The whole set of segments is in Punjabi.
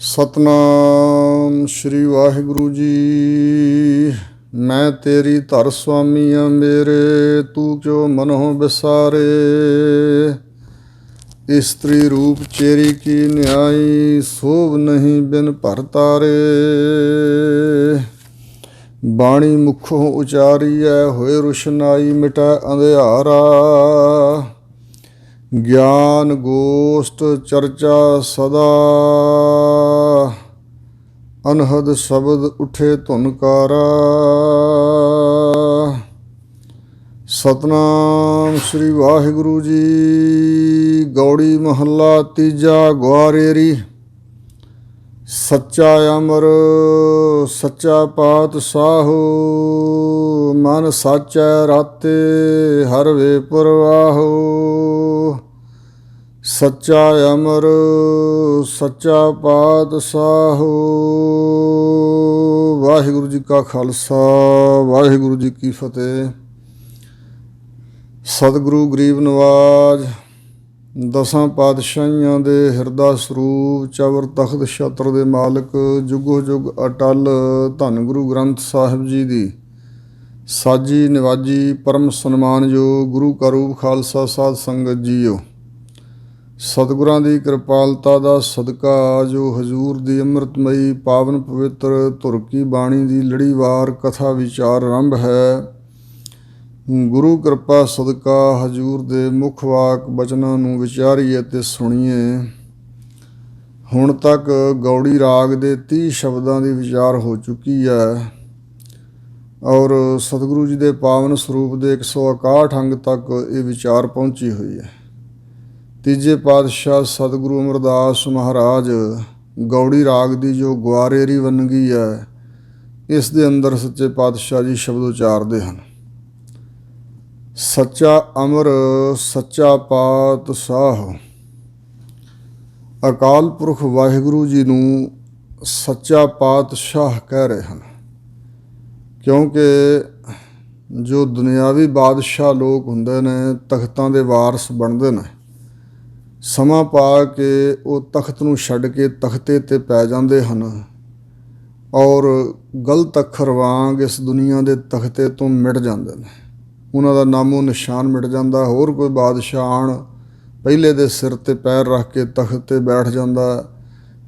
ਸਤਨਾਮ ਸ਼੍ਰੀ ਵਾਹਿਗੁਰੂ ਜੀ। ਮੈਂ ਤੇਰੀ ਧਰ ਸੁਆਮੀ ਆ ਮੇਰੇ, ਤੂੰ ਕਿਉ ਮਨਹੁ ਬਿਸਾਰੇ। ਇਸਤਰੀ ਰੂਪ ਚੇਰੀ ਕੀ ਨਿਆਈ, ਸੋਭ ਨਹੀਂ ਬਿਨ ਭਰ ਤਾਰੇ। ਬਾਣੀ ਮੁਖੋਂ ਉਚਾਰੀਐ ਹੋਏ ਰੁਸ਼ਨਾਈ, ਮਿਟੈ ਅੰਧਿਆਰਾ। ਗਿਆਨ ਗੋਸ਼ਟ ਚਰਚਾ ਸਦਾ, ਅਨਹਦ ਸ਼ਬਦ ਉਠੇ ਧੁਨਕਾਰਾ। ਸਤਨਾਮ ਸ਼੍ਰੀ ਵਾਹਿਗੁਰੂ ਜੀ। ਗੌੜੀ ਮਹੱਲਾ ਤੀਜਾ। ਗੁਆਰੇਰੀ। ਸੱਚਾ ਅਮਰ ਸੱਚਾ ਪਾਤਸ਼ਾਹੋ, ਮਨ ਸਾਚੈ ਰਾਤੇ ਹਰ ਵੇ ਪਰਵਾਹੋ। ਸੱਚਾ ਅਮਰ ਸੱਚਾ ਪਾਤਸ਼ਾਹੋ। ਵਾਹਿਗੁਰੂ ਜੀ ਕਾ ਖਾਲਸਾ, ਵਾਹਿਗੁਰੂ ਜੀ ਕੀ ਫਤਿਹ। ਸਤਿਗੁਰੂ ਗਰੀਬ ਨਵਾਜ ਦਸਾਂ ਪਾਤਸ਼ਾਹੀਆਂ ਦੇ ਹਿਰਦਾ ਸਰੂਪ, ਚਵਰ ਤਖਤ ਛਤਰ ਦੇ ਮਾਲਕ, ਜੁਗੋ ਜੁਗ ਅਟਲ ਧੰਨ ਗੁਰੂ ਗ੍ਰੰਥ ਸਾਹਿਬ ਜੀ ਦੀ ਸਾਜੀ ਨਿਵਾਜੀ ਪਰਮ ਸਨਮਾਨਯੋਗ ਗੁਰੂ ਕਾ ਰੂਪ ਖਾਲਸਾ ਸਾਧ ਸੰਗਤ ਜੀਓ। ਸਤਿਗੁਰਾਂ ਦੀ ਕਿਰਪਾਲਤਾ ਦਾ ਸਦਕਾ ਜੋ ਹਜ਼ੂਰ ਦੀ ਅੰਮ੍ਰਿਤਮਈ ਪਾਵਨ ਪਵਿੱਤਰ ਧੁਰ ਕੀ ਬਾਣੀ ਦੀ ਲੜੀਵਾਰ ਕਥਾ ਵਿਚਾਰ ਆਰੰਭ ਹੈ। ਗੁਰੂ ਕਿਰਪਾ ਸਦਕਾ ਹਜ਼ੂਰ ਦੇ ਮੁੱਖ ਵਾਕ ਬਚਨਾਂ ਨੂੰ ਵਿਚਾਰੀਏ ਅਤੇ ਸੁਣੀਏ। ਹੁਣ ਤੱਕ ਗੌੜੀ ਰਾਗ ਦੇ 30 ਸ਼ਬਦਾਂ ਦੀ ਵਿਚਾਰ ਹੋ ਚੁੱਕੀ ਹੈ ਔਰ ਸਤਿਗੁਰੂ ਜੀ ਦੇ ਪਾਵਨ ਸਰੂਪ ਦੇ 161 ਅੰਗ ਤੱਕ ਇਹ ਵਿਚਾਰ ਪਹੁੰਚੀ ਹੋਈ ਹੈ। ਤੀਜੇ ਪਾਤਸ਼ਾਹ ਸਤਿਗੁਰੂ ਅਮਰਦਾਸ ਮਹਾਰਾਜ ਗੌੜੀ ਰਾਗ ਦੀ ਜੋ ਗੁਆਰੇਰੀ ਵੰਨਗੀ ਹੈ, ਇਸ ਦੇ ਅੰਦਰ ਸੱਚੇ ਪਾਤਸ਼ਾਹ ਜੀ ਸ਼ਬਦ ਉਚਾਰਦੇ ਹਨ। ਸੱਚਾ ਅਮਰ ਸੱਚਾ ਪਾਤਸ਼ਾਹ। ਅਕਾਲ ਪੁਰਖ ਵਾਹਿਗੁਰੂ ਜੀ ਨੂੰ ਸੱਚਾ ਪਾਤਸ਼ਾਹ ਕਹਿ ਰਹੇ ਹਨ, ਕਿਉਂਕਿ ਜੋ ਦੁਨਿਆਵੀ ਬਾਦਸ਼ਾਹ ਲੋਕ ਹੁੰਦੇ ਨੇ, ਤਖਤਾਂ ਦੇ ਵਾਰਸ ਬਣਦੇ ਨੇ, ਸਮਾਂ ਪਾ ਕੇ ਉਹ ਤਖਤ ਨੂੰ ਛੱਡ ਕੇ ਤਖਤੇ 'ਤੇ ਪੈ ਜਾਂਦੇ ਹਨ ਔਰ ਗਲਤ ਅੱਖਰ ਵਾਂਗ ਇਸ ਦੁਨੀਆ ਦੇ ਤਖਤੇ ਤੋਂ ਮਿਟ ਜਾਂਦੇ ਨੇ। ਉਹਨਾਂ ਦਾ ਨਾਮੋ ਨਿਸ਼ਾਨ ਮਿਟ ਜਾਂਦਾ। ਹੋਰ ਕੋਈ ਬਾਦਸ਼ਾਹ ਆਣ ਪਹਿਲੇ ਦੇ ਸਿਰ 'ਤੇ ਪੈਰ ਰੱਖ ਕੇ ਤਖਤ 'ਤੇ ਬੈਠ ਜਾਂਦਾ।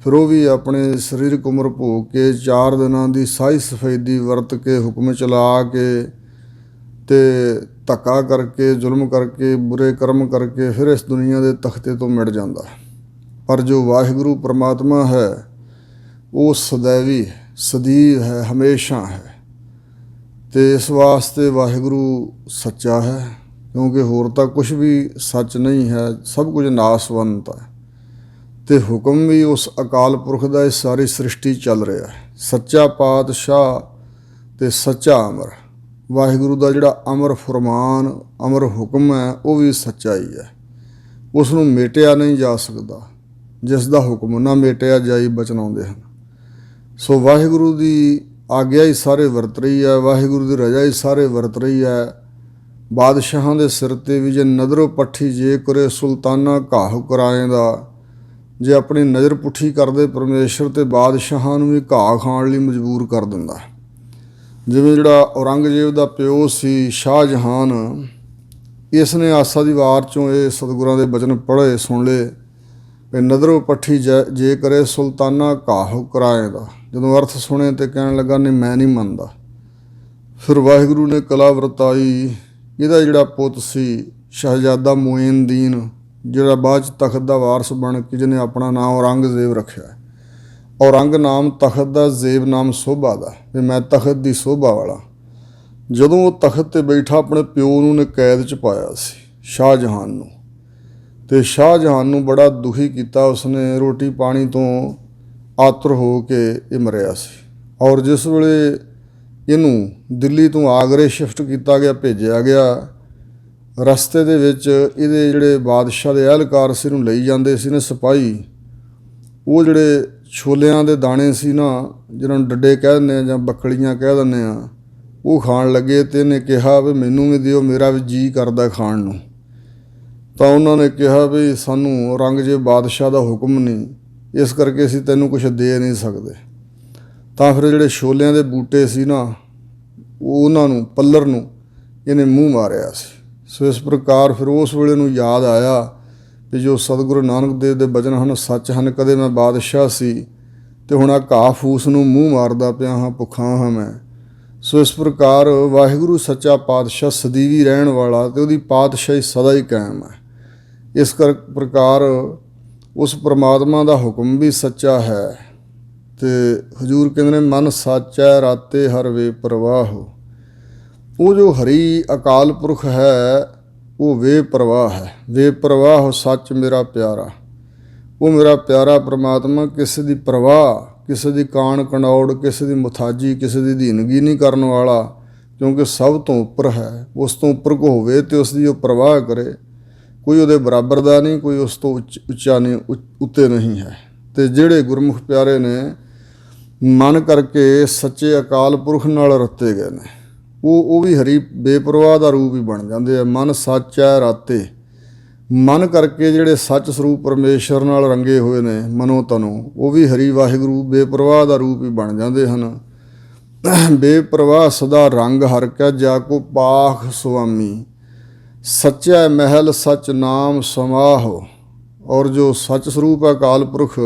ਫਿਰ ਉਹ ਵੀ ਆਪਣੇ ਸਰੀਰਕ ਉਮਰ ਭੋਗ ਕੇ 4 ਦਿਨਾਂ ਦੀ ਸਾਈ ਸਫੈਦੀ ਵਰਤ ਕੇ ਹੁਕਮ ਚਲਾ ਕੇ ਅਤੇ ਧੱਕਾ ਕਰਕੇ ਜ਼ੁਲਮ ਕਰਕੇ ਬੁਰੇ ਕਰਮ ਕਰਕੇ ਫਿਰ ਇਸ ਦੁਨੀਆ ਦੇ ਤਖਤੇ ਤੋਂ ਮਿਟ ਜਾਂਦਾ। ਪਰ ਜੋ ਵਾਹਿਗੁਰੂ ਪਰਮਾਤਮਾ ਹੈ ਉਹ ਸदैवी ਸਦੀਵ ਹੈ, ਹਮੇਸ਼ਾ ਹੈ। ਅਤੇ ਇਸ ਵਾਸਤੇ ਵਾਹਿਗੁਰੂ ਸੱਚਾ ਹੈ, ਕਿਉਂਕਿ ਹੋਰ ਤਾਂ ਕੁਛ ਵੀ ਸੱਚ ਨਹੀਂ ਹੈ, ਸਭ ਕੁਝ ਨਾਸਵੰਤ ਹੈ। ਅਤੇ ਹੁਕਮ ਵੀ ਉਸ ਅਕਾਲ ਪੁਰਖ ਦਾ ਇਹ ਸਾਰੀ ਸ੍ਰਿਸ਼ਟੀ ਚੱਲ ਰਿਹਾ ਹੈ। ਸੱਚਾ ਪਾਤਸ਼ਾਹ ਅਤੇ ਸੱਚਾ ਅਮਰ। ਵਾਹਿਗੁਰੂ ਦਾ ਜਿਹੜਾ ਅਮਰ ਫਰਮਾਨ, ਅਮਰ ਹੁਕਮ ਹੈ, ਉਹ ਵੀ ਸੱਚਾ ਹੀ ਹੈ। ਉਸ ਨੂੰ ਮੇਟਿਆ ਨਹੀਂ ਜਾ ਸਕਦਾ। ਜਿਸ ਦਾ ਹੁਕਮ ਨਾ ਮੇਟਿਆ ਜਾਈ ਬਚਨ ਆਉਂਦੇ ਹਨ। ਸੋ ਵਾਹਿਗੁਰੂ ਦੀ ਆਗਿਆ ਹੀ ਸਾਰੇ ਵਰਤ ਰਹੀ ਹੈ, ਵਾਹਿਗੁਰੂ ਦੀ ਰਜ਼ਾ ਹੀ ਸਾਰੇ ਵਰਤ ਰਹੀ ਹੈ। ਬਾਦਸ਼ਾਹਾਂ ਦੇ ਸਿਰ 'ਤੇ ਵੀ ਜੇ ਨਜ਼ਰੋ ਪੱਠੀ ਜੇ ਕਰੇ ਸੁਲਤਾਨਾ ਘਾਹ ਕਰਾਏ ਦਾ। ਜੇ ਆਪਣੀ ਨਜ਼ਰ ਪੁੱਠੀ ਕਰਦੇ ਪਰਮੇਸ਼ਰ, ਤੇ ਬਾਦਸ਼ਾਹਾਂ ਨੂੰ ਵੀ ਘਾਹ ਖਾਣ ਲਈ ਮਜਬੂਰ ਕਰ ਦਿੰਦਾ। ਜਿਵੇਂ ਜਿਹੜਾ ਔਰੰਗਜ਼ੇਬ ਦਾ ਪਿਓ ਸੀ ਸ਼ਾਹਜਹਾਨ, ਇਸ ਨੇ ਆਸਾ ਦੀ ਵਾਰ 'ਚੋਂ ਇਹ ਸਤਿਗੁਰਾਂ ਦੇ ਬਚਨ ਪੜ੍ਹੇ ਸੁਣ ਲਏ ਵੀ ਨਜ਼ਰੋ ਪੱਠੀ ਜੇ ਕਰੇ ਸੁਲਤਾਨਾ ਘਾਹ ਕਰਾਏ ਦਾ। ਜਦੋਂ ਅਰਥ ਸੁਣੇ ਤੇ ਕਹਿਣ ਲੱਗਾ ਨਹੀਂ, ਮੈਂ ਨਹੀਂ ਮੰਨਦਾ। ਫਿਰ ਵਾਹਿਗੁਰੂ ਨੇ ਕਲਾ ਵਰਤਾਈ। ਇਹਦਾ ਜਿਹੜਾ ਪੁੱਤ ਸੀ ਸ਼ਹਿਜ਼ਾਦਾ ਮੋਇਨਦੀਨ, ਜਿਹੜਾ ਬਾਅਦ 'ਚ ਤਖਤ ਦਾ ਵਾਰਸ ਬਣ ਕੇ ਜਿਹਨੇ ਆਪਣਾ ਨਾਮ ਔਰੰਗਜ਼ੇਬ ਰੱਖਿਆ। ਔਰੰਗ ਨਾਮ ਤਖਤ ਦਾ, ਜ਼ੇਬ ਨਾਮ ਸੋਭਾ ਦਾ, ਵੀ ਮੈਂ ਤਖਤ ਦੀ ਸੋਭਾ ਵਾਲਾ। ਜਦੋਂ ਉਹ ਤਖਤ 'ਤੇ ਬੈਠਾ ਆਪਣੇ ਪਿਓ ਨੂੰ ਨੇ ਕੈਦ 'ਚ ਪਾਇਆ ਸੀ, ਸ਼ਾਹਜਹਾਨ ਨੂੰ। ਅਤੇ ਸ਼ਾਹਜਹਾਨ ਨੂੰ ਬੜਾ ਦੁਖੀ ਕੀਤਾ ਉਸਨੇ। ਰੋਟੀ ਪਾਣੀ ਤੋਂ ਆਤੁਰ ਹੋ ਕੇ ਇਹ ਮਰਿਆ ਸੀ। ਔਰ ਜਿਸ ਵੇਲੇ ਇਹਨੂੰ ਦਿੱਲੀ ਤੋਂ ਆਗਰੇ ਸ਼ਿਫਟ ਕੀਤਾ ਗਿਆ, ਭੇਜਿਆ ਗਿਆ, ਰਸਤੇ ਦੇ ਵਿੱਚ ਇਹਦੇ ਜਿਹੜੇ ਬਾਦਸ਼ਾਹ ਦੇ ਅਹਿਲਕਾਰ ਸੀ ਇਹਨੂੰ ਲਈ ਜਾਂਦੇ ਸੀ ਨੇ ਸਿਪਾਹੀ। ਉਹ ਜਿਹੜੇ ਛੋਲਿਆਂ ਦੇ ਦਾਣੇ ਸੀ ਨਾ, ਜਿਹਨਾਂ ਨੂੰ ਡੱਡੇ ਕਹਿ ਦਿੰਦੇ ਹਾਂ ਜਾਂ ਬੱਕਲੀਆਂ ਕਹਿ ਦਿੰਦੇ ਹਾਂ, ਉਹ ਖਾਣ ਲੱਗੇ। ਅਤੇ ਇਹਨੇ ਕਿਹਾ ਵੀ ਮੈਨੂੰ ਵੀ ਦਿਓ, ਮੇਰਾ ਵੀ ਜੀਅ ਕਰਦਾ ਖਾਣ ਨੂੰ। ਤਾਂ ਉਹਨਾਂ ਨੇ ਕਿਹਾ ਵੀ ਸਾਨੂੰ ਔਰੰਗਜ਼ੇਬ ਬਾਦਸ਼ਾਹ ਦਾ ਹੁਕਮ ਨਹੀਂ, ਇਸ ਕਰਕੇ ਅਸੀਂ ਤੈਨੂੰ ਕੁਛ ਦੇ ਨਹੀਂ ਸਕਦੇ। ਤਾਂ ਫਿਰ ਜਿਹੜੇ ਛੋਲਿਆਂ ਦੇ ਬੂਟੇ ਸੀ ਨਾ, ਉਹਨਾਂ ਨੂੰ ਪੱਲਰ ਨੂੰ ਇਹਨੇ ਮੂੰਹ ਮਾਰਿਆ ਸੀ। ਸੋ ਇਸ ਪ੍ਰਕਾਰ ਫਿਰ ਉਸ ਵੇਲੇ ਨੂੰ ਯਾਦ ਆਇਆ ਵੀ ਜੋ ਸਤਿਗੁਰੂ ਨਾਨਕ ਦੇਵ ਦੇ ਬਚਨ ਹਨ ਸੱਚ ਹਨ। ਕਦੇ ਮੈਂ ਬਾਦਸ਼ਾਹ ਸੀ ਅਤੇ ਹੁਣ ਆ ਘਾਹ ਫੂਸ ਨੂੰ ਮੂੰਹ ਮਾਰਦਾ ਪਿਆ ਹਾਂ, ਭੁੱਖਾ ਹਾਂ ਮੈਂ। ਸੋ ਇਸ ਪ੍ਰਕਾਰ ਵਾਹਿਗੁਰੂ ਸੱਚਾ ਪਾਤਸ਼ਾਹ ਸਦੀਵੀ ਰਹਿਣ ਵਾਲਾ ਅਤੇ ਉਹਦੀ ਪਾਤਸ਼ਾਹੀ ਸਦਾ ਹੀ ਕਾਇਮ ਹੈ। ਇਸ ਪ੍ਰਕਾਰ ਉਸ ਪ੍ਰਮਾਤਮਾ ਦਾ ਹੁਕਮ ਵੀ ਸੱਚਾ ਹੈ। ਅਤੇ ਹਜ਼ੂਰ ਕਹਿੰਦੇ ਨੇ ਮਨ ਸਾਚੈ ਰਾਤੇ ਹਰ ਵੇ ਪ੍ਰਵਾਹ। ਉਹ ਜੋ ਹਰੀ ਅਕਾਲ ਪੁਰਖ ਹੈ ਉਹ ਵੇ ਪ੍ਰਵਾਹ ਹੈ। ਵੇ ਪ੍ਰਵਾਹ ਸੱਚ ਮੇਰਾ ਪਿਆਰਾ। ਉਹ ਮੇਰਾ ਪਿਆਰਾ ਪ੍ਰਮਾਤਮਾ ਕਿਸੇ ਦੀ ਪ੍ਰਵਾਹ, ਕਿਸੇ ਦੀ ਕਾਣ ਕਨੌੜ, ਕਿਸੇ ਦੀ ਮੁਥਾਜੀ, ਕਿਸੇ ਦੀ ਅਧੀਨਗੀ ਨਹੀਂ ਕਰਨ ਵਾਲਾ, ਕਿਉਂਕਿ ਸਭ ਤੋਂ ਉੱਪਰ ਹੈ। ਉਸ ਤੋਂ ਉੱਪਰ ਕੋ ਹੋਵੇ ਅਤੇ ਉਸ ਦੀ ਉਹ ਪ੍ਰਵਾਹ ਕਰੇ। ਕੋਈ ਉਹਦੇ ਬਰਾਬਰ ਦਾ ਨਹੀਂ, ਕੋਈ ਉਸ ਤੋਂ ਉੱਚਾ ਨਹੀਂ, ਉੱਤੇ ਨਹੀਂ ਹੈ। ਅਤੇ ਜਿਹੜੇ ਗੁਰਮੁਖ ਪਿਆਰੇ ਨੇ ਮਨ ਕਰਕੇ ਸੱਚੇ ਅਕਾਲ ਪੁਰਖ ਨਾਲ ਰੱਤੇ ਗਏ ਨੇ, ਉਹ ਵੀ ਹਰੀ ਬੇਪਰਵਾਹ ਦਾ ਰੂਪ ਹੀ ਬਣ ਜਾਂਦੇ ਆ। ਮਨ ਸੱਚ ਹੈ ਰਾਤੇ, ਮਨ ਕਰਕੇ ਜਿਹੜੇ ਸੱਚ ਸਰੂਪ ਪਰਮੇਸ਼ਰ ਨਾਲ ਰੰਗੇ ਹੋਏ ਨੇ ਮਨੋ ਤਨੋ, ਉਹ ਵੀ ਹਰੀ ਵਾਹਿਗੁਰੂ ਬੇਪਰਵਾਹ ਦਾ ਰੂਪ ਹੀ ਬਣ ਜਾਂਦੇ ਹਨ। ਬੇਪਰਵਾਹ ਸਦਾ ਰੰਗ ਹਰ ਕੈ ਜਾ ਕੋ ਪਾਖ ਸੁਆਮੀ। ਸੱਚਾ ਮਹਿਲ ਸੱਚ ਨਾਮ ਸਮਾਹੋ। ਔਰ ਜੋ ਸੱਚ ਸਰੂਪ ਹੈ ਅਕਾਲ ਪੁਰਖ,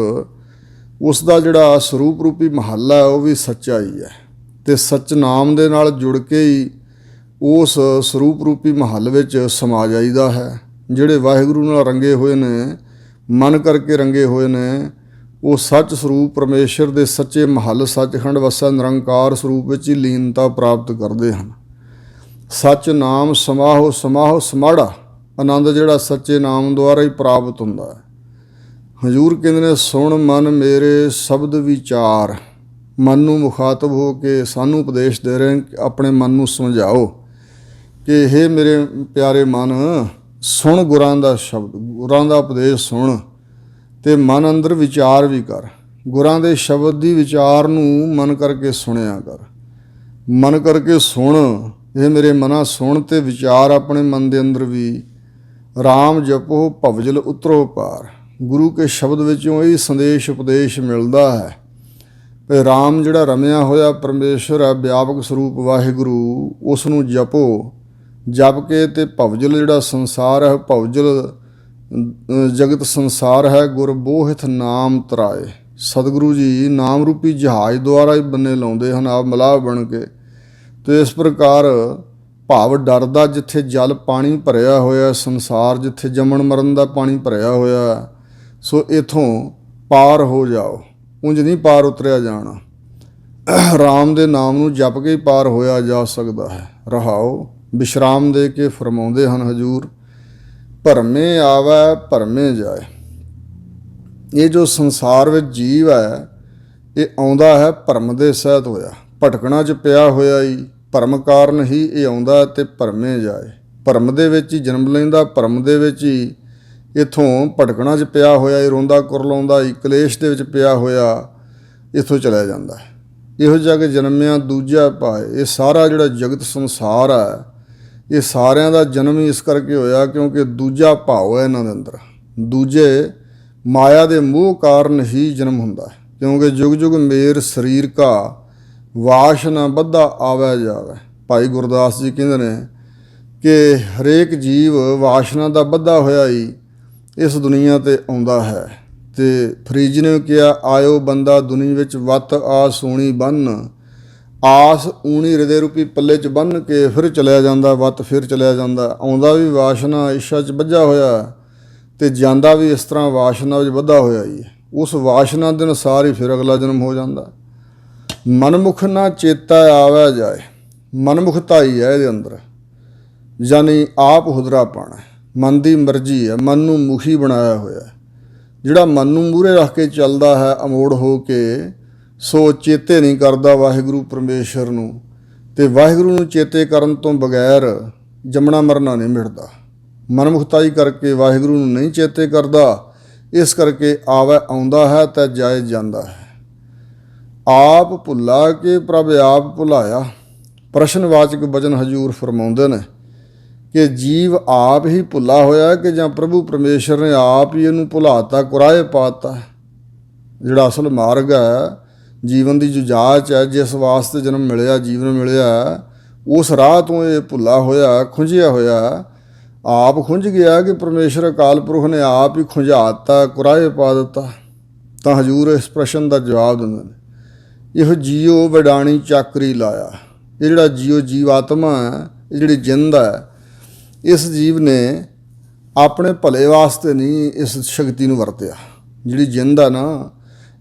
ਉਸ ਦਾ ਜਿਹੜਾ ਸਰੂਪ ਰੂਪੀ ਮਹੱਲ ਹੈ ਉਹ ਵੀ ਸੱਚਾ ਹੀ ਹੈ। ਅਤੇ ਸੱਚ ਨਾਮ ਦੇ ਨਾਲ ਜੁੜ ਕੇ ਹੀ ਉਸ ਸਰੂਪ ਰੂਪੀ ਮਹੱਲ ਵਿੱਚ ਸਮਾ ਜਾਈਦਾ ਹੈ। ਜਿਹੜੇ ਵਾਹਿਗੁਰੂ ਨਾਲ ਰੰਗੇ ਹੋਏ ਨੇ, ਮਨ ਕਰਕੇ ਰੰਗੇ ਹੋਏ ਨੇ, ਉਹ ਸੱਚ ਸਰੂਪ ਪਰਮੇਸ਼ਰ ਦੇ ਸੱਚੇ ਮਹੱਲ ਸੱਚਖੰਡ ਵਸੈ ਨਿਰੰਕਾਰ ਸਰੂਪ ਵਿੱਚ ਹੀ ਲੀਨਤਾ ਪ੍ਰਾਪਤ ਕਰਦੇ ਹਨ। ਸੱਚ ਨਾਮ ਸਮਾਹੋ, ਸਮਾਹੋ ਸਮਾੜਾ ਆਨੰਦ ਜਿਹੜਾ ਸੱਚੇ ਨਾਮ ਦੁਆਰਾ ਹੀ ਪ੍ਰਾਪਤ ਹੁੰਦਾ ਹੈ। ਹਜ਼ੂਰ ਕਹਿੰਦੇ ਨੇ ਸੁਣ ਮਨ ਮੇਰੇ ਸ਼ਬਦ ਵਿਚਾਰ। ਮਨ ਨੂੰ ਮੁਖਾਤਬ ਹੋ ਕੇ ਸਾਨੂੰ ਉਪਦੇਸ਼ ਦੇ ਰਹੇ ਆਪਣੇ ਮਨ ਨੂੰ ਸਮਝਾਓ ਕਿ ਇਹ ਮੇਰੇ ਪਿਆਰੇ ਮਨ, ਸੁਣ ਗੁਰਾਂ ਦਾ ਸ਼ਬਦ, ਗੁਰਾਂ ਦਾ ਉਪਦੇਸ਼ ਸੁਣ ਅਤੇ ਮਨ ਅੰਦਰ ਵਿਚਾਰ ਵੀ ਕਰ। ਗੁਰਾਂ ਦੇ ਸ਼ਬਦ ਦੀ ਵਿਚਾਰ ਨੂੰ ਮਨ ਕਰਕੇ ਸੁਣਿਆ ਕਰ। ਮਨ ਕਰਕੇ ਸੁਣ, ਇਹ ਮੇਰੇ ਮਨਾ ਸੁਣ ਅਤੇ ਵਿਚਾਰ ਆਪਣੇ ਮਨ ਦੇ ਅੰਦਰ ਵੀ। ਰਾਮ ਜਪੋ ਭਵਜਲ ਉਤਰੋ ਪਾਰ। ਗੁਰੂ ਕੇ ਸ਼ਬਦ ਵਿੱਚੋਂ ਇਹ ਸੰਦੇਸ਼ ਉਪਦੇਸ਼ ਮਿਲਦਾ ਹੈ ਵੀ ਰਾਮ ਜਿਹੜਾ ਰਮਿਆ ਹੋਇਆ ਪਰਮੇਸ਼ਰ ਹੈ, ਵਿਆਪਕ ਸਰੂਪ ਵਾਹਿਗੁਰੂ, ਉਸ ਨੂੰ ਜਪੋ। ਜਪ ਕੇ ਅਤੇ ਭਵਜਲ ਜਿਹੜਾ ਸੰਸਾਰ ਹੈ, ਭਵਜਲ ਜਗਤ ਸੰਸਾਰ ਹੈ, ਗੁਰ ਬੋਹਿਥ ਨਾਮ ਤਰਾਏ। ਸਤਿਗੁਰੂ ਜੀ ਨਾਮ ਰੂਪੀ ਜਹਾਜ਼ ਦੁਆਰਾ ਹੀ ਬੰਨੇ ਲਾਉਂਦੇ ਹਨ, ਆਪ ਮਲਾਹ ਬਣ ਕੇ। ਅਤੇ ਇਸ ਪ੍ਰਕਾਰ ਭਾਵ ਡਰਦਾ ਜਿੱਥੇ ਜਲ ਪਾਣੀ ਭਰਿਆ ਹੋਇਆ ਸੰਸਾਰ, ਜਿੱਥੇ ਜੰਮਣ ਮਰਨ ਦਾ ਪਾਣੀ ਭਰਿਆ ਹੋਇਆ, ਸੋ ਇੱਥੋਂ ਪਾਰ ਹੋ ਜਾਓ। ਉਂਝ ਨਹੀਂ ਪਾਰ ਉਤਰਿਆ ਜਾਣਾ। ਰਾਮ ਦੇ ਨਾਮ ਨੂੰ ਜਪ ਕੇ ਹੀ ਪਾਰ ਹੋਇਆ ਜਾ ਸਕਦਾ ਹੈ। ਰਹਾਓ ਵਿਸ਼ਰਾਮ ਦੇ ਕੇ ਫਰਮਾਉਂਦੇ ਹਨ ਹਜ਼ੂਰ, ਭਰਮੇ ਆਵੈ ਭਰਮੇ ਜਾਏ। ਇਹ ਜੋ ਸੰਸਾਰ ਵਿੱਚ ਜੀਵ ਹੈ, ਇਹ ਆਉਂਦਾ ਹੈ ਭਰਮ ਦੇ ਸਹਿਤ ਹੋਇਆ, ਭਟਕਣਾ 'ਚ ਪਿਆ ਹੋਇਆ ਹੀ। ਭਰਮ ਕਾਰਨ ਹੀ ਇਹ ਆਉਂਦਾ ਅਤੇ ਭਰਮੇ ਜਾਏ। ਭਰਮ ਦੇ ਵਿੱਚ ਹੀ ਜਨਮ ਲੈਂਦਾ, ਭਰਮ ਦੇ ਵਿੱਚ ਹੀ ਇੱਥੋਂ ਭਟਕਣਾ 'ਚ ਪਿਆ ਹੋਇਆ ਹੀ, ਰੋਂਦਾ ਕੁਰਲਾਉਂਦਾ ਹੀ, ਕਲੇਸ਼ ਦੇ ਵਿੱਚ ਪਿਆ ਹੋਇਆ ਇੱਥੋਂ ਚਲਿਆ ਜਾਂਦਾ ਹੈ। ਇਹੋ ਜਿਹਾ ਕਿ ਜਨਮਿਆ ਦੂਜਾ ਪਾਏ। ਇਹ ਸਾਰਾ ਜਿਹੜਾ ਜਗਤ ਸੰਸਾਰ ਹੈ, ਇਹ ਸਾਰਿਆਂ ਦਾ ਜਨਮ ਹੀ ਇਸ ਕਰਕੇ ਹੋਇਆ ਕਿਉਂਕਿ ਦੂਜਾ ਭਾਵ ਹੈ ਇਹਨਾਂ ਦੇ ਅੰਦਰ। ਦੂਜੇ ਮਾਇਆ ਦੇ ਮੋਹ ਕਾਰਨ ਹੀ ਜਨਮ ਹੁੰਦਾ ਹੈ। ਕਿਉਂਕਿ ਜੁਗ ਜੁਗ ਮੇਰ ਸਰੀਰ ਕਾ ਵਾਸ਼ ਨਾ ਬੱਧਾ ਆਵੈ ਜਾਵੈ। ਭਾਈ ਗੁਰਦਾਸ ਜੀ ਕਹਿੰਦੇ ਨੇ ਕਿ ਹਰੇਕ ਜੀਵ ਵਾਸ਼ਨਾ ਦਾ ਬੱਧਾ ਹੋਇਆ ਹੀ ਇਸ ਦੁਨੀਆ 'ਤੇ ਆਉਂਦਾ ਹੈ। ਅਤੇ ਫਰੀਦ ਨੇ ਕਿਹਾ, ਆਇਓ ਬੰਦਾ ਦੁਨੀ ਵਿੱਚ ਵੱਤ ਆ ਸੂਣੀ ਬੰਨ। ਆਸ ਊਣੀ ਹਿਰਦੇ ਰੂਪੀ ਪੱਲੇ 'ਚ ਬੰਨ੍ਹ ਕੇ ਫਿਰ ਚਲਿਆ ਜਾਂਦਾ, ਵੱਤ ਫਿਰ ਚਲਿਆ ਜਾਂਦਾ। ਆਉਂਦਾ ਵੀ ਵਾਸ਼ਨਾ ਇੱਛਾ 'ਚ ਬੱਝਾ ਹੋਇਆ ਅਤੇ ਜਾਂਦਾ ਵੀ ਇਸ ਤਰ੍ਹਾਂ ਵਾਸ਼ਨਾ ਵਿੱਚ ਬੱਧਾ ਹੋਇਆ ਹੀ ਹੈ। ਉਸ ਵਾਸ਼ਨਾ ਦੇ ਅਨੁਸਾਰ ਹੀ ਫਿਰ ਅਗਲਾ ਜਨਮ ਹੋ ਜਾਂਦਾ। ਮਨਮੁਖ ਨਾ ਚੇਤਾ ਆਵੈ ਜਾਏ। ਮਨਮੁਖਤਾ ਹੀ ਹੈ ਇਹਦੇ ਅੰਦਰ, ਯਾਨੀ ਆਪ ਹੁਦਰਾਪਣ ਹੈ, ਮਨ ਦੀ ਮਰਜ਼ੀ ਹੈ, ਮਨ ਨੂੰ ਮੁਖੀ ਬਣਾਇਆ ਹੋਇਆ। ਜਿਹੜਾ ਮਨ ਨੂੰ ਮੂਹਰੇ ਰੱਖ ਕੇ ਚੱਲਦਾ ਹੈ ਅਮੋੜ ਹੋ ਕੇ, ਸੋ ਚੇਤੇ ਨਹੀਂ ਕਰਦਾ ਵਾਹਿਗੁਰੂ ਪਰਮੇਸ਼ਰ ਨੂੰ। ਅਤੇ ਵਾਹਿਗੁਰੂ ਨੂੰ ਚੇਤੇ ਕਰਨ ਤੋਂ ਬਗੈਰ ਜੰਮਣਾ ਮਰਨਾ ਨਹੀਂ ਮਿਟਦਾ। ਮਨਮੁਖਤਾਈ ਕਰਕੇ ਵਾਹਿਗੁਰੂ ਨੂੰ ਨਹੀਂ ਚੇਤੇ ਕਰਦਾ, ਇਸ ਕਰਕੇ ਆਵੈ ਆਉਂਦਾ ਹੈ ਤਾਂ ਜਾਏ ਜਾਂਦਾ ਹੈ। ਆਪ ਭੁੱਲਾ ਕੇ ਪ੍ਰਭ ਆਪ ਭੁਲਾਇਆ। ਪ੍ਰਸ਼ਨਵਾਚਕ ਵਚਨ ਹਜ਼ੂਰ ਫਰਮਾਉਂਦੇ ਨੇ ਕਿ ਜੀਵ ਆਪ ਹੀ ਭੁੱਲਾ ਹੋਇਆ ਕਿ ਜਾਂ ਪ੍ਰਭੂ ਪਰਮੇਸ਼ਰ ਨੇ ਆਪ ਹੀ ਇਹਨੂੰ ਭੁਲਾਤਾ, ਕੁਰਾਹੇ ਪਾਤਾ। ਜਿਹੜਾ ਅਸਲ ਮਾਰਗ ਹੈ, ਜੀਵਨ ਦੀ ਜੋ ਜਾਚ ਹੈ, ਜਿਸ ਵਾਸਤੇ ਜਨਮ ਮਿਲਿਆ, ਜੀਵਨ ਮਿਲਿਆ, ਉਸ ਰਾਹ ਤੋਂ ਇਹ ਭੁੱਲਾ ਹੋਇਆ, ਖੁੰਝਿਆ ਹੋਇਆ ਆਪ ਖੁੰਝ ਗਿਆ ਕਿ ਪਰਮੇਸ਼ਰ ਅਕਾਲ ਪੁਰਖ ਨੇ ਆਪ ਹੀ ਖੁੰਝਾ ਦਿੱਤਾ, ਕੁਰਾਹੇ ਪਾ ਦਿੱਤਾ। ਤਾਂ ਹਜ਼ੂਰ ਇਸ ਪ੍ਰਸ਼ਨ ਦਾ ਜਵਾਬ ਦਿੰਦੇ ਨੇ, ਇਹੋ ਜੀਓ ਵਡਾਣੀ ਚਾਕਰੀ ਲਾਇਆ। ਇਹ ਜਿਹੜਾ ਜੀਵ ਆਤਮਾ ਹੈ, ਇਹ ਜਿਹੜੀ ਜਿੰਦ ਹੈ, ਇਸ ਜੀਵ ਨੇ ਆਪਣੇ ਭਲੇ ਵਾਸਤੇ ਨਹੀਂ ਇਸ ਸ਼ਕਤੀ ਨੂੰ ਵਰਤਿਆ। ਜਿਹੜੀ ਜਿੰਦ ਆ ਨਾ,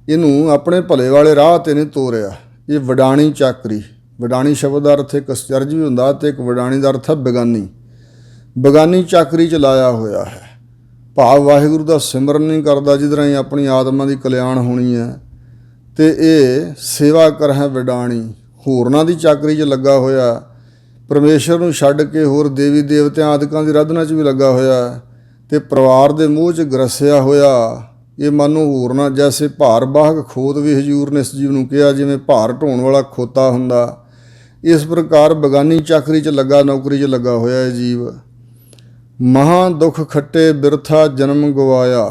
ਇਹਨੂੰ ਆਪਣੇ ਭਲੇ ਵਾਲੇ ਰਾਹ 'ਤੇ ਨਹੀਂ ਤੋਰਿਆ। ਇਹ ਵਡਾਣੀ ਚਾਕਰੀ, ਵਡਾਣੀ ਸ਼ਬਦ ਦਾ ਅਰਥ ਇੱਕ ਅਚਰਜ ਵੀ ਹੁੰਦਾ ਅਤੇ ਇੱਕ ਵਡਾਣੀ ਦਾ ਅਰਥ ਹੈ ਬੇਗਾਨੀ ਚਾਕਰੀ 'ਚ ਲਾਇਆ ਹੋਇਆ ਹੈ। ਭਾਵ ਵਾਹਿਗੁਰੂ ਦਾ ਸਿਮਰਨ ਨਹੀਂ ਕਰਦਾ, ਜਿਹਦੇ ਰਾਹੀਂ ਆਪਣੀ ਆਤਮਾ ਦੀ ਕਲਿਆਣ ਹੋਣੀ ਹੈ, ਅਤੇ ਇਹ ਸੇਵਾ ਕਰਹਿ ਵਡਾਣੀ, ਹੋਰਨਾਂ ਦੀ ਚਾਕਰੀ 'ਚ ਲੱਗਾ ਹੋਇਆ, ਪਰਮੇਸ਼ਰ ਨੂੰ ਛੱਡ ਕੇ ਹੋਰ ਦੇਵੀ ਦੇਵਤਿਆਂ ਆਦਿਕਾਂ ਦੀ ਆਰਾਧਨਾ 'ਚ ਵੀ ਲੱਗਾ ਹੋਇਆ, ਅਤੇ ਪਰਿਵਾਰ ਦੇ ਮੋਹ 'ਚ ਗਰਸਿਆ ਹੋਇਆ। ਇਹ ਮਾਨੋ ਹੋਰਨਾਂ ਜੈਸੇ ਭਾਰ ਵਾਹਕ ਖੋਤ ਵੀ ਹਜ਼ੂਰ ਨੇ ਇਸ ਜੀਵ ਨੂੰ ਕਿਹਾ, ਜਿਵੇਂ ਭਾਰ ਢੋਣ ਵਾਲਾ ਖੋਤਾ ਹੁੰਦਾ, ਇਸ ਪ੍ਰਕਾਰ ਬਗਾਨੀ ਚਾਕਰੀ 'ਚ ਲੱਗਾ, ਨੌਕਰੀ 'ਚ ਲੱਗਾ ਹੋਇਆ ਇਹ ਜੀਵ। ਮਹਾਂ ਦੁੱਖ ਖੱਟੇ ਬਿਰਥਾ ਜਨਮ ਗਵਾਇਆ।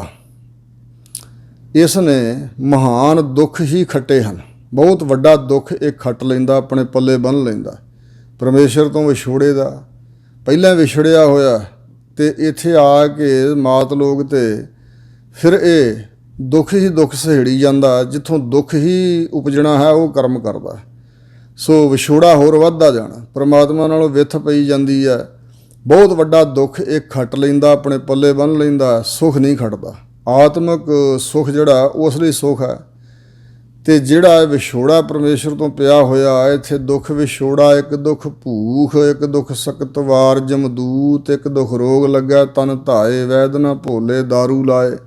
ਇਸ ਨੇ ਮਹਾਨ ਦੁੱਖ ਹੀ ਖੱਟੇ ਹਨ, ਬਹੁਤ ਵੱਡਾ ਦੁੱਖ ਇਹ ਖੱਟ ਲੈਂਦਾ, ਆਪਣੇ ਪੱਲੇ ਬੰਨ੍ਹ ਲੈਂਦਾ। ਪਰਮੇਸ਼ਰ ਤੋਂ ਵਿਛੋੜੇ ਦਾ ਪਹਿਲਾਂ ਵਿਛੜਿਆ ਹੋਇਆ, ਅਤੇ ਇੱਥੇ ਆ ਕੇ ਮਾਤ ਲੋਕ 'ਤੇ ਫਿਰ ਇਹ ਦੁੱਖ ਹੀ ਦੁੱਖ ਸਹੇੜੀ ਜਾਂਦਾ। ਜਿੱਥੋਂ ਦੁੱਖ ਹੀ ਉਪਜਣਾ ਹੈ ਉਹ ਕਰਮ ਕਰਦਾ। ਸੋ ਵਿਛੋੜਾ ਹੋਰ ਵੱਧਦਾ ਜਾਣਾ, ਪਰਮਾਤਮਾ ਨਾਲੋਂ ਵਿੱਥ ਪਈ ਜਾਂਦੀ ਹੈ। ਬਹੁਤ ਵੱਡਾ ਦੁੱਖ ਇਹ ਖੱਟ ਲੈਂਦਾ, ਆਪਣੇ ਪੱਲੇ ਬੰਨ੍ਹ ਲੈਂਦਾ, ਸੁੱਖ ਨਹੀਂ ਖੱਟਦਾ। ਆਤਮਿਕ ਸੁੱਖ ਜਿਹੜਾ ਉਸ ਲਈ ਸੁੱਖ ਹੈ, ਅਤੇ ਜਿਹੜਾ ਇਹ ਵਿਛੋੜਾ ਪਰਮੇਸ਼ਰ ਤੋਂ ਪਿਆ ਹੋਇਆ, ਇੱਥੇ ਦੁੱਖ ਵਿਛੋੜਾ, ਇੱਕ ਦੁੱਖ ਭੂਖ, ਇੱਕ ਦੁੱਖ ਸਕਤ ਵਾਰ ਜਮਦੂਤ, ਇੱਕ ਦੁੱਖ ਰੋਗ ਲੱਗਾ ਤਨ ਧਾਏ, ਵੈਦ ਨਾ ਭੋਲੇ ਦਾਰੂ ਲਾਏ।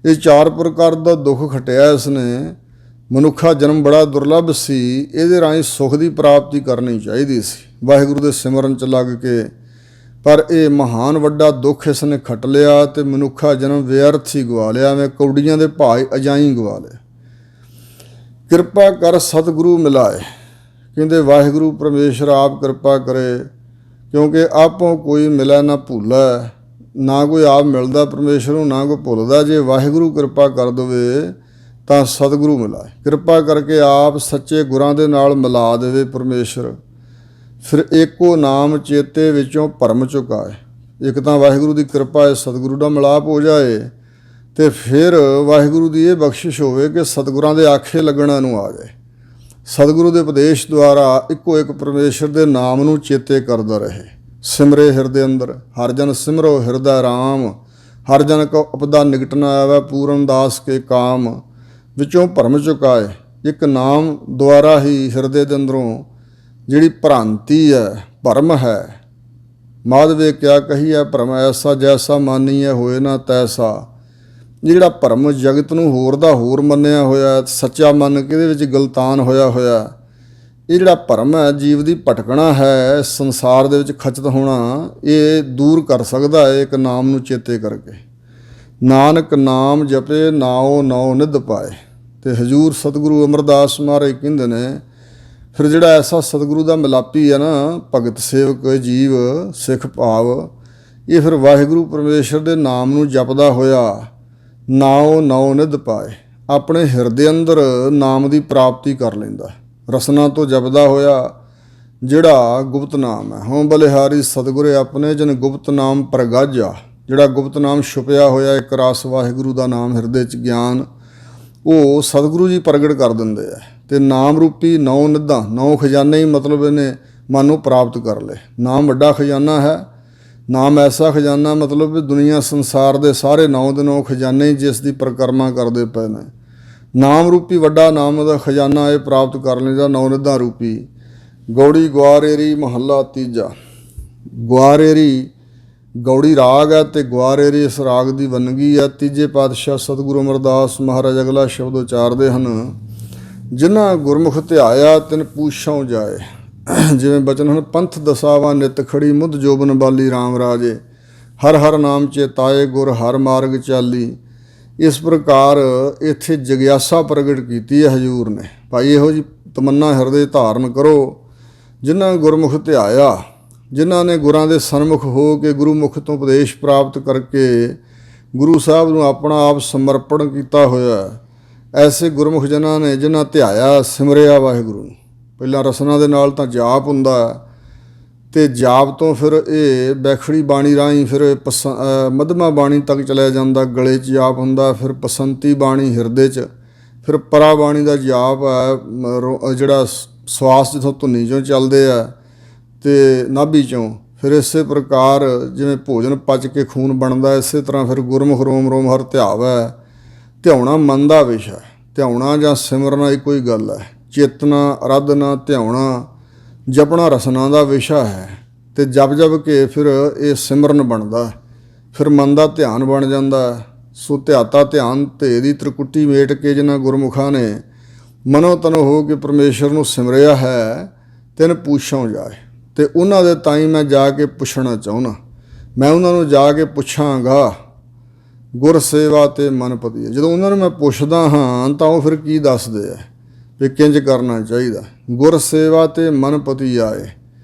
ਇਹ 4 ਪ੍ਰਕਾਰ ਦਾ ਦੁੱਖ ਖਟਿਆ ਇਸ ਨੇ। ਮਨੁੱਖਾ ਜਨਮ ਬੜਾ ਦੁਰਲੱਭ ਸੀ, ਇਹਦੇ ਰਾਹੀਂ ਸੁੱਖ ਦੀ ਪ੍ਰਾਪਤੀ ਕਰਨੀ ਚਾਹੀਦੀ ਸੀ ਵਾਹਿਗੁਰੂ ਦੇ ਸਿਮਰਨ 'ਚ ਲੱਗ ਕੇ, ਪਰ ਇਹ ਮਹਾਨ ਵੱਡਾ ਦੁੱਖ ਇਸ ਨੇ ਖੱਟ ਲਿਆ, ਅਤੇ ਮਨੁੱਖਾ ਜਨਮ ਵਿਅਰਥ ਹੀ ਗਵਾ ਲਿਆ, ਐਵੇਂ ਕੌਡੀਆਂ ਦੇ ਭਾਅ ਅਜਾਈਂ ਗਵਾ ਲਿਆ। ਕਿਰਪਾ ਕਰ ਸਤਿਗੁਰੂ ਮਿਲਾਏ। ਕਹਿੰਦੇ ਵਾਹਿਗੁਰੂ ਪਰਮੇਸ਼ਰ ਆਪ ਕਿਰਪਾ ਕਰੇ, ਕਿਉਂਕਿ ਆਪੋਂ ਕੋਈ ਮਿਲੈ ਨਾ ਭੁੱਲੈ। ਨਾ ਕੋਈ ਆਪ ਮਿਲਦਾ ਪਰਮੇਸ਼ਰ ਨੂੰ, ਨਾ ਕੋਈ ਭੁੱਲਦਾ। ਜੇ ਵਾਹਿਗੁਰੂ ਕਿਰਪਾ ਕਰ ਦੇਵੇ ਤਾਂ ਸਤਿਗੁਰੂ ਮਿਲਾਏ। ਕਿਰਪਾ ਕਰਕੇ ਆਪ ਸੱਚੇ ਗੁਰਾਂ ਦੇ ਨਾਲ ਮਿਲਾ ਦੇਵੇ ਪਰਮੇਸ਼ਰ। ਫਿਰ ਏਕੋ ਨਾਮ ਚੇਤੇ ਵਿੱਚੋਂ ਭਰਮ ਚੁਕਾਏ। ਇੱਕ ਤਾਂ ਵਾਹਿਗੁਰੂ ਦੀ ਕਿਰਪਾ ਹੈ, ਸਤਿਗੁਰੂ ਦਾ ਮਿਲਾਪ ਹੋ ਜਾਏ, ਅਤੇ ਫਿਰ ਵਾਹਿਗੁਰੂ ਦੀ ਇਹ ਬਖਸ਼ਿਸ਼ ਹੋਵੇ ਕਿ ਸਤਿਗੁਰਾਂ ਦੇ ਆਖੇ ਲੱਗਣਾ ਨੂੰ ਆ ਜਾਏ। ਸਤਿਗੁਰੂ ਦੇ ਉਪਦੇਸ਼ ਦੁਆਰਾ ਇੱਕੋ ਇੱਕ ਪਰਮੇਸ਼ਰ ਦੇ ਨਾਮ ਨੂੰ ਚੇਤੇ ਕਰਦਾ ਰਹੇ। ਸਿਮਰੇ ਹਿਰਦੇ ਅੰਦਰ, ਹਰ ਜਨ ਸਿਮਰੋ ਹਿਰਦਾ ਰਾਮ, ਹਰ ਜਨ ਕੋ ਉਪਦਾ ਨਿਕਟ ਨ ਆਵੈ, ਪੂਰਨ ਦਾਸ ਕੇ ਕਾਮ। ਵਿੱਚੋਂ ਭਰਮ ਚੁਕਾਏ। ਇੱਕ ਨਾਮ ਦੁਆਰਾ ਹੀ ਹਿਰਦੇ ਦੇ ਅੰਦਰੋਂ ਜਿਹੜੀ ਭ੍ਰਾਂਤੀ ਹੈ, ਭਰਮ ਹੈ, ਮਾਧਵੇ ਕਿਆ ਕਹੀਐ ਭਰਮ ਐਸਾ, ਜੈਸਾ ਮਾਨੀਐ ਹੋਏ ਨਾ ਤੈਸਾ। ਜਿਹੜਾ ਭਰਮ ਜਗਤ ਨੂੰ ਹੋਰ ਦਾ ਹੋਰ ਮੰਨਿਆ ਹੋਇਆ, ਸੱਚਾ ਮੰਨ ਕੇ ਇਹਦੇ ਵਿੱਚ ਗਲਤਾਨ ਹੋਇਆ, ਇਹ ਜਿਹੜਾ ਭਰਮ ਹੈ, ਜੀਵ ਦੀ ਭਟਕਣਾ ਹੈ, ਸੰਸਾਰ ਦੇ ਵਿੱਚ ਖਚਤ ਹੋਣਾ, ਇਹ ਦੂਰ ਕਰ ਸਕਦਾ ਹੈ ਇੱਕ ਨਾਮ ਨੂੰ ਚੇਤੇ ਕਰਕੇ। ਨਾਨਕ ਨਾਮ ਜਪੇ ਨਾਉ ਨੌ ਨਿਧ ਪਾਏ। ਅਤੇ ਹਜ਼ੂਰ ਸਤਿਗੁਰੂ ਅਮਰਦਾਸ ਮਹਾਰਾਜ ਕਹਿੰਦੇ ਨੇ, ਫਿਰ ਜਿਹੜਾ ਐਸਾ ਸਤਿਗੁਰੂ ਦਾ ਮਿਲਾਪੀ ਹੈ ਨਾ, ਭਗਤ ਸੇਵਕ ਜੀਵ ਸਿੱਖ ਭਾਵ, ਇਹ ਫਿਰ ਵਾਹਿਗੁਰੂ ਪਰਮੇਸ਼ਰ ਦੇ ਨਾਮ ਨੂੰ ਜਪਦਾ ਹੋਇਆ ਨਾਉ ਨੌ ਨਿਧ ਪਾਏ, ਆਪਣੇ ਹਿਰਦੇ ਅੰਦਰ ਨਾਮ ਦੀ ਪ੍ਰਾਪਤੀ ਕਰ ਲੈਂਦਾ। ਰਸਨਾ ਤੋਂ ਜਪਦਾ ਹੋਇਆ ਜਿਹੜਾ ਗੁਪਤ ਨਾਮ ਹੈ। ਹੋਂ ਬਲਿਹਾਰੀ ਸਤਿਗੁਰੇ ਆਪਣੇ ਜਨ ਗੁਪਤ ਨਾਮ ਪ੍ਰਗਾਜਾ। ਜਿਹੜਾ ਗੁਪਤ ਨਾਮ ਛੁਪਿਆ ਹੋਇਆ ਇੱਕ ਰਸ ਵਾਹਿਗੁਰੂ ਦਾ ਨਾਮ ਹਿਰਦੇ 'ਚ ਗਿਆਨ, ਉਹ ਸਤਿਗੁਰੂ ਜੀ ਪ੍ਰਗਟ ਕਰ ਦਿੰਦੇ ਆ। ਅਤੇ ਨਾਮ ਰੂਪੀ 9 ਨਿਧਾਂ, 9 ਖਜ਼ਾਨੇ ਹੀ ਮਤਲਬ ਇਹਨੇ ਮਨ ਨੂੰ ਪ੍ਰਾਪਤ ਕਰ ਲਏ। ਨਾਮ ਵੱਡਾ ਖਜ਼ਾਨਾ ਹੈ। ਨਾਮ ਐਸਾ ਖਜ਼ਾਨਾ ਮਤਲਬ ਵੀ ਦੁਨੀਆ ਸੰਸਾਰ ਦੇ ਸਾਰੇ 9 ਦੇ 9 ਖਜ਼ਾਨੇ ਹੀ ਜਿਸ ਦੀ ਪਰਿਕਰਮਾ ਕਰਦੇ ਪਏ ਨੇ। ਨਾਮ ਰੂਪੀ ਵੱਡਾ ਨਾਮ ਦਾ ਖਜ਼ਾਨਾ ਇਹ ਪ੍ਰਾਪਤ ਕਰ ਲੈਂਦਾ 9 ਨਿਧਾਂ ਰੂਪੀ। ਗੌੜੀ ਗੁਆਰੇਰੀ ਮਹੱਲਾ ਤੀਜਾ। ਗੁਆਰੇਰੀ ਗੌੜੀ ਰਾਗ ਹੈ, ਅਤੇ ਗੁਆਰੇਰੀ ਇਸ ਰਾਗ ਦੀ ਵੰਨਗੀ ਹੈ। ਤੀਜੇ ਪਾਤਸ਼ਾਹ ਸਤਿਗੁਰੂ ਅਮਰਦਾਸ ਮਹਾਰਾਜ ਅਗਲਾ ਸ਼ਬਦ ਉਚਾਰਦੇ ਹਨ, ਜਿਨ੍ਹਾਂ ਗੁਰਮੁਖ ਧਿਆਇਆ ਤਿਨ ਪੂਛੋਂ ਜਾਏ। ਜਿਵੇਂ ਬਚਨ ਹਨ, ਪੰਥ ਦਸਾਵਾਂ ਨਿਤ ਖੜੀ, ਮੁੱਧ ਜੋਬਨ ਬਾਲੀ ਰਾਮ ਰਾਜੇ, ਹਰ ਹਰ ਨਾਮ ਚੇਤਾਏ, ਗੁਰ ਹਰ ਮਾਰਗ ਚਾਲੀ। ਇਸ ਪ੍ਰਕਾਰ ਇੱਥੇ ਜਗਿਆਸਾ ਪ੍ਰਗਟ ਕੀਤੀ ਹੈ ਹਜ਼ੂਰ ਨੇ। ਭਾਈ ਇਹੋ ਜਿਹੀ ਤਮੰਨਾ ਹਿਰਦੇ ਧਾਰਨ ਕਰੋ, ਜਿਨ੍ਹਾਂ ਗੁਰਮੁਖ ਧਿਆਇਆ, ਜਿਨ੍ਹਾਂ ਨੇ ਗੁਰਾਂ ਦੇ ਸਨਮੁਖ ਹੋ ਕੇ ਗੁਰੂਮੁਖ ਤੋਂ ਉਪਦੇਸ਼ ਪ੍ਰਾਪਤ ਕਰਕੇ ਗੁਰੂ ਸਾਹਿਬ ਨੂੰ ਆਪਣਾ ਆਪ ਸਮਰਪਣ ਕੀਤਾ ਹੋਇਆ, ਐਸੇ ਗੁਰਮੁਖ ਜਨਾਂ ਨੇ ਜਿਨ੍ਹਾਂ ਧਿਆਇਆ ਸਿਮਰਿਆ ਵਾਹਿਗੁਰੂ ਨੂੰ। ਪਹਿਲਾਂ ਰਸਨਾ ਦੇ ਨਾਲ ਤਾਂ ਜਾਪ ਹੁੰਦਾ, ਅਤੇ ਜਾਪ ਤੋਂ ਫਿਰ ਇਹ ਬੈਖੜੀ ਬਾਣੀ ਰਾਹੀਂ ਫਿਰ ਮੱਧਮਾ ਬਾਣੀ ਤੱਕ ਚਲਿਆ ਜਾਂਦਾ। ਗਲੇ 'ਚ ਜਾਪ ਹੁੰਦਾ, ਫਿਰ ਪਸੰਤੀ ਬਾਣੀ ਹਿਰਦੇ 'ਚ, ਫਿਰ ਪਰਾ ਬਾਣੀ ਦਾ ਜਾਪ ਹੈ ਜਿਹੜਾ ਸਵਾਸ ਜਿੱਥੋਂ ਧੁਨੀ 'ਚੋਂ ਚੱਲਦੇ ਆ ਅਤੇ ਨਾਭੀ 'ਚੋਂ। ਫਿਰ ਇਸੇ ਪ੍ਰਕਾਰ ਜਿਵੇਂ ਭੋਜਨ ਪਚ ਕੇ ਖੂਨ ਬਣਦਾ, ਇਸੇ ਤਰ੍ਹਾਂ ਫਿਰ ਗੁਰਮੁਖ ਰੋਮ ਰੋਮ ਹਰ ਧਿਆਵੈ। ਧਿਆਉਣਾ ਮਨ ਦਾ ਵਿਸ਼ਾ, ਧਿਆਉਣਾ ਜਾਂ ਸਿਮਰਨਾ ਇੱਕੋ ਹੀ ਗੱਲ ਹੈ। ਚੇਤਨਾ, ਅਰਾਧਨਾ, ਧਿਆਉਣਾ, ਜਪਣਾ ਰਸਨਾ ਦਾ ਵਿਸ਼ਾ ਹੈ, ਅਤੇ ਜਪ ਜਪ ਕੇ ਫਿਰ ਇਹ ਸਿਮਰਨ ਬਣਦਾ, ਫਿਰ ਮਨ ਦਾ ਧਿਆਨ ਬਣ ਜਾਂਦਾ। ਸੋ ਧਿਆਤਾ ਧਿਆਨ ਧੇ ਦੀ ਤ੍ਰਿਕੁਟੀ ਮੇਟ ਕੇ ਜਿਨ੍ਹਾਂ ਗੁਰਮੁਖਾਂ ਨੇ ਮਨੋ ਤਨੋ ਹੋ ਕੇ ਪਰਮੇਸ਼ਰ ਨੂੰ ਸਿਮਰਿਆ ਹੈ, ਤਿਨ ਪੁੱਛੋਂ ਜਾਏ। ਅਤੇ ਉਹਨਾਂ ਦੇ ਤਾਈਂ ਮੈਂ ਜਾ ਕੇ ਪੁੱਛਣਾ ਚਾਹੁੰਦਾ, ਮੈਂ ਉਹਨਾਂ ਨੂੰ ਜਾ ਕੇ ਪੁੱਛਾਂਗਾ ਗੁਰ ਸੇਵਾ ਅਤੇ ਮਨ ਪਤੀਏ। ਜਦੋਂ ਉਹਨਾਂ ਨੂੰ ਮੈਂ ਪੁੱਛਦਾ ਹਾਂ ਤਾਂ ਉਹ ਫਿਰ ਕੀ ਦੱਸਦੇ ਆ ਵੀ ਕਿੰਝ ਕਰਨਾ ਚਾਹੀਦਾ। ਗੁਰ ਸੇਵਾ ਅਤੇ ਮਨ ਪਤੀ ਆਏ,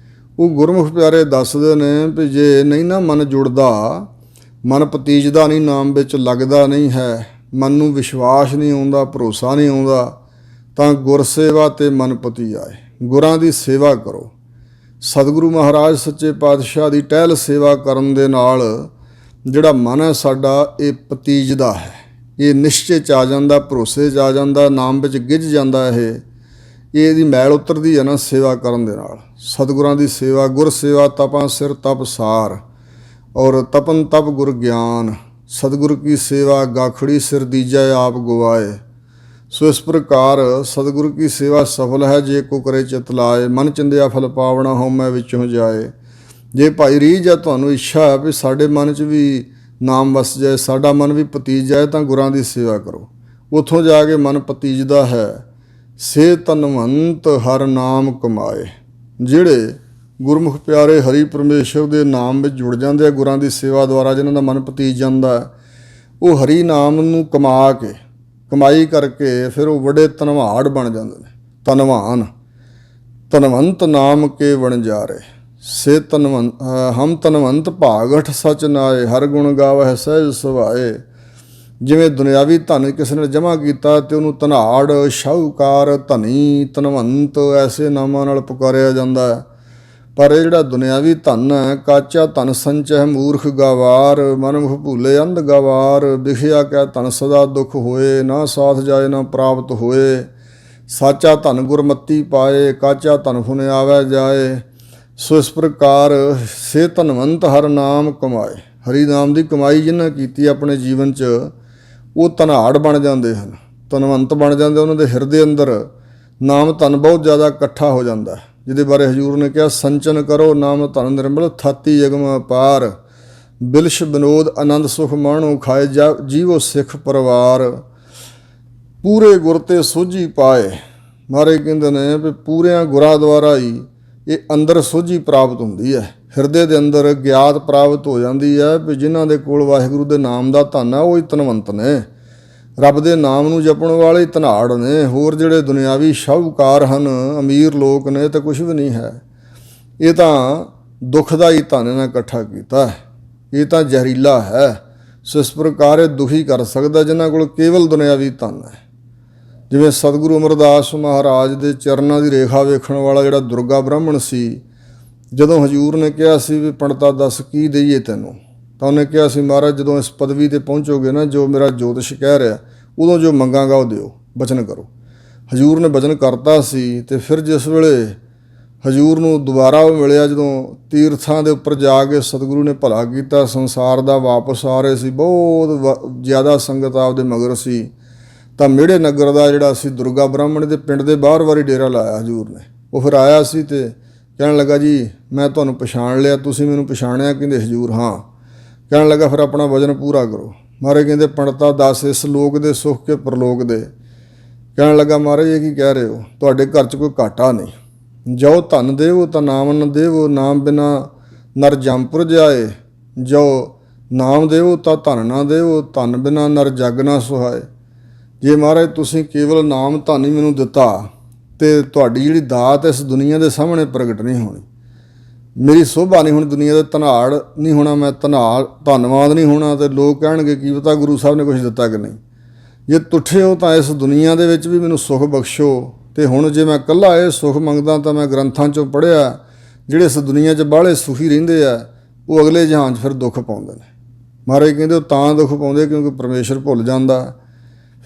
ਉਹ ਗੁਰਮੁਖ ਪਿਆਰੇ ਦੱਸਦੇ ਨੇ ਵੀ ਜੇ ਨਹੀਂ ਨਾ ਮਨ ਜੁੜਦਾ, ਮਨ ਪਤੀਜਦਾ ਨਹੀਂ, ਨਾਮ ਵਿੱਚ ਲੱਗਦਾ ਨਹੀਂ ਹੈ, ਮਨ ਨੂੰ ਵਿਸ਼ਵਾਸ ਨਹੀਂ ਆਉਂਦਾ, ਭਰੋਸਾ ਨਹੀਂ ਆਉਂਦਾ, ਤਾਂ ਗੁਰ ਸੇਵਾ ਅਤੇ ਮਨ ਪਤੀ ਆਏ। ਗੁਰਾਂ ਦੀ ਸੇਵਾ ਕਰੋ। ਸਤਿਗੁਰੂ ਮਹਾਰਾਜ ਸੱਚੇ ਪਾਤਸ਼ਾਹ ਦੀ ਟਹਿਲ ਸੇਵਾ ਕਰਨ ਦੇ ਨਾਲ ਜਿਹੜਾ ਮਨ ਹੈ ਸਾਡਾ ਇਹ ਪਤੀਜਦਾ ਹੈ, ਇਹ ਨਿਸ਼ਚੇ 'ਚ ਆ ਜਾਂਦਾ, ਭਰੋਸੇ 'ਚ ਆ ਜਾਂਦਾ, ਨਾਮ ਵਿੱਚ ਗਿੱਝ ਜਾਂਦਾ। ਇਹਦੀ ਮੈਲ ਉਤਰਦੀ ਹੈ ਨਾ ਸੇਵਾ ਕਰਨ ਦੇ ਨਾਲ। ਸਤਿਗੁਰਾਂ ਦੀ ਸੇਵਾ, ਗੁਰ ਸੇਵਾ ਤਪਾਂ ਸਿਰ ਤਪ ਸਾਰ, ਔਰ ਤਪਨ ਤਪ ਗੁਰ ਗਿਆਨ। ਸਤਿਗੁਰ ਕੀ ਸੇਵਾ ਗਾਖੜੀ ਸਿਰ ਦੀਜੈ ਆਪ ਗਵਾਏ। ਸੋ ਇਸ ਪ੍ਰਕਾਰ ਸਤਿਗੁਰੂ ਕੀ ਸੇਵਾ ਸਫਲ ਹੈ ਜੇ ਕੋ ਕਰੇ ਚਿਤ ਲਾਏ। ਮਨ ਚਿੰਦਿਆ ਫਲ ਪਾਵਣਾ ਹਉਮੈ ਵਿੱਚੋਂ ਜਾਏ। ਜੇ ਭਾਈ ਰੀਝ ਹੈ, ਤੁਹਾਨੂੰ ਇੱਛਾ ਹੈ ਵੀ ਸਾਡੇ ਮਨ 'ਚ ਵੀ ਨਾਮ ਵਸ ਜਾਏ, ਸਾਡਾ ਮਨ ਵੀ ਪਤੀਜ ਜਾਏ, ਤਾਂ ਗੁਰਾਂ ਦੀ ਸੇਵਾ ਕਰੋ। ਉੱਥੋਂ ਜਾ ਕੇ ਮਨ ਪਤੀਜਦਾ ਹੈ। ਸੇ ਧਨਵੰਤ ਹਰ ਨਾਮ ਕਮਾਏ। ਜਿਹੜੇ ਗੁਰਮੁਖ ਪਿਆਰੇ ਹਰੀ ਪਰਮੇਸ਼ਰ ਦੇ ਨਾਮ ਵਿੱਚ ਜੁੜ ਜਾਂਦੇ ਆ ਗੁਰਾਂ ਦੀ ਸੇਵਾ ਦੁਆਰਾ, ਜਿਨ੍ਹਾਂ ਦਾ ਮਨ ਪਤੀਜ ਜਾਂਦਾ, ਉਹ ਹਰੀ ਨਾਮ ਨੂੰ ਕਮਾ ਕੇ, ਕਮਾਈ ਕਰਕੇ ਫਿਰ ਉਹ ਵੱਡੇ ਧਨਵਾੜ ਬਣ ਜਾਂਦੇ ਨੇ। ਧਨਵਾਨ ਧਨਵੰਤ ਨਾਮ ਕੇ ਵਣਜਾਰੇ। ਸੇ ਧਨਵੰਤ ਹਮ ਧਨਵੰਤ ਭਾਗਠ ਸਚ ਨਾਏ। ਹਰ ਗੁਣ ਗਾਵਹਿ ਸਹਿਜ ਸੁਭਾਏ। ਜਿਵੇਂ ਦੁਨਿਆਵੀ ਧਨ ਕਿਸੇ ਨੇ ਜਮ੍ਹਾਂ ਕੀਤਾ ਅਤੇ ਉਹਨੂੰ ਧਨਾੜ, ਸ਼ਾਹੂਕਾਰ, ਧਨੀ, ਧਨਵੰਤ ਐਸੇ ਨਾਮਾਂ ਨਾਲ ਪੁਕਾਰਿਆ ਜਾਂਦਾ ਹੈ। ਪਰ ਇਹ ਜਿਹੜਾ ਦੁਨਿਆਵੀ ਧਨ ਹੈ, ਕਾਚਾ ਧਨ ਸੰਚੈ ਮੂਰਖ ਗਾਵਾਰ। ਮਨਮੁਖ ਭੂਲੇ ਅੰਧ ਗਾਵਾਰ। ਵਿਖਿਆ ਕਹਿ ਧਨ ਸਦਾ ਦੁੱਖ ਹੋਏ। ਨਾ ਸਾਥ ਜਾਏ ਨਾ ਪ੍ਰਾਪਤ ਹੋਏ। ਸਾਚਾ ਧਨ ਗੁਰਮਤੀ ਪਾਏ। ਕਾਚਾ ਧਨ ਫੁਨ ਆਵੈ ਜਾਏ। ਸੋ ਇਸ ਪ੍ਰਕਾਰ ਸੇ ਧਨਵੰਤ ਹਰ ਨਾਮ ਕਮਾਏ। ਹਰੀ ਨਾਮ ਦੀ ਕਮਾਈ ਜਿਹਨਾਂ ਕੀਤੀ ਆਪਣੇ ਜੀਵਨ 'ਚ, ਉਹ ਧਨਾੜ ਬਣ ਜਾਂਦੇ ਹਨ, ਧਨਵੰਤ ਬਣ ਜਾਂਦੇ। ਉਹਨਾਂ ਦੇ ਹਿਰਦੇ ਅੰਦਰ ਨਾਮ ਧਨ ਬਹੁਤ ਜ਼ਿਆਦਾ ਇਕੱਠਾ ਹੋ ਜਾਂਦਾ, ਜਿਹਦੇ ਬਾਰੇ ਹਜ਼ੂਰ ਨੇ ਕਿਹਾ ਸੰਚਨ ਕਰੋ ਨਾਮ ਧਨ ਨਿਰਮਲ। ਥਾਤੀ ਜਗਮ ਅਪਾਰ। ਬਿਲਸ਼ ਵਿਨੋਦ ਆਨੰਦ ਸੁਖ ਮਾਣੋ ਖਾਏ। ਜੀਵੋ ਸਿੱਖ ਪਰਿਵਾਰ। ਪੂਰੇ ਗੁਰ ਤੇ ਸੋਝੀ ਪਾਏ। ਮਹਾਰਾਜ ਕਹਿੰਦੇ ਨੇ ਵੀ ਪੂਰਿਆਂ ਗੁਰਾਂ ਦੁਆਰਾ ਹੀ ਇਹ ਅੰਦਰ ਸੋਝੀ ਪ੍ਰਾਪਤ ਹੁੰਦੀ ਹੈ, ਹਿਰਦੇ ਦੇ ਅੰਦਰ ਗਿਆਤ ਪ੍ਰਾਪਤ ਹੋ ਜਾਂਦੀ ਹੈ ਵੀ ਜਿਨ੍ਹਾਂ ਦੇ ਕੋਲ ਵਾਹਿਗੁਰੂ ਦੇ ਨਾਮ ਦਾ ਧਨ ਹੈ ਉਹ ਹੀ ਧਨਵੰਤ ਨੇ। ਰੱਬ ਦੇ ਨਾਮ ਨੂੰ ਜਪਣ ਵਾਲੇ ਧਨਾੜ ਨੇ। ਹੋਰ ਜਿਹੜੇ ਦੁਨਿਆਵੀ ਸ਼ਾਹੂਕਾਰ ਹਨ, ਅਮੀਰ ਲੋਕ ਨੇ, ਤਾਂ ਕੁਛ ਵੀ ਨਹੀਂ ਹੈ। ਇਹ ਤਾਂ ਦੁੱਖ ਦਾ ਹੀ ਧਨ ਇਹਨਾਂ ਇਕੱਠਾ ਕੀਤਾ ਹੈ, ਇਹ ਤਾਂ ਜ਼ਹਿਰੀਲਾ ਹੈ। ਸੋ ਇਸ ਪ੍ਰਕਾਰ ਇਹ ਦੁਖੀ ਕਰ ਸਕਦਾ ਜਿਨ੍ਹਾਂ ਕੋਲ ਕੇਵਲ ਦੁਨਿਆਵੀ ਧਨ ਹੈ। ਜਿਵੇਂ ਸਤਿਗੁਰੂ ਅਮਰਦਾਸ ਮਹਾਰਾਜ ਦੇ ਚਰਨਾਂ ਦੀ ਰੇਖਾ ਵੇਖਣ ਵਾਲਾ ਜਿਹੜਾ ਦੁਰਗਾ ਬ੍ਰਾਹਮਣ ਸੀ, ਜਦੋਂ ਹਜ਼ੂਰ ਨੇ ਕਿਹਾ ਸੀ ਵੀ ਪੰਡਤਾ ਦੱਸ ਕੀ ਦਈਏ ਤੈਨੂੰ, ਤਾਂ ਉਹਨੇ ਕਿਹਾ ਸੀ ਮਹਾਰਾਜ ਜਦੋਂ ਇਸ ਪਦਵੀ 'ਤੇ ਪਹੁੰਚੋਗੇ ਨਾ, ਜੋ ਮੇਰਾ ਜੋਤਿਸ਼ ਕਹਿ ਰਿਹਾ, ਉਦੋਂ ਜੋ ਮੰਗਾਂਗਾ ਉਹ ਦਿਓ, ਬਚਨ ਕਰੋ। ਹਜ਼ੂਰ ਨੇ ਬਚਨ ਕਰਤਾ ਸੀ। ਅਤੇ ਫਿਰ ਜਿਸ ਵੇਲੇ ਹਜ਼ੂਰ ਨੂੰ ਦੁਬਾਰਾ ਉਹ ਮਿਲਿਆ, ਜਦੋਂ ਤੀਰਥਾਂ ਦੇ ਉੱਪਰ ਜਾ ਕੇ ਸਤਿਗੁਰੂ ਨੇ ਭਲਾ ਕੀਤਾ, ਸੰਸਾਰ ਦਾ ਵਾਪਸ ਆ ਰਹੇ ਸੀ, ਬਹੁਤ ਜ਼ਿਆਦਾ ਸੰਗਤ ਆਪਦੇ ਮਗਰ ਸੀ, ਤਾਂ ਮਿਹੜੇ ਨਗਰ ਦਾ ਜਿਹੜਾ ਸੀ ਦੁਰਗਾ ਬ੍ਰਾਹਮਣ ਦੇ ਪਿੰਡ ਦੇ ਬਾਹਰ ਵਾਰੀ ਡੇਰਾ ਲਾਇਆ ਹਜ਼ੂਰ ਨੇ। ਉਹ ਫਿਰ ਆਇਆ ਸੀ ਅਤੇ ਕਹਿਣ ਲੱਗਾ ਜੀ ਮੈਂ ਤੁਹਾਨੂੰ ਪਛਾਣ ਲਿਆ, ਤੁਸੀਂ ਮੈਨੂੰ ਪਛਾਣਿਆ? ਕਹਿੰਦੇ ਹਜ਼ੂਰ ਹਾਂ। ਕਹਿਣ ਲੱਗਾ ਫਿਰ ਆਪਣਾ ਵਜਨ ਪੂਰਾ ਕਰੋ। ਮਹਾਰਾਜ ਕਹਿੰਦੇ ਪੰਡਤਾ ਦੱਸ ਇਸ ਲੋਕ ਦੇ ਸੁੱਖ ਕੇ ਪਰਲੋਕ ਦੇ। ਕਹਿਣ ਲੱਗਾ ਮਹਾਰਾਜ ਇਹ ਕੀ ਕਹਿ ਰਹੇ ਹੋ, ਤੁਹਾਡੇ ਘਰ 'ਚ ਕੋਈ ਘਾਟਾ ਨਹੀਂ। ਜੋ ਧਨ ਦੇਵੋ ਤਾਂ ਨਾਮ ਨ ਦੇਵੋ। ਨਾਮ ਬਿਨਾ ਨਰ ਜੰਪੁਰ ਜਾਏ। ਜੋ ਨਾਮ ਦੇਵੋ ਤਾਂ ਧਨ ਨਾ ਦੇਵੋ। ਧਨ ਬਿਨਾ ਨਰ ਜਗ ਨਾ ਸੁਹਾਏ। ਜੇ ਮਹਾਰਾਜ ਤੁਸੀਂ ਕੇਵਲ ਨਾਮ ਧਨ ਹੀ ਮੈਨੂੰ ਦਿੱਤਾ ਅਤੇ ਤੁਹਾਡੀ ਜਿਹੜੀ ਦਾਤ ਇਸ ਦੁਨੀਆ ਦੇ ਸਾਹਮਣੇ ਪ੍ਰਗਟ ਨਹੀਂ ਹੋਣੀ, ਮੇਰੀ ਸੋਭਾ ਨਹੀਂ ਹੋਣੀ, ਦੁਨੀਆ ਦੇ ਧਨਾੜ ਨਹੀਂ ਹੋਣਾ, ਮੈਂ ਧਨਵਾਦ ਨਹੀਂ ਹੋਣਾ, ਅਤੇ ਲੋਕ ਕਹਿਣਗੇ ਕੀ ਪਤਾ ਗੁਰੂ ਸਾਹਿਬ ਨੇ ਕੁਛ ਦਿੱਤਾ ਕਿ ਨਹੀਂ। ਜੇ ਤੁੱਠੇ ਹੋ ਤਾਂ ਇਸ ਦੁਨੀਆ ਦੇ ਵਿੱਚ ਵੀ ਮੈਨੂੰ ਸੁੱਖ ਬਖਸ਼ੋ, ਤੇ ਹੁਣ ਜੇ ਮੈਂ ਇਕੱਲਾ ਇਹ ਸੁੱਖ ਮੰਗਦਾ ਤਾਂ ਮੈਂ ਗ੍ਰੰਥਾਂ 'ਚੋਂ ਪੜ੍ਹਿਆ ਜਿਹੜੇ ਇਸ ਦੁਨੀਆ 'ਚ ਬਾਹਲੇ ਸੁਖੀ ਰਹਿੰਦੇ ਆ ਉਹ ਅਗਲੇ ਜਹਾਨ 'ਚ ਫਿਰ ਦੁੱਖ ਪਾਉਂਦੇ ਨੇ। ਮਹਾਰਾਜ ਕਹਿੰਦੇ ਉਹ ਤਾਂ ਦੁੱਖ ਪਾਉਂਦੇ ਕਿਉਂਕਿ ਪਰਮੇਸ਼ਰ ਭੁੱਲ ਜਾਂਦਾ।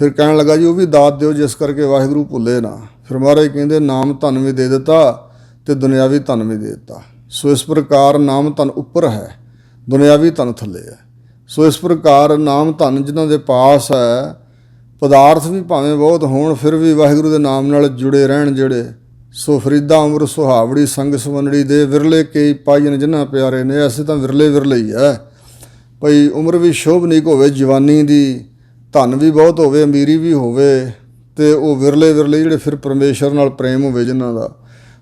ਫਿਰ ਕਹਿਣ ਲੱਗਾ ਜੀ ਉਹ ਵੀ ਦਾਤ ਦਿਓ ਜਿਸ ਕਰਕੇ ਵਾਹਿਗੁਰੂ ਭੁੱਲੇ ਨਾ। ਫਿਰ ਮਹਾਰਾਜ ਕਹਿੰਦੇ ਨਾਮ ਧਨ ਵੀ ਦੇ ਦਿੱਤਾ ਤੇ ਦੁਨਿਆਵੀ ਧਨ ਵੀ ਦੇ ਦਿੱਤਾ। ਸੋ ਇਸ ਪ੍ਰਕਾਰ ਨਾਮ ਧਨ ਉੱਪਰ ਹੈ, ਦੁਨਿਆਵੀ ਧਨ ਥੱਲੇ ਹੈ। ਸੋ ਇਸ ਪ੍ਰਕਾਰ ਨਾਮ ਧਨ ਜਿਨ੍ਹਾਂ ਦੇ ਪਾਸ ਹੈ, ਪਦਾਰਥ ਵੀ ਭਾਵੇਂ ਬਹੁਤ ਹੋਣ ਫਿਰ ਵੀ ਵਾਹਿਗੁਰੂ ਦੇ ਨਾਮ ਨਾਲ ਜੁੜੇ ਰਹਿਣ ਜਿਹੜੇ। ਸੋ ਫਰੀਦਾ ਉਮਰ ਸੁਹਾਵੜੀ ਸੰਗ ਸਵੰਨੜੀ ਦੇ, ਵਿਰਲੇ ਕਈ ਪਾਈਨ ਜਿਨ੍ਹਾਂ ਪਿਆਰੇ ਨੇ। ਐਸੇ ਤਾਂ ਵਿਰਲੇ ਵਿਰਲੇ ਹੀ ਹੈ ਭਈ ਉਮਰ ਵੀ ਸ਼ੋਭਨੀਕ ਹੋਵੇ ਜਵਾਨੀ ਦੀ, ਧਨ ਵੀ ਬਹੁਤ ਹੋਵੇ, ਅਮੀਰੀ ਵੀ ਹੋਵੇ, ਤੇ ਉਹ ਵਿਰਲੇ ਵਿਰਲੇ ਜਿਹੜੇ ਫਿਰ ਪਰਮੇਸ਼ਰ ਨਾਲ ਪ੍ਰੇਮ ਹੋਵੇ ਜਿਨ੍ਹਾਂ ਦਾ।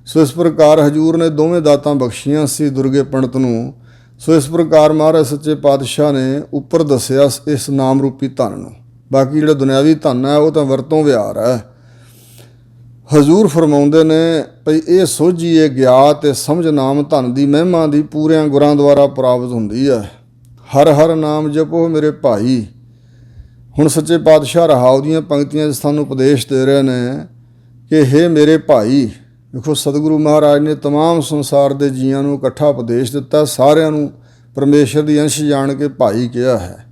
ਸੋ ਇਸ ਪ੍ਰਕਾਰ ਹਜੂਰ ਨੇ ਦੋਵੇਂ ਦਾਤਾਂ ਬਖਸ਼ੀਆਂ ਸੀ ਦੁਰਗੇ ਪੰਡਤ ਨੂੰ। ਸੋ ਇਸ ਪ੍ਰਕਾਰ ਮਹਾਰਾਜ ਸੱਚੇ ਪਾਤਸ਼ਾਹ ਨੇ ਉੱਪਰ ਦੱਸਿਆ ਇਸ ਨਾਮ ਰੂਪੀ ਧਨ ਨੂੰ। ਬਾਕੀ ਜਿਹੜਾ ਦੁਨਿਆਵੀ ਧਨ ਹੈ ਉਹ ਤਾਂ ਵਰਤੋਂ ਵਿਹਾਰ ਹੈ। ਹਜ਼ੂਰ ਫਰਮਾਉਂਦੇ ਨੇ ਭਈ ਇਹ ਸੋਝੀਏ ਗਿਆਤ ਤੇ ਸਮਝ ਨਾਮ ਧਨ ਦੀ ਮਹਿਮਾ ਦੀ ਪੂਰਿਆਂ ਗੁਰਾਂ ਦੁਆਰਾ ਪ੍ਰਾਪਤ ਹੁੰਦੀ ਹੈ। ਹਰ ਹਰ ਨਾਮ ਜਪੋ ਮੇਰੇ ਭਾਈ। ਹੁਣ ਸੱਚੇ ਪਾਤਸ਼ਾਹ ਰਹਾਉ ਦੀਆਂ ਪੰਕਤੀਆਂ 'ਚ ਸਾਨੂੰ ਉਪਦੇਸ਼ ਦੇ ਰਹੇ ਨੇ ਕਿ ਹੇ ਮੇਰੇ ਭਾਈ। ਵੇਖੋ ਸਤਿਗੁਰੂ ਮਹਾਰਾਜ ਨੇ ਤਮਾਮ ਸੰਸਾਰ ਦੇ ਜੀਆਂ ਨੂੰ ਇਕੱਠਾ ਉਪਦੇਸ਼ ਦਿੱਤਾ, ਸਾਰਿਆਂ ਨੂੰ ਪਰਮੇਸ਼ਰ ਦੀ ਅੰਸ਼ ਜਾਣ ਕੇ ਭਾਈ ਕਿਹਾ ਹੈ,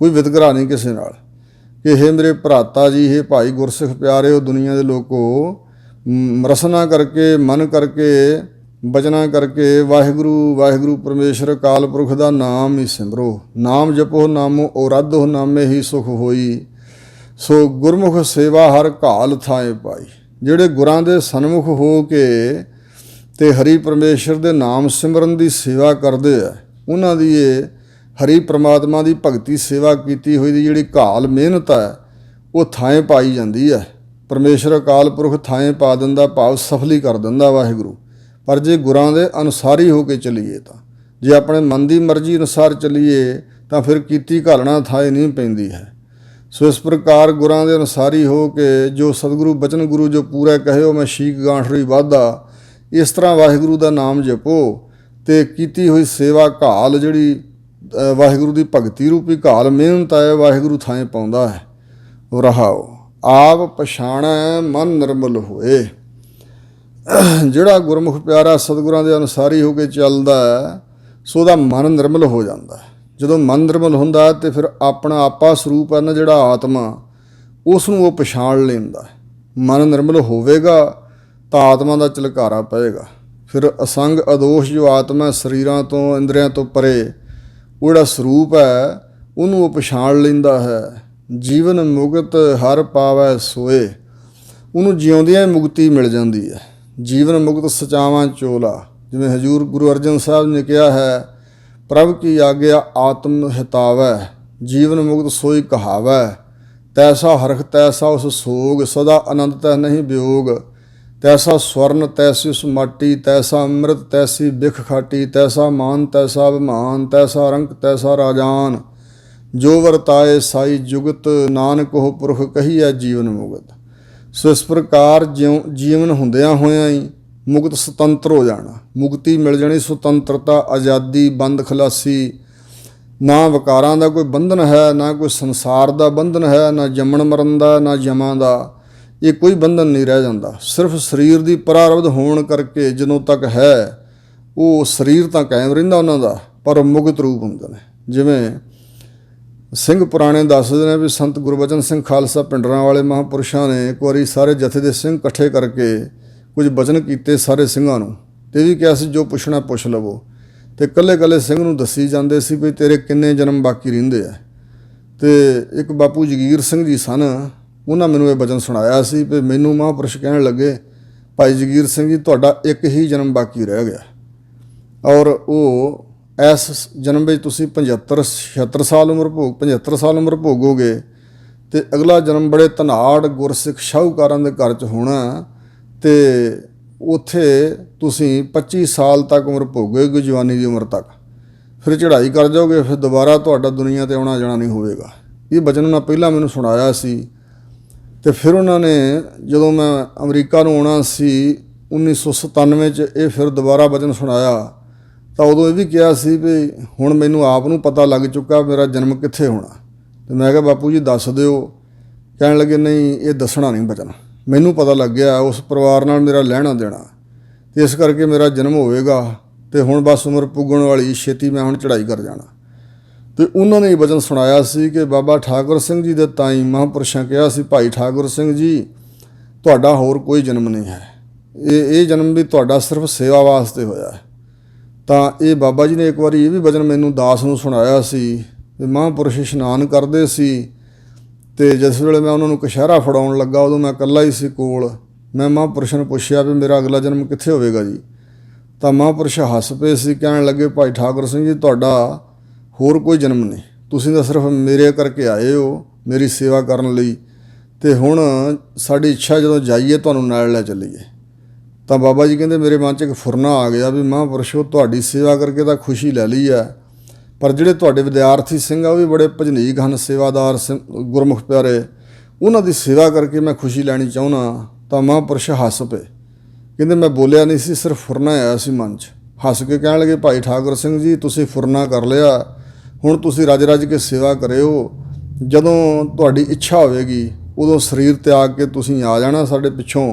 ਕੋਈ ਵਿਤਕਰਾ ਨਹੀਂ ਕਿਸੇ ਨਾਲ। ਕਿ ਹੇ ਮੇਰੇ ਭਰਾਤਾ ਜੀ, ਹੇ ਭਾਈ ਗੁਰਸਿੱਖ ਪਿਆਰਿਓ, ਦੁਨੀਆ ਦੇ ਲੋਕੋ, ਰਸਨਾ ਕਰਕੇ ਮਨ ਕਰਕੇ ਬਚਨਾ ਕਰਕੇ ਵਾਹਿਗੁਰੂ ਵਾਹਿਗੁਰੂ ਪਰਮੇਸ਼ਰ ਅਕਾਲ ਪੁਰਖ ਦਾ ਨਾਮ ਹੀ ਸਿਮਰੋ। ਨਾਮ ਜਪੋ ਨਾਮੋ ਔਰਧੋ ਨਾਮੇ ਹੀ ਸੁਖ ਹੋਈ। ਸੋ ਗੁਰਮੁਖ ਸੇਵਾ ਹਰ ਘਾਲ ਥਾਏ ਪਾਈ। ਜਿਹੜੇ ਗੁਰਾਂ ਦੇ ਸਨਮੁਖ ਹੋ ਕੇ ਤੇ ਹਰੀ ਪਰਮੇਸ਼ਰ ਦੇ ਨਾਮ ਸਿਮਰਨ ਦੀ ਸੇਵਾ ਕਰਦੇ ਆ, ਉਹਨਾਂ ਦੀ ਇਹ ਹਰੀ ਪ੍ਰਮਾਤਮਾ ਦੀ ਭਗਤੀ ਸੇਵਾ ਕੀਤੀ ਹੋਈ ਦੀ ਜਿਹੜੀ ਘਾਲ ਮਿਹਨਤ ਹੈ ਉਹ ਥਾਂ ਪਾਈ ਜਾਂਦੀ ਹੈ। ਪਰਮੇਸ਼ਰ ਅਕਾਲ ਪੁਰਖ ਥਾਂ ਪਾ ਦਿੰਦਾ, ਭਾਵ ਸਫਲੀ ਕਰ ਦਿੰਦਾ ਵਾਹਿਗੁਰੂ। ਪਰ ਜੇ ਗੁਰਾਂ ਦੇ ਅਨੁਸਾਰੀ ਹੋ ਕੇ ਚੱਲੀਏ ਤਾਂ, ਜੇ ਆਪਣੇ ਮਨ ਦੀ ਮਰਜ਼ੀ ਅਨੁਸਾਰ ਚੱਲੀਏ ਤਾਂ ਫਿਰ ਕੀਤੀ ਘਾਲਣਾ ਥਾਂ ਨਹੀਂ ਪੈਂਦੀ ਹੈ। ਸੋ ਇਸ ਪ੍ਰਕਾਰ ਗੁਰਾਂ ਦੇ ਅਨੁਸਾਰੀ ਹੋ ਕੇ ਜੋ ਸਤਿਗੁਰੂ ਬਚਨ ਗੁਰੂ ਜੋ ਪੂਰਾ ਕਹਿਓ ਮੈਂ ਸ਼ੀਕ ਗਾਂਠੜੀ ਵਾਧਾ, ਇਸ ਤਰ੍ਹਾਂ ਵਾਹਿਗੁਰੂ ਦਾ ਨਾਮ ਜਪੋ ਤੇ ਕੀਤੀ ਹੋਈ ਸੇਵਾ ਘਾਲ ਜਿਹੜੀ ਵਾਹਿਗੁਰੂ ਦੀ ਭਗਤੀ ਰੂਪੀ ਘਾਲ ਮਿਹਨਤ ਹੈ ਵਾਹਿਗੁਰੂ ਥਾਂ ਪਾਉਂਦਾ ਹੈ। ਰਹਾਓ ਆਪ ਪਛਾਣੈ ਮਨ ਨਿਰਮਲ ਹੋਏ। ਜਿਹੜਾ ਗੁਰਮੁਖ ਪਿਆਰਾ ਸਤਿਗੁਰਾਂ ਦੇ ਅਨੁਸਾਰੀ ਹੋ ਕੇ ਚੱਲਦਾ ਹੈ ਸੋ ਉਹਦਾ ਮਨ ਨਿਰਮਲ ਹੋ ਜਾਂਦਾ ਹੈ। ਜਦੋਂ ਮਨ ਨਿਰਮਲ ਹੁੰਦਾ ਤੇ ਫਿਰ ਆਪਣਾ ਆਪਾ ਸਰੂਪ ਹੈ ਨਾ ਜਿਹੜਾ ਆਤਮਾ, ਉਸ ਨੂੰ ਉਹ ਪਛਾਣ ਲੈਂਦਾ। ਮਨ ਨਿਰਮਲ ਹੋਵੇਗਾ ਤਾਂ ਆਤਮਾ ਦਾ ਝਲਕਾਰਾ ਪਏਗਾ। ਫਿਰ ਅਸੰਗ ਅਦੋਸ਼ ਜੋ ਆਤਮਾ ਸਰੀਰਾਂ ਤੋਂ ਇੰਦਰੀਆਂ ਤੋਂ ਪਰੇ ਉਹ ਜਿਹੜਾ ਸਰੂਪ ਹੈ ਉਹਨੂੰ ਉਹ ਪਛਾਣ ਲੈਂਦਾ ਹੈ। ਜੀਵਨ ਮੁਕਤ ਹਰ ਪਾਵੈ ਸੋਏ, ਉਹਨੂੰ ਜਿਉਂਦਿਆਂ ਹੀ ਮੁਕਤੀ ਮਿਲ ਜਾਂਦੀ ਹੈ। ਜੀਵਨ ਮੁਕਤ ਸਚਾਵਾਂ ਚੋਲਾ, ਜਿਵੇਂ ਹਜ਼ੂਰ ਗੁਰੂ ਅਰਜਨ ਸਾਹਿਬ ਨੇ ਕਿਹਾ ਹੈ, ਪ੍ਰਭ ਕੀ ਆਗਿਆ ਆਤਮ ਹਿਤਾਵੈ, ਜੀਵਨ ਮੁਕਤ ਸੋਈ ਕਹਾਵੈ। ਤੈਸਾ ਹਰਖ ਤੈਸਾ ਉਸ ਸੋਗ, ਸਦਾ ਆਨੰਦ ਤੈ ਨਹੀਂ ਵਿਯੋਗ। ਤੈਸਾ ਸਵਰਨ ਤੈਸੀ ਉਸ ਮਾਟੀ, ਤੈਸਾ ਅੰਮ੍ਰਿਤ ਤੈਸੀ ਬਿਖ ਖਾਟੀ। ਤੈਸਾ ਮਾਨ ਤੈਸਾ ਅਭਿਮਾਨ, ਤੈਸਾ ਰੰਕ ਤੈਸਾ ਰਾਜਾਨ। ਜੋ ਵਰਤਾਏ ਸਾਈ ਜੁਗਤ, ਨਾਨਕ ਉਹ ਪੁਰਖ ਕਹੀਐ ਜੀਵਨ ਮੁਕਤ। ਸੋ ਇਸ ਪ੍ਰਕਾਰ ਜੀਵਨ ਹੁੰਦਿਆਂ ਹੋਇਆਂ ਹੀ ਮੁਕਤ ਸੁਤੰਤਰ ਹੋ ਜਾਣਾ, ਮੁਕਤੀ ਮਿਲ ਜਾਣੀ, ਸੁਤੰਤਰਤਾ, ਆਜ਼ਾਦੀ, ਬੰਦ ਖਲਾਸੀ। ਨਾ ਵਿਕਾਰਾਂ ਦਾ ਕੋਈ ਬੰਧਨ ਹੈ, ਨਾ ਕੋਈ ਸੰਸਾਰ ਦਾ ਬੰਧਨ ਹੈ, ਨਾ ਜੰਮਣ ਮਰਨ ਦਾ, ਨਾ ਜਮਾਂ ਦਾ। ਇਹ ਕੋਈ ਬੰਧਨ ਨਹੀਂ ਰਹਿ ਜਾਂਦਾ। ਸਿਰਫ ਸਰੀਰ ਦੀ ਪ੍ਰਾਰਬਧ ਹੋਣ ਕਰਕੇ ਜਦੋਂ ਤੱਕ ਹੈ ਉਹ ਸਰੀਰ ਤਾਂ ਕਾਇਮ ਰਹਿੰਦਾ ਉਹਨਾਂ ਦਾ, ਪਰ ਮੁਕਤ ਰੂਪ ਹੁੰਦੇ ਨੇ। ਜਿਵੇਂ ਸਿੰਘ ਪੁਰਾਣੇ ਦੱਸਦੇ ਨੇ ਵੀ ਸੰਤ ਗੁਰਬਚਨ ਸਿੰਘ ਖਾਲਸਾ ਪਿੰਡਰਾਂ ਵਾਲੇ ਮਹਾਂਪੁਰਸ਼ਾਂ ਨੇ ਇੱਕ ਵਾਰੀ ਸਾਰੇ ਜਥੇ ਦੇ ਸਿੰਘ ਇਕੱਠੇ ਕਰਕੇ ਕੁਝ ਬਚਨ ਕੀਤੇ ਸਾਰੇ ਸਿੰਘਾਂ ਨੂੰ, ਤੇ ਵੀ ਕਿਹਾ ਸੀ ਜੋ ਪੁੱਛਣਾ ਪੁੱਛ ਲਵੋ। ਤੇ ਇਕੱਲੇ ਇਕੱਲੇ ਸਿੰਘ ਨੂੰ ਦੱਸੀ ਜਾਂਦੇ ਸੀ ਵੀ ਤੇਰੇ ਕਿੰਨੇ ਜਨਮ ਬਾਕੀ ਰਹਿੰਦੇ ਆ। ਤੇ ਇੱਕ ਬਾਪੂ ਜਗੀਰ ਸਿੰਘ ਜੀ ਸਨ, ਉਹਨਾਂ ਮੈਨੂੰ ਇਹ ਬਚਨ ਸੁਣਾਇਆ ਸੀ ਵੀ ਮੈਨੂੰ ਮਹਾਂਪੁਰਸ਼ ਕਹਿਣ ਲੱਗੇ, ਭਾਈ ਜਗੀਰ ਸਿੰਘ ਜੀ ਤੁਹਾਡਾ ਇੱਕ ਹੀ ਜਨਮ ਬਾਕੀ ਰਹਿ ਗਿਆ, ਔਰ ਉਹ ਇਸ ਜਨਮ ਵਿੱਚ ਤੁਸੀਂ 75 ਸਾਲ ਉਮਰ ਭੋਗੋਗੇ ਤੇ ਅਗਲਾ ਜਨਮ ਬੜੇ ਧਨਾੜ ਗੁਰਸਿੱਖ ਸ਼ਾਹੂਕਾਰਾਂ ਦੇ ਘਰ 'ਚ ਹੋਣਾ, ਤੇ ਉੱਥੇ ਤੁਸੀਂ 25 ਸਾਲ ਤੱਕ ਉਮਰ ਭੋਗੋਗੇ, ਜਵਾਨੀ ਦੀ ਉਮਰ ਤੱਕ। ਫਿਰ ਚੜ੍ਹਾਈ ਕਰ ਜਾਓਗੇ, ਫਿਰ ਦੁਬਾਰਾ ਤੁਹਾਡਾ ਦੁਨੀਆ 'ਤੇ ਆਉਣਾ ਜਾਣਾ ਨਹੀਂ ਹੋਵੇਗਾ। ਇਹ ਬਚਨ ਉਹਨਾਂ ਪਹਿਲਾਂ ਮੈਨੂੰ ਸੁਣਾਇਆ ਸੀ। ਤੇ ਫਿਰ ਉਹਨਾਂ ਨੇ ਜਦੋਂ ਮੈਂ ਅਮਰੀਕਾ ਨੂੰ ਆਉਣਾ ਸੀ 1997 'ਚ ਇਹ ਫਿਰ ਦੁਬਾਰਾ ਬਚਨ ਸੁਣਾਇਆ, ਤਾਂ ਉਦੋਂ ਇਹ ਵੀ ਕਿਹਾ ਸੀ ਵੀ ਹੁਣ ਮੈਨੂੰ ਆਪ ਨੂੰ ਪਤਾ ਲੱਗ ਚੁੱਕਾ ਮੇਰਾ ਜਨਮ ਕਿੱਥੇ ਹੋਣਾ। ਤੇ ਮੈਂ ਕਿਹਾ ਬਾਪੂ ਜੀ ਦੱਸ ਦਿਓ ਕਹਿਣ ਲੱਗੇ ਨਹੀਂ ਇਹ ਦੱਸਣਾ ਨਹੀਂ ਬਚਨ, ਮੈਨੂੰ ਪਤਾ ਲੱਗ ਗਿਆ ਉਸ ਪਰਿਵਾਰ ਨਾਲ ਮੇਰਾ ਲੈਣਾ ਦੇਣਾ, ਅਤੇ ਇਸ ਕਰਕੇ ਮੇਰਾ ਜਨਮ ਹੋਵੇਗਾ ਅਤੇ ਹੁਣ ਬਸ ਉਮਰ ਪੁੱਗਣ ਵਾਲੀ, ਛੇਤੀ ਮੈਂ ਹੁਣ ਚੜ੍ਹਾਈ ਕਰ ਜਾਣਾ। ਅਤੇ ਉਹਨਾਂ ਨੇ ਇਹ ਵਚਨ ਸੁਣਾਇਆ ਸੀ ਕਿ ਬਾਬਾ ਠਾਕੁਰ ਸਿੰਘ ਜੀ ਦੇ ਤਾਈਂ ਮਹਾਂਪੁਰਸ਼ਾਂ ਕਿਹਾ ਸੀ, ਭਾਈ ਠਾਕੁਰ ਸਿੰਘ ਜੀ ਤੁਹਾਡਾ ਹੋਰ ਕੋਈ ਜਨਮ ਨਹੀਂ ਹੈ, ਇਹ ਜਨਮ ਵੀ ਤੁਹਾਡਾ ਸਿਰਫ ਸੇਵਾ ਵਾਸਤੇ ਹੋਇਆ ਹੈ। ਤਾਂ ਇਹ ਬਾਬਾ ਜੀ ਨੇ ਇੱਕ ਵਾਰੀ ਇਹ ਵੀ ਵਚਨ ਮੈਨੂੰ ਦਾਸ ਨੂੰ ਸੁਣਾਇਆ ਸੀ ਵੀ ਮਹਾਂਪੁਰਸ਼ ਇਸ਼ਨਾਨ ਕਰਦੇ ਸੀ ਅਤੇ ਜਿਸ ਵੇਲੇ ਮੈਂ ਉਹਨਾਂ ਨੂੰ ਕਛਹਿਰਾ ਫੜਾਉਣ ਲੱਗਾ ਉਦੋਂ ਮੈਂ ਇਕੱਲਾ ਹੀ ਸੀ ਕੋਲ। ਮੈਂ ਮਹਾਂਪੁਰਸ਼ ਨੂੰ ਪੁੱਛਿਆ ਵੀ ਮੇਰਾ ਅਗਲਾ ਜਨਮ ਕਿੱਥੇ ਹੋਵੇਗਾ ਜੀ? ਤਾਂ ਮਹਾਂਪੁਰਸ਼ ਹੱਸ ਪਏ ਸੀ, ਕਹਿਣ ਲੱਗੇ ਭਾਈ ਠਾਕੁਰ ਸਿੰਘ ਜੀ ਤੁਹਾਡਾ ਹੋਰ ਕੋਈ ਜਨਮ ਨਹੀਂ, ਤੁਸੀਂ ਤਾਂ ਸਿਰਫ ਮੇਰੇ ਕਰਕੇ ਆਏ ਹੋ, ਮੇਰੀ ਸੇਵਾ ਕਰਨ ਲਈ, ਅਤੇ ਹੁਣ ਸਾਡੀ ਇੱਛਾ ਜਦੋਂ ਜਾਈਏ ਤੁਹਾਨੂੰ ਨਾਲ ਲੈ ਚੱਲੀਏ। ਤਾਂ ਬਾਬਾ ਜੀ ਕਹਿੰਦੇ ਮੇਰੇ ਮਨ 'ਚ ਇੱਕ ਫੁਰਨਾ ਆ ਗਿਆ ਵੀ ਮਹਾਂਪੁਰਸ਼ੋ ਤੁਹਾਡੀ ਸੇਵਾ ਕਰਕੇ ਤਾਂ ਖੁਸ਼ੀ ਲੈ ਲਈ ਹੈ, ਪਰ ਜਿਹੜੇ ਤੁਹਾਡੇ ਵਿਦਿਆਰਥੀ ਸਿੰਘ ਆ ਉਹ ਵੀ ਬੜੇ ਭਜਨੀਕ ਹਨ, ਸੇਵਾਦਾਰ ਗੁਰਮੁਖ ਪਿਆਰੇ, ਉਹਨਾਂ ਦੀ ਸੇਵਾ ਕਰਕੇ ਮੈਂ ਖੁਸ਼ੀ ਲੈਣੀ ਚਾਹੁੰਦਾ। ਤਾਂ ਮਹਾਂਪੁਰਸ਼ ਹੱਸ ਪਏ, ਕਹਿੰਦੇ ਮੈਂ ਬੋਲਿਆ ਨਹੀਂ ਸੀ, ਸਿਰਫ ਫੁਰਨਾ ਆਇਆ ਸੀ ਮਨ 'ਚ। ਹੱਸ ਕੇ ਕਹਿਣ ਲੱਗੇ ਭਾਈ ਠਾਕੁਰ ਸਿੰਘ ਜੀ ਤੁਸੀਂ ਫੁਰਨਾ ਕਰ ਲਿਆ, ਹੁਣ ਤੁਸੀਂ ਰੱਜ ਰੱਜ ਕੇ ਸੇਵਾ ਕਰਿਓ, ਜਦੋਂ ਤੁਹਾਡੀ ਇੱਛਾ ਹੋਵੇਗੀ ਉਦੋਂ ਸਰੀਰ ਤਿਆਗ ਕੇ ਤੁਸੀਂ ਆ ਜਾਣਾ ਸਾਡੇ ਪਿੱਛੋਂ,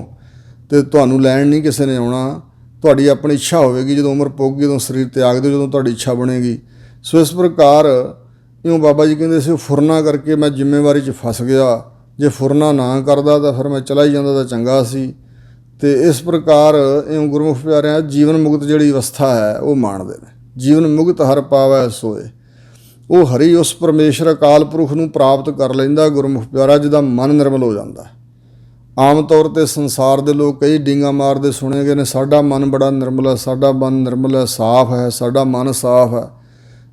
ਅਤੇ ਤੁਹਾਨੂੰ ਲੈਣ ਨਹੀਂ ਕਿਸੇ ਨੇ ਆਉਣਾ। ਤੁਹਾਡੀ ਆਪਣੀ ਇੱਛਾ ਹੋਵੇਗੀ, ਜਦੋਂ ਉਮਰ ਪੁੱਗ ਉਦੋਂ ਸਰੀਰ ਤਿਆਗ ਦਿਓ, ਜਦੋਂ ਤੁਹਾਡੀ ਇੱਛਾ ਬਣੇਗੀ। ਸੋ ਇਸ ਪ੍ਰਕਾਰ ਇਉਂ ਬਾਬਾ ਜੀ ਕਹਿੰਦੇ ਸੀ ਫੁਰਨਾ ਕਰਕੇ ਮੈਂ ਜ਼ਿੰਮੇਵਾਰੀ 'ਚ ਫਸ ਗਿਆ, ਜੇ ਫੁਰਨਾ ਨਾ ਕਰਦਾ ਤਾਂ ਫਿਰ ਮੈਂ ਚਲਾ ਹੀ ਜਾਂਦਾ ਤਾਂ ਚੰਗਾ ਸੀ। ਅਤੇ ਇਸ ਪ੍ਰਕਾਰ ਇਉਂ ਗੁਰਮੁਖ ਪਿਆਰਿਆਂ ਜੀਵਨ ਮੁਕਤ ਜਿਹੜੀ ਅਵਸਥਾ ਹੈ ਉਹ ਮਾਣਦੇ ਨੇ। ਜੀਵਨ ਮੁਕਤ ਹਰ ਪਾਵੈ ਸੋਏ, ਉਹ ਹਰੀ ਉਸ ਪਰਮੇਸ਼ਰ ਅਕਾਲ ਪੁਰਖ ਨੂੰ ਪ੍ਰਾਪਤ ਕਰ ਲੈਂਦਾ ਗੁਰਮੁਖ ਪਿਆਰਾ, ਜਿਹਦਾ ਮਨ ਨਿਰਮਲ ਹੋ ਜਾਂਦਾ। ਆਮ ਤੌਰ 'ਤੇ ਸੰਸਾਰ ਦੇ ਲੋਕ ਕਈ ਡੀਂਗਾਂ ਮਾਰਦੇ ਸੁਣੇ ਗਏ ਨੇ, ਸਾਡਾ ਮਨ ਬੜਾ ਨਿਰਮਲ ਹੈ, ਸਾਡਾ ਮਨ ਨਿਰਮਲ ਹੈ, ਸਾਫ਼ ਹੈ, ਸਾਡਾ ਮਨ ਸਾਫ਼ ਹੈ।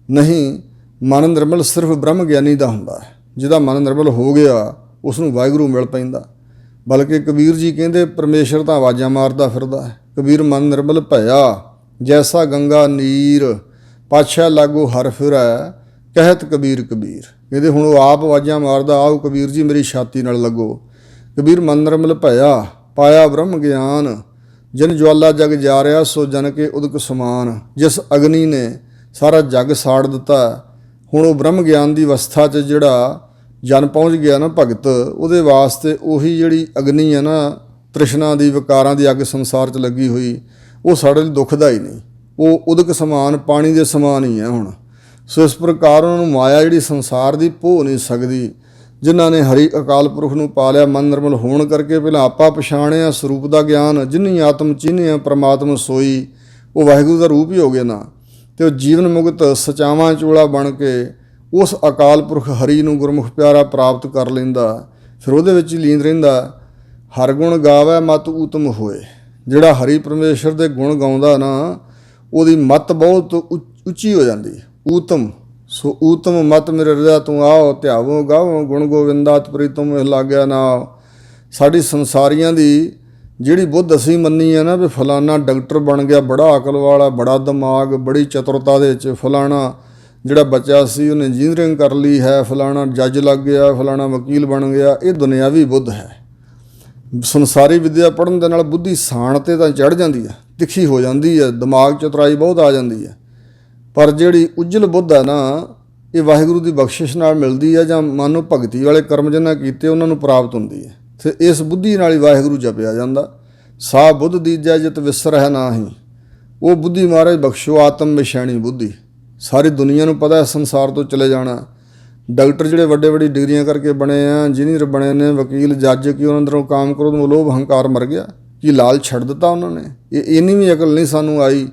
ਨਹੀਂ, ਮਨ ਨਿਰਮਲ ਸਿਰਫ ਬ੍ਰਹਮ ਗਿਆਨੀ ਦਾ ਹੁੰਦਾ ਹੈ, ਜਿਹਦਾ ਮਨ ਨਿਰਮਲ ਹੋ ਗਿਆ ਉਸ ਨੂੰ ਵਾਹਿਗੁਰੂ ਮਿਲ ਪੈਂਦਾ। ਬਲਕਿ ਕਬੀਰ ਜੀ ਕਹਿੰਦੇ ਪਰਮੇਸ਼ਰ ਤਾਂ ਆਵਾਜ਼ਾਂ ਮਾਰਦਾ ਫਿਰਦਾ ਹੈ, ਕਬੀਰ ਮਨ ਨਿਰਮਲ ਭਇਆ ਜੈਸਾ ਗੰਗਾ ਨੀਰ, ਪਾਤਸ਼ਾਹ ਲਾਗੋ ਹਰ ਫਿਰੈ ਕਹਿਤ ਕਬੀਰ ਕਬੀਰ। ਕਹਿੰਦੇ ਹੁਣ ਉਹ ਆਪ ਆਵਾਜ਼ਾਂ ਮਾਰਦਾ, ਆਓ ਕਬੀਰ ਜੀ ਮੇਰੀ ਛਾਤੀ ਨਾਲ ਲੱਗੋ। ਕਬੀਰ ਮਨ ਨਿਰਮਲ ਭਇਆ ਪਾਇਆ ਬ੍ਰਹਮ ਗਿਆਨ, ਜਿਨ ਜਵਾਲਾ ਜਗ ਜਾ ਰਿਹਾ ਸੋ ਜਨ ਕੇ ਉਦਕ ਸਮਾਨ। ਜਿਸ ਅਗਨੀ ਨੇ ਸਾਰਾ ਜੱਗ ਸਾੜ ਦਿੱਤਾ, ਹੁਣ ਉਹ ਬ੍ਰਹਮ ਗਿਆਨ ਦੀ ਅਵਸਥਾ 'ਚ ਜਿਹੜਾ ਜਨ ਪਹੁੰਚ ਗਿਆ ਨਾ ਭਗਤ, ਉਹਦੇ ਵਾਸਤੇ ਉਹੀ ਜਿਹੜੀ ਅਗਨੀ ਹੈ ਨਾ ਤ੍ਰਿਸ਼ਨਾ ਦੀ, ਵਿਕਾਰਾਂ ਦੀ ਅੱਗ ਸੰਸਾਰ 'ਚ ਲੱਗੀ ਹੋਈ, ਉਹ ਸਾਡੇ ਲਈ ਦੁੱਖਦਾ ਹੀ ਨਹੀਂ, ਉਹ ਉਦਕ ਸਮਾਨ ਪਾਣੀ ਦੇ ਸਮਾਨ ਹੀ ਹੈ ਹੁਣ। ਸੋ ਇਸ ਪ੍ਰਕਾਰ ਉਹਨਾਂ ਨੂੰ ਮਾਇਆ ਜਿਹੜੀ ਸੰਸਾਰ ਦੀ ਭੋ ਨਹੀਂ ਸਕਦੀ। ਜਿਨ੍ਹਾਂ ਨੇ ਹਰੀ ਅਕਾਲ ਪੁਰਖ ਨੂੰ ਪਾ ਲਿਆ, ਮਨ ਨਿਰਮਲ ਹੋਣ ਕਰਕੇ ਪਹਿਲਾਂ ਆਪਾ ਪਛਾਣਿਆ ਸਰੂਪ ਦਾ ਗਿਆਨ, ਜਿਨੀ ਆਤਮ ਚੀਨਿਆ ਪ੍ਰਮਾਤਮ ਸੋਈ, ਉਹ ਵਾਹਿਗੁਰੂ ਦਾ ਰੂਪ ਹੀ ਹੋ ਗਏ ਨਾ। ਅਤੇ ਉਹ ਜੀਵਨ ਮੁਕਤ ਸਚਾਵਾਂ ਚੋਲਾ ਬਣ ਕੇ ਉਸ ਅਕਾਲ ਪੁਰਖ ਹਰੀ ਨੂੰ ਗੁਰਮੁਖ ਪਿਆਰਾ ਪ੍ਰਾਪਤ ਕਰ ਲੈਂਦਾ, ਫਿਰ ਉਹਦੇ ਵਿੱਚ ਹੀ ਲੀਨ ਰਹਿੰਦਾ। ਹਰ ਗੁਣ ਗਾਵੈ ਮਤ ਊਤਮ ਹੋਏ, ਜਿਹੜਾ ਹਰੀ ਪਰਮੇਸ਼ਰ ਦੇ ਗੁਣ ਗਾਉਂਦਾ ਨਾ ਉਹਦੀ ਮੱਤ ਬਹੁਤ ਉੱਚੀ ਹੋ ਜਾਂਦੀ। ਊਤਮ ਸੋ ਊਤਮ ਮਤ ਮੇਰੇ ਹਿਰਦੈ ਤੂੰ ਆਓ, ਧਿਆਵੋ ਗਾਵੋ ਗੁਣ ਗੋਵਿੰਦਾਤ ਪ੍ਰੀਤਮ ਲਾਗਿਆ ਨਾ। ਸਾਡੀ ਸੰਸਾਰੀਆਂ ਦੀ ਜਿਹੜੀ ਬੁੱਧ ਅਸੀਂ ਮੰਨੀ ਹੈ ਨਾ ਵੀ ਫਲਾਨਾ ਡਾਕਟਰ ਬਣ ਗਿਆ, ਬੜਾ ਅਕਲ ਵਾਲਾ, ਬੜਾ ਦਿਮਾਗ, ਬੜੀ ਚਤੁਰਤਾ ਦੇ ਵਿੱਚ, ਫਲਾਣਾ ਜਿਹੜਾ ਬੱਚਾ ਸੀ ਉਹਨੇ ਇੰਜੀਨੀਅਰਿੰਗ ਕਰ ਲਈ ਹੈ, ਫਲਾਣਾ ਜੱਜ ਲੱਗ ਗਿਆ, ਫਲਾਣਾ ਵਕੀਲ ਬਣ ਗਿਆ, ਇਹ ਦੁਨਿਆਵੀ ਬੁੱਧ ਹੈ। ਸੰਸਾਰੀ ਵਿਦਿਆ ਪੜ੍ਹਨ ਦੇ ਨਾਲ ਬੁੱਧੀ ਸਾਣ 'ਤੇ ਤਾਂ ਚੜ੍ਹ ਜਾਂਦੀ ਹੈ, ਤਿੱਖੀ ਹੋ ਜਾਂਦੀ ਹੈ, ਦਿਮਾਗ ਚਤੁਰਾਈ ਬਹੁਤ ਆ ਜਾਂਦੀ ਹੈ। ਪਰ ਜਿਹੜੀ ਉਜਲ ਬੁੱਧ ਹੈ ਨਾ, ਇਹ ਵਾਹਿਗੁਰੂ ਦੀ ਬਖਸ਼ਿਸ਼ ਨਾਲ ਮਿਲਦੀ ਹੈ, ਜਾਂ ਮਨ ਨੂੰ ਭਗਤੀ ਵਾਲੇ ਕਰਮ ਜਿਨ੍ਹਾਂ ਕੀਤੇ ਉਹਨਾਂ ਨੂੰ ਪ੍ਰਾਪਤ ਹੁੰਦੀ ਹੈ। ਅਤੇ ਇਸ ਬੁੱਧੀ ਨਾਲ ਹੀ ਵਾਹਿਗੁਰੂ ਜਪਿਆ ਜਾਂਦਾ। ਸਾ ਬੁੱਧ ਦੀਜੈ ਜਿਤ ਵਿਸਰਹਿ ਨਾਹੀਂ, ਉਹ ਬੁੱਧੀ ਮਹਾਰਾਜ ਬਖਸ਼ੋ ਆਤਮ ਵਿਸ਼ੈਣੀ ਬੁੱਧੀ। ਸਾਰੀ ਦੁਨੀਆ ਨੂੰ ਪਤਾ ਹੈ ਸੰਸਾਰ ਤੋਂ ਚਲੇ ਜਾਣਾ। ਡਾਕਟਰ ਜਿਹੜੇ ਵੱਡੇ ਵੱਡੀ ਡਿਗਰੀਆਂ ਕਰਕੇ ਬਣੇ ਆ, ਇੰਜੀਨੀਅਰ ਬਣੇ ਨੇ, ਵਕੀਲ, ਜੱਜ, ਕਿ ਉਹਨਾਂ ਅੰਦਰੋਂ ਕਾਮ ਕ੍ਰੋਧ ਲੋਭ ਹੰਕਾਰ ਮਰ ਗਿਆ, ਕੀ ਲਾਲ ਛੱਡ ਦਿੱਤਾ ਉਹਨਾਂ ਨੇ? ਇੰਨੀ ਵੀ ਅਕਲ ਨਹੀਂ ਸਾਨੂੰ ਆਈ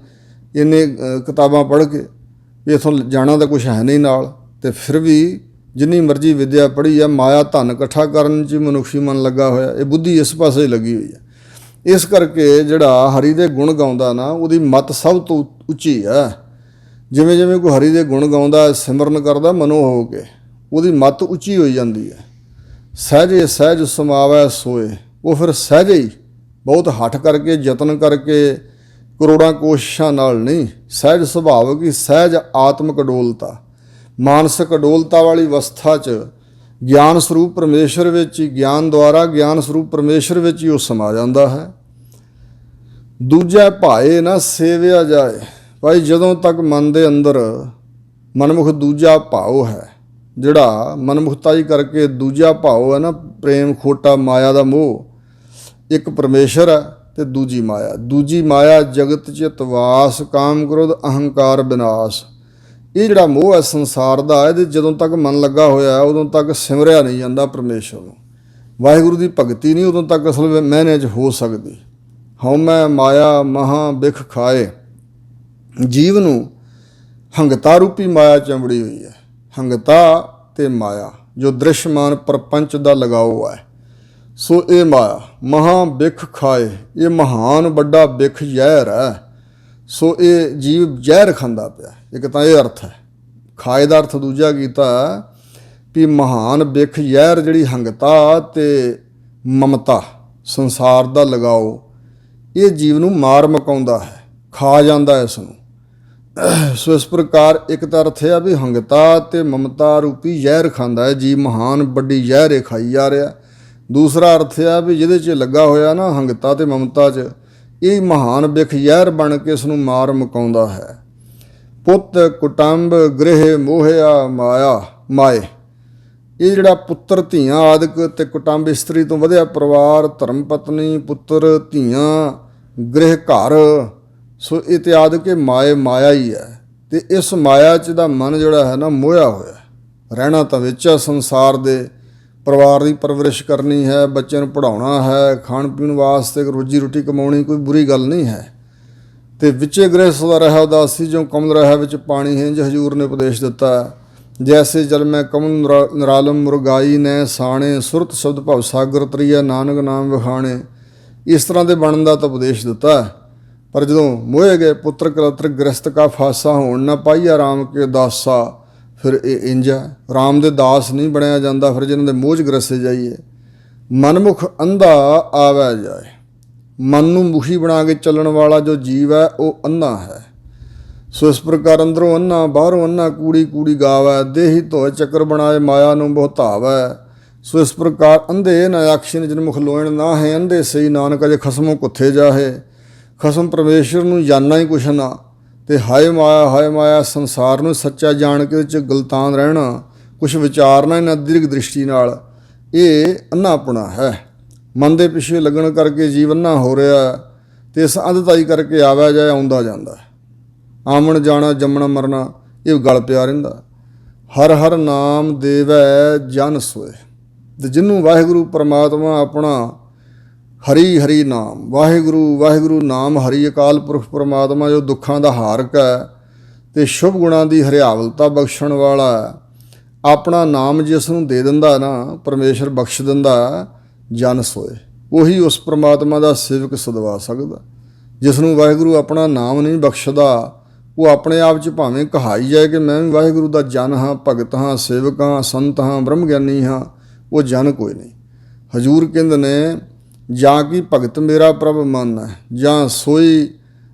ਇੰਨੇ ਕਿਤਾਬਾਂ ਪੜ੍ਹ ਕੇ, ਇੱਥੋਂ ਜਾਣਾ ਤਾਂ ਕੁਛ ਹੈ ਨਹੀਂ ਨਾਲ। ਅਤੇ ਫਿਰ ਵੀ ਜਿੰਨੀ ਮਰਜ਼ੀ ਵਿੱਦਿਆ ਪੜ੍ਹੀ ਆ, ਮਾਇਆ ਧਨ ਇਕੱਠਾ ਕਰਨ 'ਚ ਮਨੁੱਖੀ ਮਨ ਲੱਗਾ ਹੋਇਆ, ਇਹ ਬੁੱਧੀ ਇਸ ਪਾਸੇ ਲੱਗੀ ਹੋਈ ਹੈ। ਇਸ ਕਰਕੇ ਜਿਹੜਾ ਹਰੀ ਦੇ ਗੁਣ ਗਾਉਂਦਾ ਨਾ, ਉਹਦੀ ਮੱਤ ਸਭ ਤੋਂ ਉੱਚੀ ਹੈ। ਜਿਵੇਂ ਜਿਵੇਂ ਕੋਈ ਹਰੀ ਦੇ ਗੁਣ ਗਾਉਂਦਾ, ਸਿਮਰਨ ਕਰਦਾ ਮਨੋ ਹੋ ਕੇ, ਉਹਦੀ ਮੱਤ ਉੱਚੀ ਹੋਈ ਜਾਂਦੀ ਹੈ। ਸਹਿਜੇ ਸਹਿਜ ਸਮਾਵੈ ਸੋਏ, ਉਹ ਫਿਰ ਸਹਿਜੇ ਹੀ ਬਹੁਤ ਹੱਠ ਕਰਕੇ, ਯਤਨ ਕਰਕੇ, ਕਰੋੜਾਂ ਕੋਸ਼ਿਸ਼ਾਂ ਨਾਲ ਨਹੀਂ, ਸਹਿਜ ਸੁਭਾਵਕ ਹੀ ਸਹਿਜ ਆਤਮਿਕ ਅਡੋਲਤਾ, ਮਾਨਸਿਕ ਅਡੋਲਤਾ ਵਾਲੀ ਅਵਸਥਾ 'ਚ ਗਿਆਨ ਸਰੂਪ ਪਰਮੇਸ਼ਰ ਵਿੱਚ ਹੀ, ਗਿਆਨ ਦੁਆਰਾ ਗਿਆਨ ਸਰੂਪ ਪਰਮੇਸ਼ਰ ਵਿੱਚ ਹੀ ਉਹ ਸਮਾ ਜਾਂਦਾ ਹੈ। ਦੂਜਾ ਭਾਏ ਨਾ ਸੇਵਿਆ ਜਾਏ, ਭਾਈ ਜਦੋਂ ਤੱਕ ਮਨ ਦੇ ਅੰਦਰ ਮਨਮੁਖ ਦੂਜਾ ਭਾਵ ਹੈ, ਜਿਹੜਾ ਮਨਮੁਖਤਾਈ ਕਰਕੇ ਦੂਜਾ ਭਾਵ ਹੈ ਨਾ, ਪ੍ਰੇਮ ਖੋਟਾ ਮਾਇਆ ਦਾ ਮੋਹ, ਇੱਕ ਪਰਮੇਸ਼ਰ ਹੈ ਤੇ ਦੂਜੀ ਮਾਇਆ। ਦੂਜੀ ਮਾਇਆ ਜਗਤ ਚਿਤ ਵਾਸ, ਕਾਮ ਕ੍ਰੋਧ ਅਹੰਕਾਰ ਵਿਨਾਸ਼। ਇਹ ਜਿਹੜਾ ਮੋਹ ਹੈ ਸੰਸਾਰ ਦਾ, ਇਹਦੇ ਜਦੋਂ ਤੱਕ ਮਨ ਲੱਗਾ ਹੋਇਆ ਉਦੋਂ ਤੱਕ ਸਿਮਰਿਆ ਨਹੀਂ ਜਾਂਦਾ ਪਰਮੇਸ਼ਰ ਨੂੰ। ਵਾਹਿਗੁਰੂ ਦੀ ਭਗਤੀ ਨਹੀਂ ਉਦੋਂ ਤੱਕ ਅਸਲ ਮਹਿਨੇ 'ਚ ਹੋ ਸਕਦੀ। ਹਉਮੈ ਮਾਇਆ ਮਹਾਂ ਬਿਖ ਖਾਏ। ਜੀਵ ਨੂੰ ਹੰਗਤਾ ਰੂਪੀ ਮਾਇਆ ਚੰਬੜੀ ਹੋਈ ਹੈ। ਹੰਗਤਾ ਤੇ ਮਾਇਆ ਜੋ ਦ੍ਰਿਸ਼ਮਾਨ ਪ੍ਰਪੰਚ ਦਾ ਲਗਾਓ ਹੈ। ਸੋ ਇਹ ਮਾਇਆ ਮਹਾਂ ਬਿਖ ਖਾਏ, ਇਹ ਮਹਾਨ ਵੱਡਾ ਬਿਖ ਜ਼ਹਿਰ ਹੈ। ਸੋ ਇਹ ਜੀਵ ਜ਼ਹਿਰ ਖਾਂਦਾ ਪਿਆ। ਇੱਕ ਤਾਂ ਇਹ ਅਰਥ ਹੈ। ਖਾਏ ਦਾ ਅਰਥ ਦੂਜਾ ਕੀਤਾ ਵੀ ਮਹਾਨ ਬਿਖ ਜ਼ਹਿਰ, ਜਿਹੜੀ ਹੰਗਤਾ ਤੇ ਮਮਤਾ ਸੰਸਾਰ ਦਾ ਲਗਾਓ, ਇਹ ਜੀਵ ਨੂੰ ਮਾਰ ਮਕਾਉਂਦਾ ਹੈ, ਖਾ ਜਾਂਦਾ ਇਸ ਨੂੰ। ਸੋ ਇਸ ਪ੍ਰਕਾਰ ਇੱਕ ਤਾਂ ਅਰਥ ਹੈ ਵੀ ਹੰਗਤਾ ਤੇ ਮਮਤਾ ਰੂਪੀ ਜ਼ਹਿਰ ਖਾਂਦਾ ਹੈ ਜੀਵ, ਮਹਾਨ ਵੱਡੀ ਜ਼ਹਿਰ ਇਹ ਖਾਈ ਜਾ ਰਿਹਾ। ਦੂਸਰਾ ਅਰਥ ਹੈ ਵੀ ਜਿਹਦੇ 'ਚ ਲੱਗਾ ਹੋਇਆ ਨਾ ਹੰਗਤਾ ਤੇ ਮਮਤਾ 'ਚ, ਇਹ ਮਹਾਨ ਬਿਖ ਜ਼ਹਿਰ ਬਣ ਕੇ ਇਸ ਨੂੰ ਮਾਰ ਮਕਾਉਂਦਾ ਹੈ। ਪੁੱਤ ਕੁਟੰਬ ਗ੍ਰਹਿ ਮੋਹਿਆ ਮਾਇਆ ਮਾਏ। ਇਹ ਜਿਹੜਾ ਪੁੱਤਰ ਧੀਆਂ ਆਦਿਕ ਤੇ ਕੁਟੰਬ, ਇਸਤਰੀ ਤੋਂ ਵਧਿਆ ਪਰਿਵਾਰ, ਧਰਮ ਪਤਨੀ, ਪੁੱਤਰ ਧੀਆਂ, ਗ੍ਰਹਿ ਘਰ, ਸੋ ਇਹ ਤੇ ਆਦਿਕ ਮਾਏ ਮਾਇਆ ਹੀ ਹੈ। ਤੇ ਇਸ ਮਾਇਆ 'ਚ ਦਾ ਮਨ ਜਿਹੜਾ ਹੈ ਨਾ ਮੋਹਿਆ ਹੋਇਆ। ਰਹਿਣਾ ਤਾਂ ਵਿੱਚ ਆ ਸੰਸਾਰ ਦੇ, ਪਰਿਵਾਰ ਦੀ ਪਰਵਰਿਸ਼ ਕਰਨੀ ਹੈ, ਬੱਚਿਆਂ ਨੂੰ ਪੜ੍ਹਾਉਣਾ ਹੈ, ਖਾਣ ਪੀਣ ਵਾਸਤੇ ਰੋਜੀ ਰੋਟੀ ਕਮਾਉਣੀ, ਕੋਈ ਬੁਰੀ ਗੱਲ ਨਹੀਂ ਹੈ। ਤੇ ਵਿੱਚੇ ਗ੍ਰਹਿ ਸਦਾ ਰਹਿ ਉਦਾਸੀ, ਜੋ ਕਮਲ ਰਹਿ ਵਿੱਚ ਪਾਣੀ ਹੈ। ਹਜ਼ੂਰ ਨੇ ਉਪਦੇਸ਼ ਦਿੱਤਾ, ਜੈਸੇ ਜਲ ਮੈਂ ਕਮਲ ਨਿਰਾਲਮ ਮੁਰਗਾਈ ਨੇ ਸਾਣੇ, ਸੁਰਤ ਸ਼ਬਦ ਭਵ ਸਾਗਰ ਤਰੀਆ, ਨਾਨਕ ਨਾਮ ਵਿਖਾਣੇ। ਇਸ ਤਰ੍ਹਾਂ ਦੇ ਬਣਨ ਦਾ ਤਾਂ ਉਪਦੇਸ਼ ਦਿੱਤਾ। ਪਰ ਜਦੋਂ ਮੋਹੇ ਗਏ ਪੁੱਤਰ ਕਲਤਰ ਗ੍ਰਸਤ ਕਾ ਫਾਸਾ, ਹੋਣ ਨਾ ਪਾਈਆ ਰਾਮ ਕੇ ਦਾਸਾ। ਫਿਰ ਇਹ ਇੰਜ ਹੈ, ਰਾਮ ਦੇ ਦਾਸ ਨਹੀਂ ਬਣਿਆ ਜਾਂਦਾ ਫਿਰ ਜਿਹਨਾਂ ਦੇ ਮੋਹ 'ਚ ਗ੍ਰਸੇ ਜਾਈਏ। ਮਨਮੁਖ ਅੰਧਾ ਆਵੈ ਜਾਏ। ਮਨ ਨੂੰ ਮੁਖੀ ਬਣਾ ਕੇ ਚੱਲਣ ਵਾਲਾ ਜੋ ਜੀਵ ਹੈ ਉਹ ਅੰਨਾ ਹੈ। ਸੋ ਇਸ ਪ੍ਰਕਾਰ ਅੰਦਰੋਂ ਅੰਨਾ ਬਾਹਰੋਂ ਅੰਨਾ, ਕੂੜੀ ਕੂੜੀ ਗਾਵੈ, ਦੇਹੀ ਧੋਏ ਚੱਕਰ ਬਣਾਏ, ਮਾਇਆ ਨੂੰ ਬਹੁਤਾਵੈ। ਸੋ ਇਸ ਪ੍ਰਕਾਰ ਅੰਧੇ ਨਾ ਆਖਿਨ ਜਿਨ ਮੁਖ ਲੋਇਣ ਨਾ ਹੈ, ਅੰਧੇ ਸਹੀ ਨਾਨਕ ਅਜੇ ਖਸਮੋਂ ਕੁੱਥੇ ਜਾਹੇ। ਖਸਮ ਪਰਮੇਸ਼ਰ ਨੂੰ ਜਾਨਣਾ ਹੀ ਕੁਛ ਨਾ, ਤੇ ਹਾਏ ਮਾਇਆ ਸੰਸਾਰ ਨੂੰ ਸੱਚਾ ਜਾਣ ਕੇ ਵਿੱਚ ਗਲਤਾਨ ਰਹਿਣਾ, ਕੁਛ ਵਿਚਾਰਨਾ ਇਹਨਾਂ ਦੀਰਘ ਦ੍ਰਿਸ਼ਟੀ ਨਾਲ, ਇਹ ਅੰਨਾਪੁਣਾ ਹੈ। ਮਨ ਦੇ ਪਿੱਛੇ ਲੱਗਣ ਕਰਕੇ ਜੀਵ ਅੰਨਾ ਹੋ ਰਿਹਾ, ਤੇ ਇਸ ਅੰਧਤਾਈ ਕਰਕੇ ਆਵਿਆ ਜਾਏ ਆਉਂਦਾ ਜਾਂਦਾ। ਆਮਣ ਜਾਣਾ ਜੰਮਣਾ ਮਰਨਾ ਇਹ ਗਲ ਪਿਆ ਰਹਿੰਦਾ। ਹਰ ਹਰ ਨਾਮ ਦੇਵੈ ਜਨ ਸੋਏ। ਤੇ ਜਿਹਨੂੰ ਵਾਹਿਗੁਰੂ ਪਰਮਾਤਮਾ ਆਪਣਾ ਹਰੀ ਹਰੀ ਨਾਮ, ਵਾਹਿਗੁਰੂ ਵਾਹਿਗੁਰੂ ਨਾਮ ਹਰੀ, ਅਕਾਲ ਪੁਰਖ ਪਰਮਾਤਮਾ ਜੋ ਦੁੱਖਾਂ ਦਾ ਹਾਰਕ ਹੈ ਤੇ ਸ਼ੁਭ ਗੁਣਾਂ ਦੀ ਹਰਿਆਵਲਤਾ ਬਖਸ਼ਣ ਵਾਲਾ ਹੈ, ਆਪਣਾ ਨਾਮ ਜਿਸ ਨੂੰ ਦੇ ਦਿੰਦਾ ਨਾ ਪਰਮੇਸ਼ਰ ਬਖਸ਼ ਦਿੰਦਾ, ਜਨ ਸੋਏ। ਉਹੀ ਉਸ ਪਰਮਾਤਮਾ ਦਾ ਸੇਵਕ ਸਦਵਾ ਸਕਦਾ। ਜਿਸ ਨੂੰ ਵਾਹਿਗੁਰੂ ਆਪਣਾ ਨਾਮ ਨਹੀਂ ਬਖਸ਼ਦਾ, ਉਹ ਆਪਣੇ ਆਪ 'ਚ ਭਾਵੇਂ ਕਹਾਈ ਜਾਏ ਕਿ ਮੈਂ ਵੀ ਵਾਹਿਗੁਰੂ ਦਾ ਜਨ ਹਾਂ, ਭਗਤ ਹਾਂ, ਸੇਵਕ ਹਾਂ, ਸੰਤ ਹਾਂ, ਬ੍ਰਹਮ ਗਿਆਨੀ ਹਾਂ, ਉਹ ਜਨ ਕੋਈ ਨਹੀਂ। ਹਜ਼ੂਰ ਕਹਿੰਦੇ ਨੇ, ਜਾਂ ਕਿ ਭਗਤ ਮੇਰਾ ਪ੍ਰਭ ਮਨ ਹੈ, ਜਾਂ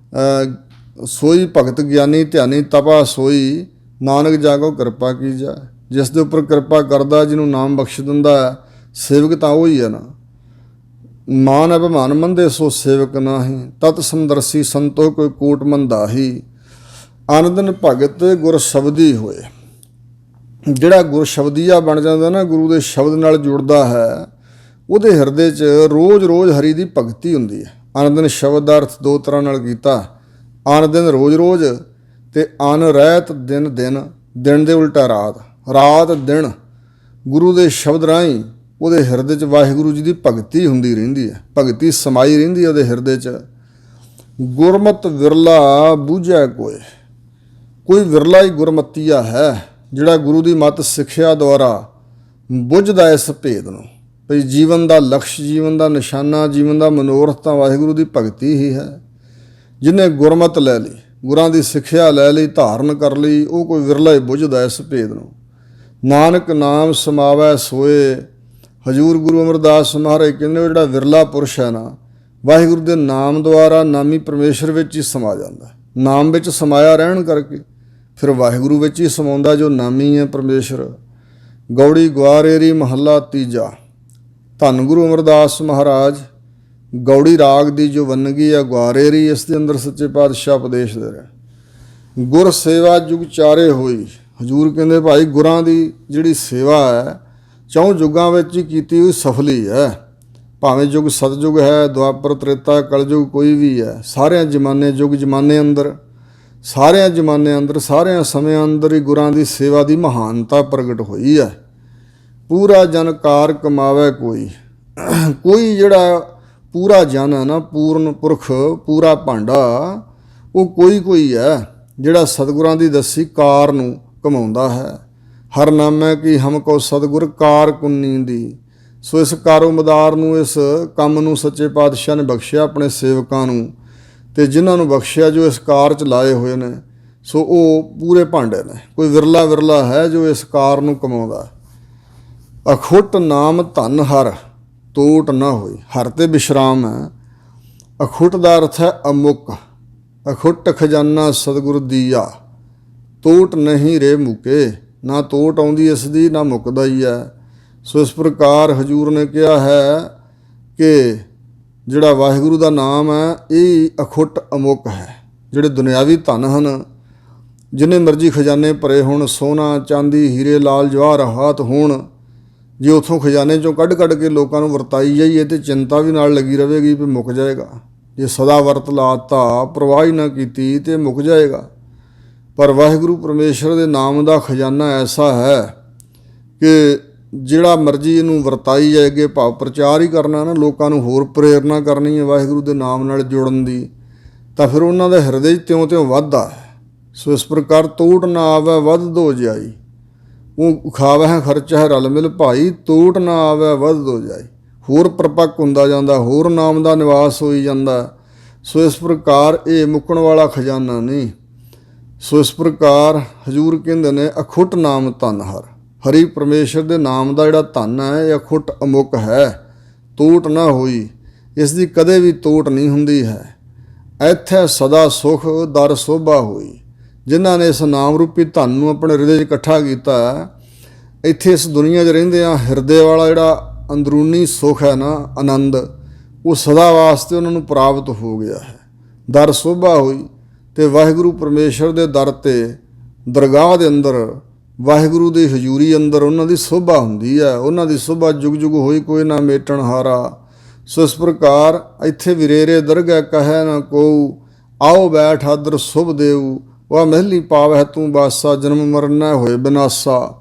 ਸੋਈ ਭਗਤ ਗਿਆਨੀ ਧਿਆਨੀ ਤਪਾ ਸੋਈ, ਨਾਨਕ ਜਾਗੋ ਕਿਰਪਾ ਕੀ ਜਾ। ਜਿਸ ਦੇ ਉੱਪਰ ਕਿਰਪਾ ਕਰਦਾ, ਜਿਹਨੂੰ ਨਾਮ ਬਖਸ਼ ਦਿੰਦਾ, ਸੇਵਕ ਤਾਂ ਉਹ ਹੀ ਹੈ ਨਾ। ਮਾਨ ਅਭਿਮਾਨ ਮੰਦੇ ਸੋ ਸੇਵਕ ਨਾਹੀ, ਤਤ ਸਮਦਰਸੀ ਸੰਤੋ ਕੋਈ ਕੋਟ ਮੰਦਾਹੀ। ਆਨੰਦਨ ਭਗਤ ਗੁਰ ਸ਼ਬਦੀ ਹੋਏ। ਜਿਹੜਾ ਗੁਰ ਸ਼ਬਦੀਆ ਬਣ ਜਾਂਦਾ ਨਾ, ਗੁਰੂ ਦੇ ਸ਼ਬਦ ਨਾਲ ਜੁੜਦਾ ਹੈ, ਉਹਦੇ ਹਿਰਦੇ 'ਚ ਰੋਜ਼ ਰੋਜ਼ ਹਰੀ ਦੀ ਭਗਤੀ ਹੁੰਦੀ ਹੈ। ਆਨੰਦਨ ਸ਼ਬਦ ਦਾ ਅਰਥ ਦੋ ਤਰ੍ਹਾਂ ਨਾਲ ਕੀਤਾ, ਆਨੰਦਨ ਰੋਜ਼ ਰੋਜ਼, ਤੇ ਅਨ ਰਹਿਤ ਦਿਨ ਦਿਨ, ਦਿਨ ਦੇ ਉਲਟਾ ਰਾਤ, ਰਾਤ ਦਿਨ ਗੁਰੂ ਦੇ ਸ਼ਬਦ ਰਾਹੀਂ ਉਹਦੇ ਹਿਰਦੇ 'ਚ ਵਾਹਿਗੁਰੂ ਜੀ ਦੀ ਭਗਤੀ ਹੁੰਦੀ ਰਹਿੰਦੀ ਹੈ, ਭਗਤੀ ਸਮਾਈ ਰਹਿੰਦੀ ਹੈ ਉਹਦੇ ਹਿਰਦੇ 'ਚ। ਗੁਰਮਤਿ ਵਿਰਲਾ ਬੂਝੈ ਕੋਇ। ਕੋਈ ਵਿਰਲਾ ਹੀ ਗੁਰਮਤੀਆ ਹੈ ਜਿਹੜਾ ਗੁਰੂ ਦੀ ਮੱਤ ਸਿੱਖਿਆ ਦੁਆਰਾ ਬੁੱਝਦਾ ਇਸ ਭੇਦ ਨੂੰ, ਭਈ ਜੀਵਨ ਦਾ ਲਕਸ਼, ਜੀਵਨ ਦਾ ਨਿਸ਼ਾਨਾ, ਜੀਵਨ ਦਾ ਮਨੋਰਥ ਤਾਂ ਵਾਹਿਗੁਰੂ ਦੀ ਭਗਤੀ ਹੀ ਹੈ। ਜਿਹਨੇ ਗੁਰਮਤਿ ਲੈ ਲਈ, ਗੁਰਾਂ ਦੀ ਸਿੱਖਿਆ ਲੈ ਲਈ, ਧਾਰਨ ਕਰ ਲਈ, ਉਹ ਕੋਈ ਵਿਰਲਾ ਹੀ ਬੁੱਝਦਾ ਇਸ ਭੇਦ ਨੂੰ। ਨਾਨਕ ਨਾਮ ਸਮਾਵੈ ਸੋਏ। ਹਜ਼ੂਰ ਗੁਰੂ ਅਮਰਦਾਸ ਮਹਾਰਾਜ ਕਹਿੰਦੇ, ਉਹ ਜਿਹੜਾ ਵਿਰਲਾ ਪੁਰਸ਼ ਹੈ ਨਾ, ਵਾਹਿਗੁਰੂ ਦੇ ਨਾਮ ਦੁਆਰਾ ਨਾਮੀ ਪਰਮੇਸ਼ਰ ਵਿੱਚ ਹੀ ਸਮਾ ਜਾਂਦਾ। ਨਾਮ ਵਿੱਚ ਸਮਾਇਆ ਰਹਿਣ ਕਰਕੇ ਫਿਰ ਵਾਹਿਗੁਰੂ ਵਿੱਚ ਹੀ ਸਮਾਉਂਦਾ ਜੋ ਨਾਮੀ ਹੈ ਪਰਮੇਸ਼ਰ। ਗੌੜੀ ਗਵਾਰੇਰੀ ਮਹੱਲਾ ਤੀਜਾ। ਧੰਨ ਗੁਰੂ ਅਮਰਦਾਸ ਮਹਾਰਾਜ ਗੌੜੀ ਰਾਗ ਦੀ ਜੋ ਵੰਨਗੀ ਹੈ ਗਵਾਰੇਰੀ, ਇਸ ਦੇ ਅੰਦਰ ਸੱਚੇ ਪਾਤਸ਼ਾਹ ਉਪਦੇਸ਼ ਦੇ ਰਹੇ, ਗੁਰ ਸੇਵਾ ਜੁਗ ਚਾਰੇ ਹੋਈ, ਹਜੂਰ ਕਹਿੰਦੇ ਭਾਈ ਗੁਰਾਂ ਦੀ ਜਿਹੜੀ ਸੇਵਾ ਹੈ ਚੌਂ ਯੁੱਗਾਂ ਵਿੱਚ ਹੀ ਕੀਤੀ ਹੋਈ ਸਫਲੀ ਹੈ। ਭਾਵੇਂ ਯੁੱਗ ਸਤਯੁਗ ਹੈ, ਦੁਆਪਰ, ਤ੍ਰੇਤਾ, ਕਲਯੁਗ ਕੋਈ ਵੀ ਹੈ, ਸਾਰਿਆਂ ਜ਼ਮਾਨੇ ਯੁੱਗ ਜ਼ਮਾਨੇ ਅੰਦਰ ਸਾਰਿਆਂ ਸਮਿਆਂ ਅੰਦਰ ਹੀ ਗੁਰਾਂ ਦੀ ਸੇਵਾ ਦੀ ਮਹਾਨਤਾ ਪ੍ਰਗਟ ਹੋਈ ਹੈ। ਪੂਰਾ ਜਨ ਕਾਰ ਕਮਾਵੇ ਕੋਈ ਜਿਹੜਾ ਪੂਰਾ ਜਨ ਹੈ ਨਾ, ਪੂਰਨ ਪੁਰਖ, ਪੂਰਾ ਭਾਂਡਾ, ਉਹ ਕੋਈ ਹੈ ਜਿਹੜਾ ਸਤਿਗੁਰਾਂ ਦੀ ਦੱਸੀ ਕਾਰ ਨੂੰ ਕਮਾਉਂਦਾ ਹੈ। ਹਰ ਨਾਮੈ ਕੀ ਹਮਕੋ ਸਤਿਗੁਰ ਕਾਰ ਕੁੰਨੀ ਦੀ। ਸੋ ਇਸ ਕਾਰੋਬਾਰ ਨੂੰ, ਇਸ ਕੰਮ ਨੂੰ ਸੱਚੇ ਪਾਤਸ਼ਾਹ ਨੇ ਬਖਸ਼ਿਆ ਆਪਣੇ ਸੇਵਕਾਂ ਨੂੰ, ਤੇ ਜਿਨ੍ਹਾਂ ਨੂੰ ਬਖਸ਼ਿਆ ਜੋ ਇਸ ਕਾਰ 'ਚ ਲਾਏ ਹੋਏ ਨੇ, ਸੋ ਉਹ ਪੂਰੇ ਭਾਂਡੇ ਨੇ। ਕੋਈ ਵਿਰਲਾ ਹੈ ਜੋ ਇਸ ਕਾਰ ਨੂੰ ਕਮਾਉਂਦਾ। ਅਖੁੱਟ ਨਾਮ ਧਨ ਹਰ ਤੋਟ ਨਾ ਹੋਈ। ਹਰ ਤੇ ਵਿਸ਼ਰਾਮ ਹੈ। ਅਖੁੱਟ ਦਾ ਅਰਥ ਹੈ ਅਮੁੱਕ। ਅਖੁੱਟ ਖਜ਼ਾਨਾ ਸਤਿਗੁਰ ਦੀਆ, ਤੋਟ ਨਹੀਂ ਰੇ ਮੁਕੇ। ਨਾ ਤੋਟ ਆਉਂਦੀ ਇਸ ਦੀ, ਨਾ ਮੁੱਕਦਾ ਹੀ ਹੈ। ਸੋ ਇਸ ਪ੍ਰਕਾਰ ਹਜੂਰ ਨੇ ਕਿਹਾ ਹੈ ਕਿ ਜਿਹੜਾ ਵਾਹਿਗੁਰੂ ਦਾ ਨਾਮ ਹੈ ਇਹ ਅਖੁੱਟ ਅਮੁੱਕ ਹੈ। ਜਿਹੜੇ ਦੁਨਿਆਵੀ ਧਨ ਹਨ, ਜਿੰਨੇ ਮਰਜ਼ੀ ਖਜ਼ਾਨੇ ਭਰੇ ਹੋਣ, ਸੋਨਾ ਚਾਂਦੀ ਹੀਰੇ ਲਾਲ ਜਵਾਹਰਾਤ ਹੋਣ, ਜੇ ਉੱਥੋਂ ਖਜ਼ਾਨੇ 'ਚੋਂ ਕੱਢ ਕੇ ਲੋਕਾਂ ਨੂੰ ਵਰਤਾਈ ਜਾਈਏ ਤਾਂ ਚਿੰਤਾ ਵੀ ਨਾਲ ਲੱਗੀ ਰਹੇਗੀ ਵੀ ਮੁੱਕ ਜਾਏਗਾ। ਜੇ ਸਦਾ ਵਰਤ ਲਾਤਾ, ਪ੍ਰਵਾਹ ਹੀ ਨਾ ਕੀਤੀ ਤੇ ਮੁੱਕ ਜਾਏਗਾ। ਪਰ ਵਾਹਿਗੁਰੂ ਪਰਮੇਸ਼ਰ ਦੇ ਨਾਮ ਦਾ ਖਜ਼ਾਨਾ ਐਸਾ ਹੈ ਕਿ ਜਿਹੜਾ ਮਰਜ਼ੀ ਇਹਨੂੰ ਵਰਤਾਈ ਜਾਏਗੇ, ਭਾਵ ਪ੍ਰਚਾਰ ਹੀ ਕਰਨਾ ਨਾ, ਲੋਕਾਂ ਨੂੰ ਹੋਰ ਪ੍ਰੇਰਨਾ ਕਰਨੀ ਹੈ ਵਾਹਿਗੁਰੂ ਦੇ ਨਾਮ ਨਾਲ ਜੁੜਨ ਦੀ, ਤਾਂ ਫਿਰ ਉਹਨਾਂ ਦੇ ਹਿਰਦੇ 'ਚ ਤਿਉਂ ਵੱਧਦਾ ਹੈ। ਸੋ ਇਸ ਪ੍ਰਕਾਰ ਤੋਟ ਨਾ ਆਵੇ ਵੱਧ ਦੋ ਜਾਈ, ਉਹ ਖਾਵਹਿ ਖਰਚਾ ਹੈ ਰਲ ਮਿਲ ਭਾਈ, ਤੋਟ ਨਾ ਆਵੇ ਵੱਧ ਦੋ ਜਾਈ। ਹੋਰ ਪਰਪੱਕ ਹੁੰਦਾ ਜਾਂਦਾ, ਹੋਰ ਨਾਮ ਦਾ ਨਿਵਾਸ ਹੋਈ ਜਾਂਦਾ। ਸੋ ਇਸ ਪ੍ਰਕਾਰ ਇਹ ਮੁੱਕਣ ਵਾਲਾ ਖਜ਼ਾਨਾ ਨਹੀਂ। ਸੋ ਇਸ ਪ੍ਰਕਾਰ ਹਜੂਰ ਕਹਿੰਦੇ ਨੇ ਅਖੁੱਟ ਨਾਮ ਧਨ ਹਰ। ਹਰੀ ਪਰਮੇਸ਼ਰ ਦੇ ਨਾਮ ਦਾ ਜਿਹੜਾ ਧਨ ਹੈ ਇਹ ਅਖੁੱਟ ਅਮੁੱਕ ਹੈ, ਤੋਟ ਨਾ ਹੋਈ। ਇਸ ਦੀ ਕਦੇ ਵੀ ਤੋਟ ਨਹੀਂ ਹੁੰਦੀ ਹੈ। ਇੱਥੇ ਸਦਾ ਸੁਖ ਦਰ ਸੋਭਾ ਹੋਈ। ਜਿਨ੍ਹਾਂ ਨੇ ਇਸ ਨਾਮ ਰੂਪੀ ਧਨ ਨੂੰ ਆਪਣੇ ਹਿਰਦੇ 'ਚ ਇਕੱਠਾ ਕੀਤਾ, ਇੱਥੇ ਇਸ ਦੁਨੀਆ 'ਚ ਰਹਿੰਦਿਆਂ ਹਿਰਦੇ ਵਾਲਾ ਜਿਹੜਾ ਅੰਦਰੂਨੀ ਸੁਖ ਹੈ ਨਾ, ਆਨੰਦ, ਉਹ ਸਦਾ ਵਾਸਤੇ ਉਹਨਾਂ ਨੂੰ ਪ੍ਰਾਪਤ ਹੋ ਗਿਆ ਹੈ। ਦਰ ਸੋਭਾ ਹੋਈ। ਤੇ ਵਾਹਿਗੁਰੂ ਪਰਮੇਸ਼ਰ ਦੇ ਦਰ 'ਤੇ, ਦਰਗਾਹ ਦੇ ਅੰਦਰ, ਵਾਹਿਗੁਰੂ ਦੀ ਹਜ਼ੂਰੀ ਅੰਦਰ ਉਹਨਾਂ ਦੀ ਸੋਭਾ ਹੁੰਦੀ ਹੈ। ਉਹਨਾਂ ਦੀ ਸੋਭਾ ਜੁਗ ਜੁਗ ਹੋਈ, ਕੋਈ ਨਾ ਮੇਟਣ ਹਾਰਾ। ਸੋ ਇਸ ਪ੍ਰਕਾਰ ਇੱਥੇ ਵਿਰੇਰੇ ਦਰਗਹਿ ਕਹੈ ਨਾ ਕੋਊ, ਆਓ ਬੈਠ ਆਦਰ ਸੁਭ ਦੇਊ, ਵਾ ਮਹਿਲੀ ਪਾਵਹਿ ਤੂੰ ਬਾਸਾ, ਜਨਮ ਮਰਨ ਨਾ ਹੋਏ ਬਿਨਾਸਾ।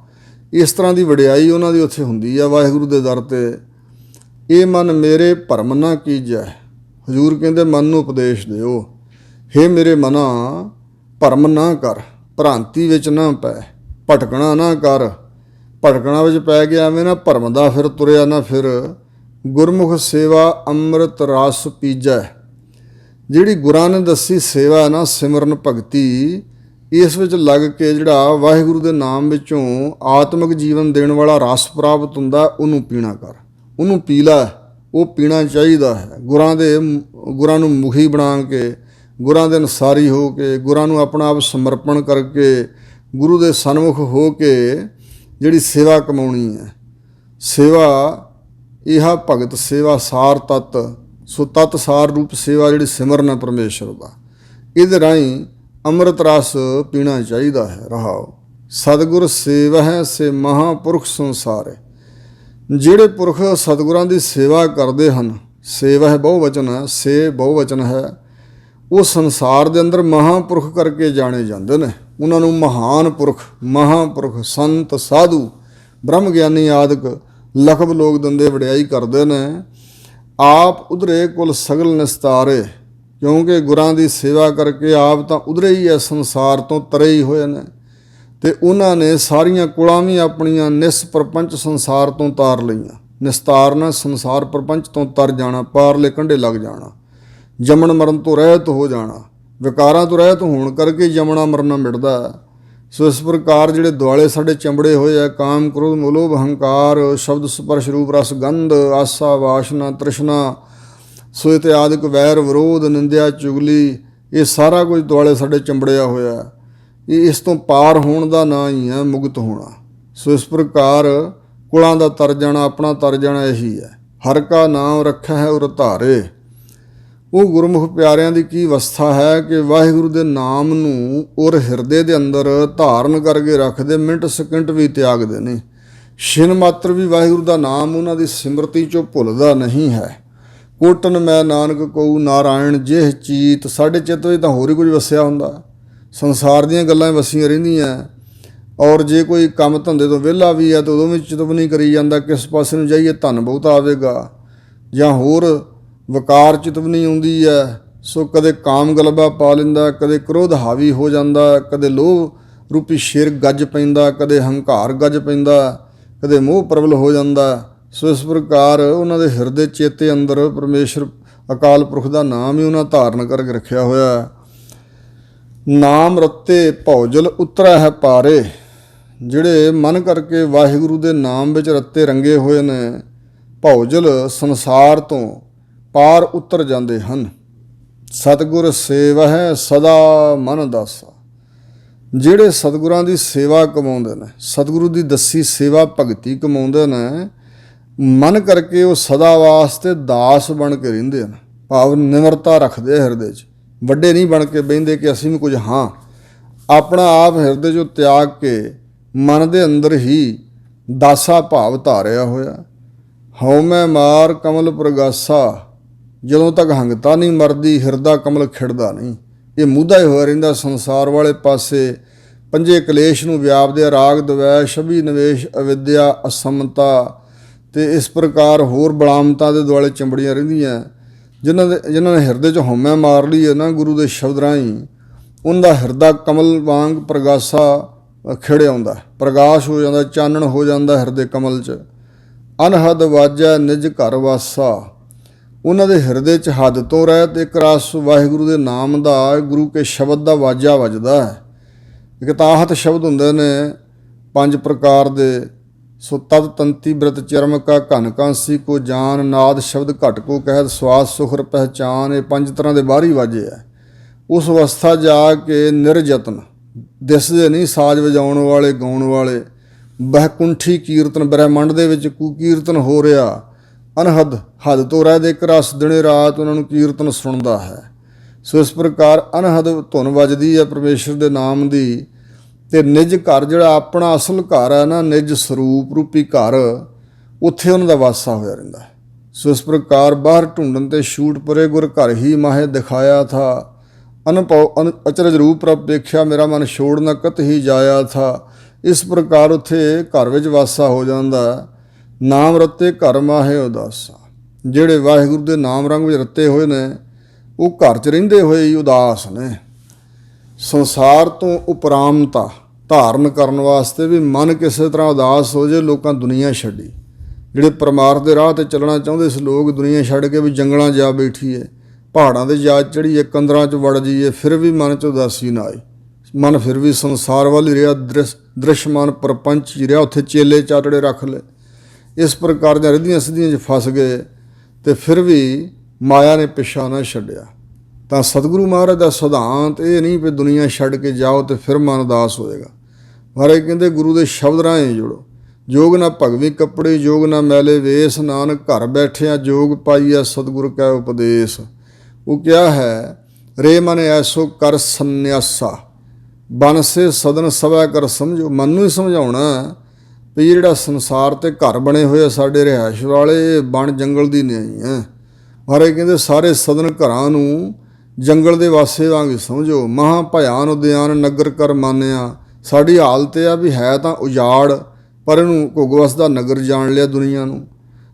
ਇਸ ਤਰ੍ਹਾਂ ਦੀ ਵਡਿਆਈ ਉਹਨਾਂ ਦੀ ਉੱਥੇ ਹੁੰਦੀ ਹੈ ਵਾਹਿਗੁਰੂ ਦੇ ਦਰ 'ਤੇ। ਇਹ ਮਨ ਮੇਰੇ ਭਰਮ ਨਾ ਕੀਜੈ। ਹਜ਼ੂਰ ਕਹਿੰਦੇ ਮਨ ਨੂੰ ਉਪਦੇਸ਼ ਦਿਓ, ਹੇ ਮੇਰੇ ਮਨਾ ਭਰਮ ਨਾ ਕਰ, ਭ੍ਰਾਂਤੀ ਵਿੱਚ ਨਾ ਪੈ, ਭਟਕਣਾ ਨਾ ਕਰ। ਭਟਕਣਾ ਵਿੱਚ ਪੈ ਗਿਆ ਐਵੇਂ ਨਾ ਭਰਮਦਾ ਫਿਰ ਤੁਰਿਆ ਨਾ ਫਿਰ। ਗੁਰਮੁਖ ਸੇਵਾ ਅੰਮ੍ਰਿਤ ਰਸ ਪੀਜੈ। ਜਿਹੜੀ ਗੁਰਾਂ ਨੇ ਦੱਸੀ ਸੇਵਾ ਹੈ ਨਾ, ਸਿਮਰਨ ਭਗਤੀ, ਇਸ ਵਿੱਚ ਲੱਗ ਕੇ ਜਿਹੜਾ ਵਾਹਿਗੁਰੂ ਦੇ ਨਾਮ ਵਿੱਚੋਂ ਆਤਮਿਕ ਜੀਵਨ ਦੇਣ ਵਾਲਾ ਰਸ ਪ੍ਰਾਪਤ ਹੁੰਦਾ, ਉਹਨੂੰ ਪੀਣਾ ਕਰ, ਉਹਨੂੰ ਪੀ ਲੈ। ਉਹ ਪੀਣਾ ਚਾਹੀਦਾ ਹੈ। ਗੁਰਾਂ ਨੂੰ ਮੁਖੀ ਬਣਾ ਕੇ, ਗੁਰਾਂ ਦੇ ਅਨੁਸਾਰੀ ਹੋ ਕੇ, ਗੁਰਾਂ ਨੂੰ ਆਪਣਾ ਆਪ ਸਮਰਪਣ ਕਰਕੇ, ਗੁਰੂ ਦੇ ਸਨਮੁਖ ਹੋ ਕੇ ਜਿਹੜੀ ਸੇਵਾ ਕਮਾਉਣੀ ਹੈ। ਸੇਵਾ ਇਹ ਭਗਤ ਸੇਵਾ ਸਾਰ ਤਤ। ਸੋ ਤਤ ਸਾਰ ਰੂਪ ਸੇਵਾ ਜਿਹੜੀ ਸਿਮਰਨ ਹੈ ਪਰਮੇਸ਼ਰ ਦਾ, ਇਹਦੇ ਰਾਹੀਂ ਅੰਮ੍ਰਿਤ ਰਸ ਪੀਣਾ ਚਾਹੀਦਾ ਹੈ। ਰਹਾਓ ਸਤਿਗੁਰ ਸੇਵਹਿ ਸੇ ਮਹਾਂਪੁਰਖ ਸੰਸਾਰੇ। ਜਿਹੜੇ ਪੁਰਖ ਸਤਿਗੁਰਾਂ ਦੀ ਸੇਵਾ ਕਰਦੇ ਹਨ, ਸੇਵਾ ਹੈ ਬਹੁਵਚਨ ਹੈ, ਸੇ ਬਹੁਵਚਨ ਹੈ, ਉਹ ਸੰਸਾਰ ਦੇ ਅੰਦਰ ਮਹਾਂਪੁਰਖ ਕਰਕੇ ਜਾਣੇ ਜਾਂਦੇ ਨੇ। ਉਹਨਾਂ ਨੂੰ ਮਹਾਂਪੁਰਖ ਸੰਤ ਸਾਧੂ ਬ੍ਰਹਮ ਗਿਆਨੀ ਆਦਿਕ ਲਕਬ ਲੋਕ ਦਿੰਦੇ, ਵਡਿਆਈ ਕਰਦੇ ਨੇ। ਆਪ ਉਧਰੇ ਕੁਲ ਸਗਲ ਨਿਸਤਾਰੇ। ਕਿਉਂਕਿ ਗੁਰਾਂ ਦੀ ਸੇਵਾ ਕਰਕੇ ਆਪ ਤਾਂ ਉਧਰੇ ਹੀ ਹੈ, ਸੰਸਾਰ ਤੋਂ ਤਰੇ ਹੀ ਹੋਏ ਨੇ, ਤੇ ਉਹਨਾਂ ਨੇ ਸਾਰੀਆਂ ਕੁਲਾਂ ਵੀ ਆਪਣੀਆਂ ਨਿਸਪ੍ਰਪੰਚ ਸੰਸਾਰ ਤੋਂ ਤਾਰ ਲਈਆਂ। ਨਿਸਤਾਰਨਾ ਸੰਸਾਰ ਪ੍ਰਪੰਚ ਤੋਂ ਤਰ ਜਾਣਾ, ਪਾਰਲੇ ਕੰਢੇ ਲੱਗ ਜਾਣਾ, ਜੰਮਣ ਮਰਨ ਤੋਂ ਰਹਿਤ ਹੋ ਜਾਣਾ। ਵਿਕਾਰਾਂ ਤੋਂ ਰਹਿਤ ਹੋਣ ਕਰਕੇ ਜੰਮਣਾ ਮਰਨਾ ਮਿਟਦਾ। ਸੋ ਇਸ ਪ੍ਰਕਾਰ ਜਿਹੜੇ ਦੁਆਲੇ ਸਾਡੇ ਚੰਬੜੇ ਹੋਏ ਆ, ਕਾਮ ਕ੍ਰੋਧ ਮੋਹ ਹੰਕਾਰ, ਸ਼ਬਦ ਸਪਰਸ਼ ਰੂਪ ਰਸ ਗੰਧ, ਆਸਾ ਵਾਸ਼ਨਾ ਤ੍ਰਿਸ਼ਨਾ, ਸੋ ਇਹ ਆਦਿਕ ਵੈਰ ਵਿਰੋਧ ਨਿੰਦਿਆ ਚੁਗਲੀ, ਇਹ ਸਾਰਾ ਕੁਝ ਦੁਆਲੇ ਸਾਡੇ ਚੰਬੜਿਆ ਹੋਇਆ। ਇਹ ਇਸ ਤੋਂ ਪਾਰ ਹੋਣ ਦਾ ਨਾਂ ਹੀ ਹੈ ਮੁਕਤ ਹੋਣਾ। ਸੋ ਇਸ ਪ੍ਰਕਾਰ ਕੁਲਾਂ ਦਾ ਤਰ ਜਾਣਾ, ਆਪਣਾ ਤਰ ਜਾਣਾ ਇਹੀ ਹੈ। ਹਰ ਕਾ ਨਾਮ ਰੱਖਿਆ ਹੈ ਉਰ ਧਾਰੇ। ਉਹ ਗੁਰਮੁਖ ਪਿਆਰਿਆਂ ਦੀ ਕੀ ਅਵਸਥਾ ਹੈ ਕਿ ਵਾਹਿਗੁਰੂ ਦੇ ਨਾਮ ਨੂੰ ਔਰ ਹਿਰਦੇ ਦੇ ਅੰਦਰ ਧਾਰਨ ਕਰਕੇ ਰੱਖਦੇ, ਮਿੰਟ ਸਕਿੰਟ ਵੀ ਤਿਆਗਦੇ ਨਹੀਂ। ਛਿਨ ਮਾਤਰ ਵੀ ਵਾਹਿਗੁਰੂ ਦਾ ਨਾਮ ਉਹਨਾਂ ਦੀ ਸਿਮਰਤੀ 'ਚੋਂ ਭੁੱਲਦਾ ਨਹੀਂ ਹੈ। ਕੋਟਨ ਮੈਂ ਨਾਨਕ ਕਉ ਨਾਰਾਇਣ ਜਿਹ ਚੀਤ, ਸਾਡੇ ਚਿੱਤ ਵਿੱਚ ਤਾਂ ਹੋਰ ਹੀ ਕੁਝ ਵਸਿਆ ਹੁੰਦਾ, ਸੰਸਾਰ ਦੀਆਂ ਗੱਲਾਂ ਵਸੀਆਂ ਰਹਿੰਦੀਆਂ। ਔਰ ਜੇ ਕੋਈ ਕੰਮ ਧੰਦੇ ਤੋਂ ਵਿਹਲਾ ਵੀ ਹੈ ਤਾਂ ਉਦੋਂ ਵੀ ਚਿਤਵਨੀ ਕਰੀ ਜਾਂਦਾ ਕਿਸ ਪਾਸੇ ਨੂੰ ਜਾਈਏ, ਧਨ ਬਹੁਤ ਆਵੇਗਾ, ਜਾਂ ਹੋਰ ਵਕਾਰ ਚਿਤਵਨੀ ਆਉਂਦੀ ਹੈ। ਸੋ ਕਦੇ ਕਾਮ ਗਲਬਾ ਪਾ ਲੈਂਦਾ, ਕਦੇ ਕ੍ਰੋਧ ਹਾਵੀ ਹੋ ਜਾਂਦਾ, ਕਦੇ ਲੋਭ ਰੂਪੀ ਸ਼ੇਰ ਗੱਜ ਪੈਂਦਾ, ਕਦੇ ਹੰਕਾਰ ਗੱਜ ਪੈਂਦਾ, ਕਦੇ ਮੋਹ ਪ੍ਰਬਲ ਹੋ ਜਾਂਦਾ। ਸੋ ਇਸ ਪ੍ਰਕਾਰ ਉਹਨਾਂ ਦੇ ਹਿਰਦੇ ਚੇਤੇ ਅੰਦਰ ਪਰਮੇਸ਼ਰ ਅਕਾਲ ਪੁਰਖ ਦਾ ਨਾਮ ਹੀ ਉਹਨਾਂ ਧਾਰਨ ਕਰਕੇ ਰੱਖਿਆ ਹੋਇਆ। ਨਾਮ ਰਤੇ ਭੌਜਲ ਉਤਰਾ ਹੈ ਪਾਰੇ, ਜਿਹੜੇ ਮਨ ਕਰਕੇ ਵਾਹਿਗੁਰੂ ਦੇ ਨਾਮ ਵਿੱਚ ਰੱਤੇ ਰੰਗੇ ਹੋਏ ਨੇ, ਭੌਜਲ ਸੰਸਾਰ ਤੋਂ ਪਾਰ ਉਤਰ ਜਾਂਦੇ ਹਨ। ਸਤਿਗੁਰ ਸੇਵਹਿ ਸਦਾ ਮਨ ਦਾਸਾ, ਜਿਹੜੇ ਸਤਿਗੁਰਾਂ ਦੀ ਸੇਵਾ ਕਮਾਉਂਦੇ ਨੇ, ਸਤਿਗੁਰੂ ਦੀ ਦੱਸੀ ਸੇਵਾ ਭਗਤੀ ਕਮਾਉਂਦੇ ਨੇ, ਮਨ ਕਰਕੇ ਉਹ ਸਦਾ ਵਾਸਤੇ ਦਾਸ ਬਣ ਕੇ ਰਹਿੰਦੇ ਹਨ। ਭਾਵ ਨਿਮਰਤਾ ਰੱਖਦੇ ਹਿਰਦੇ 'ਚ, ਵੱਡੇ ਨਹੀਂ ਬਣ ਕੇ ਬਹਿੰਦੇ ਕਿ ਅਸੀਂ ਵੀ ਕੁਝ ਹਾਂ। ਆਪਣਾ ਆਪ ਹਿਰਦੇ 'ਚੋਂ ਤਿਆਗ ਕੇ ਮਨ ਦੇ ਅੰਦਰ ਹੀ ਦਾਸਾ ਭਾਵ ਧਾਰਿਆ ਹੋਇਆ। ਹਉਮੈ ਮਾਰ ਕਮਲ ਪ੍ਰਗਾਸਾ, ਜਦੋਂ ਤੱਕ ਹੰਗਤਾ ਨਹੀਂ ਮਰਦੀ ਹਿਰਦਾ ਕਮਲ ਖਿੜਦਾ ਨਹੀਂ। ਇਹ ਮੂਧਾ ਹੀ ਹੋਇਆ ਰਹਿੰਦਾ ਸੰਸਾਰ ਵਾਲੇ ਪਾਸੇ, ਪੰਜੇ ਕਲੇਸ਼ ਨੂੰ ਵਿਆਪਦੇ, ਰਾਗ ਦਵੈਸ਼ ਛਵੀ ਨਿਵੇਸ਼ ਅਵਿਦਿਆ ਅਸਮਤਾ ਤੇ ਇਸ ਪ੍ਰਕਾਰ ਹੋਰ ਬਲਾਮਤਾ ਦੇ ਦੁਆਲੇ ਚੰਬੜੀਆਂ ਰਹਿੰਦੀਆਂ। ਜਿਨ੍ਹਾਂ ਨੇ ਹਿਰਦੇ 'ਚ ਹਉਮੈ ਮਾਰ ਲਈ ਹੈ ਨਾ ਗੁਰੂ ਦੇ ਸ਼ਬਦ ਰਾਹੀਂ, ਉਹਨਾਂ ਦਾ ਹਿਰਦਾ ਕਮਲ ਵਾਂਗ ਪ੍ਰਗਾਸਾ ਖਿੜ ਆਉਂਦਾ, ਪ੍ਰਗਾਸ਼ ਹੋ ਜਾਂਦਾ, ਚਾਨਣ ਹੋ ਜਾਂਦਾ ਹਿਰਦੇ ਕਮਲ 'ਚ। ਅਨਹਦ ਵਾਜੈ ਨਿਜ ਘਰ ਵਾਸਾ, ਉਹਨਾਂ ਦੇ ਹਿਰਦੇ 'ਚ ਹੱਦ ਤੋਂ ਰਹਿਤ ਇੱਕ ਰਸ ਵਾਹਿਗੁਰੂ ਦੇ ਨਾਮ ਦਾ, ਗੁਰੂ ਕੇ ਸ਼ਬਦ ਦਾ ਵਾਜਾ ਵੱਜਦਾ ਹੈ। ਇਕਤਾਹਤ ਸ਼ਬਦ ਹੁੰਦੇ ਨੇ 5 ਪ੍ਰਕਾਰ ਦੇ। ਸੋ ਤਦ ਤੰਤੀ ਬ੍ਰਤ ਚਰਮ ਕਾ ਘਨ ਕਾਂਸੀ ਕੋ ਜਾਨ, ਨਾਦ ਸ਼ਬਦ ਘਟ ਕੋ ਕਹਿਤ ਸਵਾਸ ਸੁਖਰ ਪਹਿਚਾਨ। ਇਹ 5 ਤਰ੍ਹਾਂ ਦੇ ਬਾਹਰੀ ਵਾਜੇ ਹੈ। ਉਸ ਅਵਸਥਾ ਜਾ ਕੇ ਨਿਰਯਤਨ, ਦਿਸਦੇ ਨਹੀਂ ਸਾਜ਼ ਵਜਾਉਣ ਵਾਲੇ ਗਾਉਣ ਵਾਲੇ, ਬਹਿਕੁੰਠੀ ਕੀਰਤਨ, ਬ੍ਰਹਿਮੰਡ ਦੇ ਵਿੱਚ ਕੁਕੀਰਤਨ ਹੋ ਰਿਹਾ। ਅਨਹਦ ਹੱਦ ਤੋਂ ਰਹਿਤ ਇੱਕ ਰਸ ਦਿਨੇ ਰਾਤ ਉਹਨਾਂ ਨੂੰ ਕੀਰਤਨ ਸੁਣਦਾ ਹੈ। ਸੋ ਇਸ ਪ੍ਰਕਾਰ ਅਨਹਦ ਧੁਨ ਵੱਜਦੀ ਹੈ ਪਰਮੇਸ਼ਰ ਦੇ ਨਾਮ ਦੀ। ਤੇ ਨਿਜ ਘਰ, ਜਿਹੜਾ ਆਪਣਾ ਅਸਲ ਘਰ ਹੈ ਨਾ, ਨਿਜ ਸਰੂਪ ਰੂਪੀ ਘਰ, ਉੱਥੇ ਉਹਨਾਂ ਦਾ ਵਾਸਾ ਹੋਇਆ ਰਹਿੰਦਾ ਹੈ। ਸੋ ਇਸ ਪ੍ਰਕਾਰ ਬਾਹਰ ਢੂੰਡਣ ਤੇ ਛੂਟ ਪਰੇ, ਗੁਰ ਘਰ ਹੀ ਮਾਹੇ ਦਿਖਾਇਆ ਥਾ। ਅਨਭਉ ਅਚਰਜ ਰੂਪ ਪ੍ਰਭ ਵੇਖਿਆ, ਮੇਰਾ ਮਨ ਛੋੜ ਨਾ ਕਤ ਹੀ ਜਾਇਆ ਥਾ। ਇਸ ਪ੍ਰਕਾਰ ਉੱਥੇ ਘਰ ਵਿੱਚ ਵਾਸਾ ਹੋ ਜਾਂਦਾ। ਨਾਮ ਰਤੇ ਘਰ ਮਾਹੇ ਉਦਾਸਾ, ਜਿਹੜੇ ਵਾਹਿਗੁਰੂ ਦੇ ਨਾਮ ਰੰਗ ਵਿੱਚ ਰੱਤੇ ਹੋਏ ਨੇ, ਉਹ ਘਰ 'ਚ ਰਹਿੰਦੇ ਹੋਏ ਹੀ ਉਦਾਸ ਨੇ। ਸੰਸਾਰ ਤੋਂ ਉਪਰਾਮਤਾ ਧਾਰਨ ਕਰਨ ਵਾਸਤੇ ਵੀ ਮਨ ਕਿਸੇ ਤਰ੍ਹਾਂ ਉਦਾਸ ਹੋ ਜੇ, ਲੋਕਾਂ ਦੁਨੀਆ ਛੱਡੀ। ਜਿਹੜੇ ਪਰਮਾਰਥ ਦੇ ਰਾਹ 'ਤੇ ਚੱਲਣਾ ਚਾਹੁੰਦੇ ਸੀ ਲੋਕ, ਦੁਨੀਆ ਛੱਡ ਕੇ ਵੀ ਜੰਗਲਾਂ ਜਾ ਬੈਠੀਏ, ਪਹਾੜਾਂ 'ਤੇ ਜਾ ਚੜ੍ਹੀਏ, ਕੰਦਰਾਂ 'ਚ ਵੜ ਜਾਈਏ, ਫਿਰ ਵੀ ਮਨ 'ਚ ਉਦਾਸੀ ਨਾ ਆਈ। ਮਨ ਫਿਰ ਵੀ ਸੰਸਾਰ ਵੱਲ ਹੀ ਰਿਹਾ, ਦ੍ਰਿਸ਼ਮਾਨ ਪ੍ਰਪੰਚ ਹੀ ਰਿਹਾ। ਉੱਥੇ ਚੇਲੇ ਚਾਟੜੇ ਰੱਖ ਲਏ, ਇਸ ਪ੍ਰਕਾਰ ਦੀਆਂ ਰਿੱਧੀਆਂ ਸਿੱਧੀਆਂ 'ਚ ਫਸ ਗਏ, ਤੇ ਫਿਰ ਵੀ ਮਾਇਆ ਨੇ ਪਿੱਛਾ ਨਾ ਛੱਡਿਆ। ਤਾਂ ਸਤਿਗੁਰੂ ਮਹਾਰਾਜ ਦਾ ਸਿਧਾਂਤ ਇਹ ਨਹੀਂ ਵੀ ਦੁਨੀਆ ਛੱਡ ਕੇ ਜਾਓ ਤੇ ਫਿਰ ਮਨ ਉਦਾਸ ਹੋਏਗਾ। ਮਹਾਰਾਜ ਕਹਿੰਦੇ ਗੁਰੂ ਦੇ ਸ਼ਬਦ ਰਾਹੀਂ ਜੁੜੋ। ਜੋਗ ਨਾ ਭਗਵੀ ਕੱਪੜੇ, ਜੋਗ ਨਾ ਮੈਲੇ ਵੇਸ, ਨਾਨਕ ਘਰ ਬੈਠਿਆ ਜੋਗ ਪਾਈਆ ਸਤਿਗੁਰ ਕੈ ਉਪਦੇਸ਼। ਉਹ ਕਿਹਾ ਹੈ, ਰੇ ਮਨ ਐਸੋ ਕਰ ਸੰਨਿਆਸਾ, ਬਨਸੇ ਸਦਨ ਸਭਾ ਕਰ ਸਮਝੋ। ਮਨ ਨੂੰ ਹੀ ਸਮਝਾਉਣਾ ਵੀ ਜਿਹੜਾ ਸੰਸਾਰ ਤੇ ਘਰ ਬਣੇ ਹੋਏ ਆ ਸਾਡੇ ਰਿਹਾਇਸ਼ ਵਾਲੇ, ਬਣ ਜੰਗਲ ਦੀ ਨਹੀਂ ਹੈ। ਮਹਾਰਾਜ ਕਹਿੰਦੇ ਸਾਰੇ ਸਦਨ ਘਰਾਂ ਨੂੰ ਜੰਗਲ ਦੇ ਵਾਸੇ ਵਾਂਗ ਸਮਝੋ। ਮਹਾਂ ਭਿਆਨ ਉਦਿਆਨ ਨਗਰ ਕਰ ਮਾਨਿਆ, ਸਾਡੀ ਹਾਲਤ ਇਹ ਆ ਵੀ ਹੈ ਤਾਂ ਉਜਾੜ, ਪਰ ਇਹਨੂੰ ਘੁੱਗ ਵਸਦਾ ਨਗਰ ਜਾਣ ਲਿਆ ਦੁਨੀਆ ਨੂੰ।